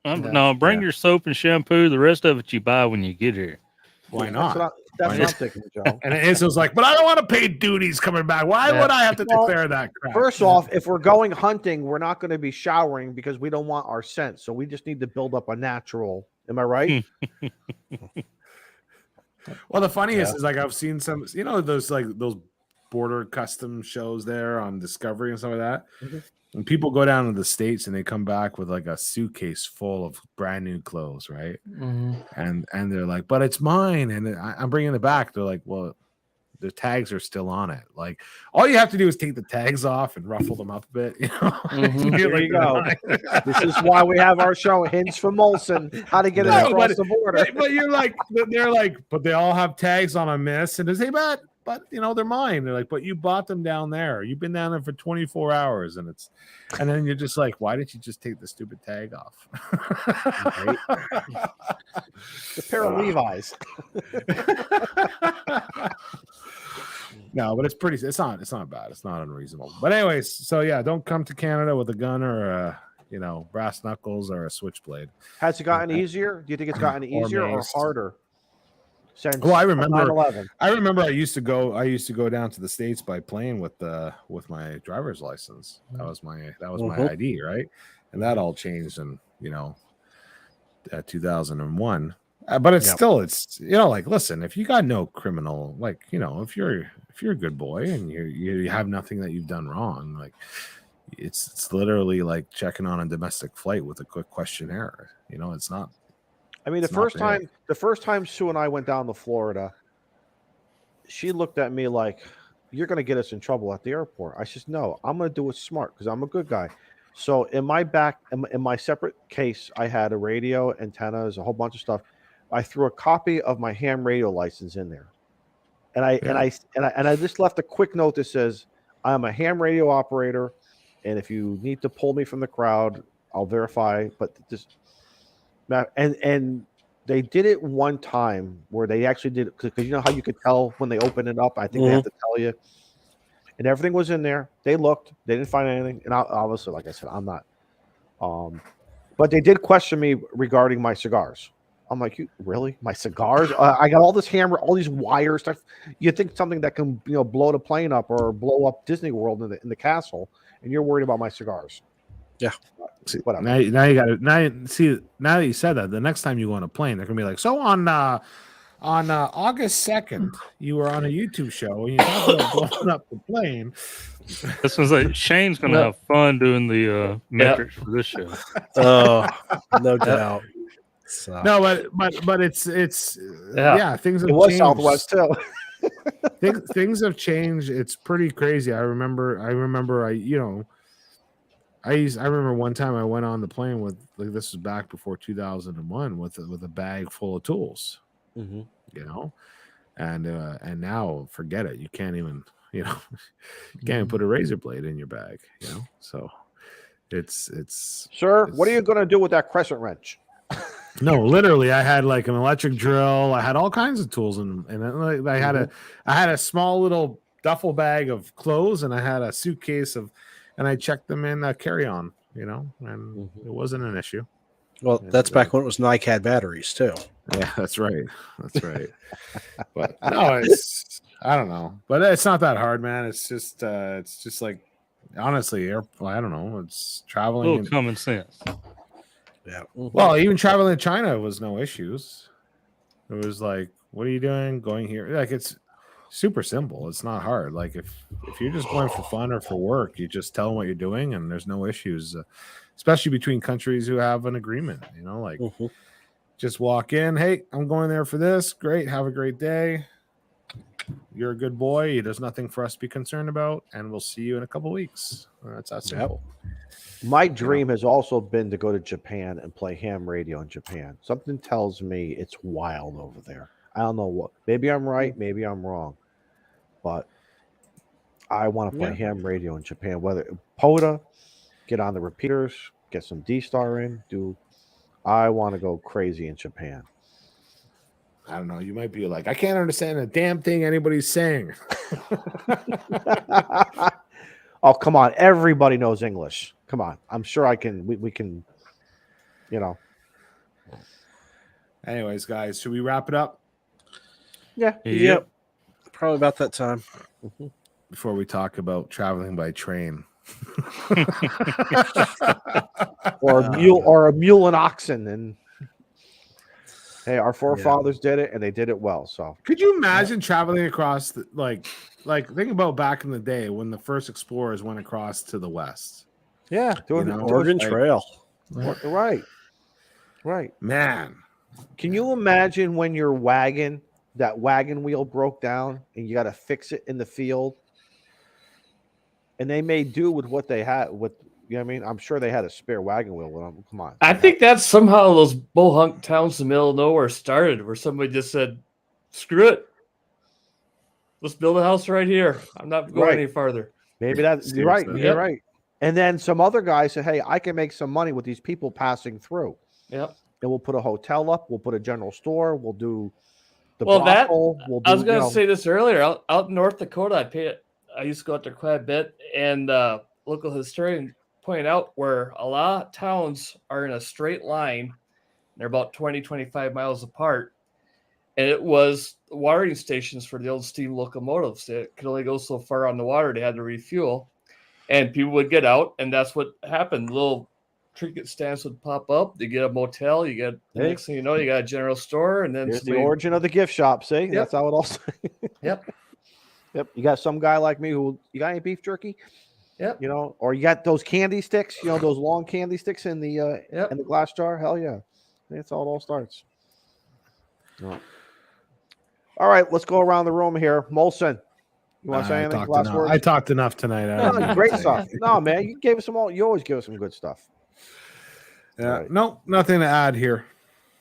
No, bring your soap and shampoo. The rest of it you buy when you get here. Why not? That's what I'm thinking, Joe. And Enzo's like, but I don't want to pay duties coming back. Why would I have to declare that crap? First off, if we're going hunting, we're not going to be showering because we don't want our scent. So we just need to build up a natural. Am I right? Well, the funniest is like I've seen some, you know, those border custom shows there on Discovery and stuff like that. And people go down to the States and they come back with like a suitcase full of brand new clothes, right? And they're like, but it's mine, and I'm bringing it back. They're like, well, the tags are still on it. Like, all you have to do is take the tags off and ruffle them up a bit. You know, there you go. This is why we have our show, Hints from Molson, how to get it across the border. But you're like, they're like, but they all have tags on them, miss. And they say, but you know, they're mine. They're like, but you bought them down there. You've been down there for 24 hours, and then you're just like, why didn't you just take the stupid tag off? Right? The pair of Levi's. No, but it's not bad. It's not unreasonable. But anyways, so yeah, don't come to Canada with a gun or you know, brass knuckles or a switchblade. Has it gotten easier? Do you think it's gotten easier or harder? Well, I remember I used to go down to the States by plane with my driver's license. That was my ID, right? And that all changed in, you know, 2001. But it's you know, like, listen, if you got no criminal, like, you know, if you're a good boy and you have nothing that you've done wrong, like, it's literally like checking on a domestic flight with a quick questionnaire. You know, it's not. I mean, the first time Sue and I went down to Florida, she looked at me like, "You're going to get us in trouble at the airport." I said, "No, I'm going to do it smart because I'm a good guy." So in my separate case, I had a radio, antennas, a whole bunch of stuff. I threw a copy of my ham radio license in there, and I just left a quick note that says, "I'm a ham radio operator, and if you need to pull me from the crowd, I'll verify." But just and they did it one time where they actually did it because you know how you could tell when they open it up. I think they have to tell you, and everything was in there. They looked, they didn't find anything, and obviously, like I said, I'm not. But they did question me regarding my cigars. I'm like, you really? My cigars? I got all this hammer, all these wire stuff. You think something that can, blow the plane up or blow up Disney World in the castle, and you're worried about my cigars? Yeah. See, Whatever. now you got to now that you said that, the next time you go on a plane, they're gonna be like, so on August 2nd, you were on a YouTube show and you talked about blowing up the plane. This was like Shane's gonna have fun doing the metrics for this show. Oh, no doubt. So. No, but it's things have It was changed. Southwest too. things have changed. It's pretty crazy. I remember I remember one time I went on the plane with, like, this was back before 2001, with a bag full of tools. Mm-hmm. And now forget it. You can't even you can't even put a razor blade in your bag. So it's. Sir, what are you going to do with that crescent wrench? No, literally, I had like an electric drill. I had all kinds of tools, and I had a small little duffel bag of clothes, and I had a suitcase and I checked them in carry-on, and it wasn't an issue. Well, that's back when it was Nike had batteries too. Yeah, that's right. But no, I don't know, but it's not that hard, man. It's just like, honestly, I don't know. It's traveling. A little common sense. Yeah. Well, even traveling to China was no issues. It was like, what are you doing? Going here? Like, it's super simple. It's not hard. Like, if you're just going for fun or for work, you just tell them what you're doing, and there's no issues. Especially between countries who have an agreement. Like, just walk in. Hey, I'm going there for this. Great. Have a great day. You're a good boy. There's nothing for us to be concerned about, and we'll see you in a couple weeks. That's that simple. My dream has also been to go to Japan and play ham radio in Japan. Something tells me it's wild over there. I don't know what. Maybe I'm right. Maybe I'm wrong. But I want to play ham radio in Japan. Whether POTA, get on the repeaters, get some D-Star in. I want to go crazy in Japan. I don't know. You might be like, I can't understand a damn thing anybody's saying. Oh, come on. Everybody knows English. Come on. I'm sure I can. We can, Anyways, guys, should we wrap it up? Yeah. Yep. Probably about that time. Before we talk about traveling by train. or a mule and oxen. And hey, our forefathers did it, and they did it well. So could you imagine traveling across like think about back in the day when the first explorers went across to the west? Yeah, doing the Oregon Trail. Right. Man, can you imagine when your that wagon wheel broke down and you got to fix it in the field? And they made do with what they had. I'm sure they had a spare wagon wheel with them. Come on. I think that's somehow those bohunk towns in the middle of nowhere started, where somebody just said, screw it. Let's build a house right here. I'm not going any farther. Maybe that's you're right. You're right. And then some other guy said, hey, I can make some money with these people passing through. Yep. And we'll put a hotel up. We'll put a general store. We'll do the brothel. I was going to say this earlier. Out in North Dakota, I used to go out there quite a bit. And local historian pointed out where a lot of towns are in a straight line. They're about 20, 25 miles apart. And it was watering stations for the old steam locomotives. It could only go so far on the water. They had to refuel. And people would get out, and that's what happened. Little trinket stands would pop up. You get a motel. You get next thing you know, you got a general store, and then here's the origin of the gift shop. See, that's how it all. Yep. You got some guy like me who you got any beef jerky? Yep. Or you got those candy sticks. Those long candy sticks in the in the glass jar. Hell yeah, that's how it all starts. Oh. All right, let's go around the room here. Molson. You want to say anything? Last word? I talked enough tonight. Great stuff. No, man, you gave us some all. You always give us some good stuff. Yeah. Right. No, nothing to add here.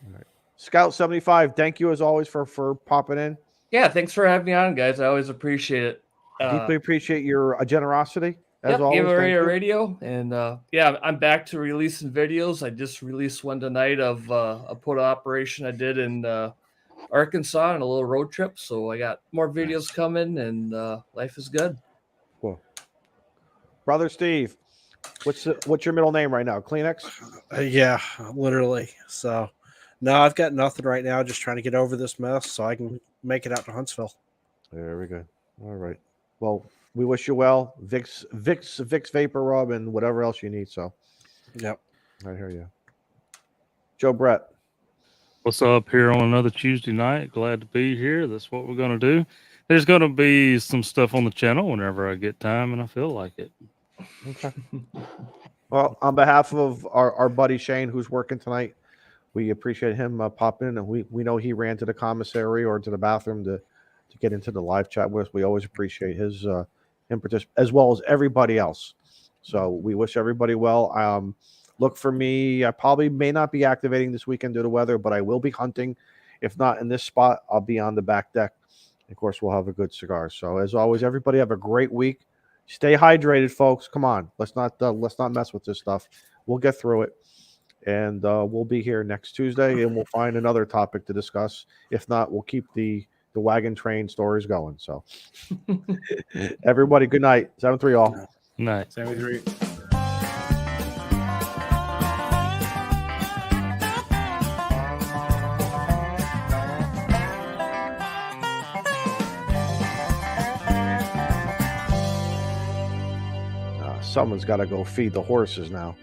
Right. Scout 75. Thank you as always for popping in. Yeah, thanks for having me on, guys. I always appreciate it. Deeply appreciate your generosity as always. Ham Radio, and I'm back to releasing videos. I just released one tonight of a POTA operation I did in Arkansas and a little road trip. So I got more videos coming, and life is good. Cool. Brother Steve, what's your middle name right now? Kleenex? Yeah, literally. So No, I've got nothing right now. Just trying to get over this mess so I can make it out to Huntsville. Very good. All right. Well, we wish you well. Vicks Vapor Rub, and whatever else you need. So, Yep. I hear you. Joe Brett. What's up here on another Tuesday night? Glad to be here. That's what we're going to do. There's going to be some stuff on the channel whenever I get time and I feel like it. Okay. Well, on behalf of our buddy Shane, who's working tonight, we appreciate him popping in, and we know he ran to the commissary or to the bathroom to get into the live chat with us. We always appreciate his impetus, as well as everybody else. So we wish everybody well. Look for me. I probably may not be activating this weekend due to weather, but I will be hunting. If not in this spot, I'll be on the back deck. Of course, we'll have a good cigar. So as always, everybody have a great week. Stay hydrated, folks. Come on, let's not mess with this stuff. We'll get through it, and we'll be here next Tuesday, and we'll find another topic to discuss. If not, we'll keep the wagon train stories going. So, everybody, good night. 7-3 all. Night. 73. Someone's got to go feed the horses now.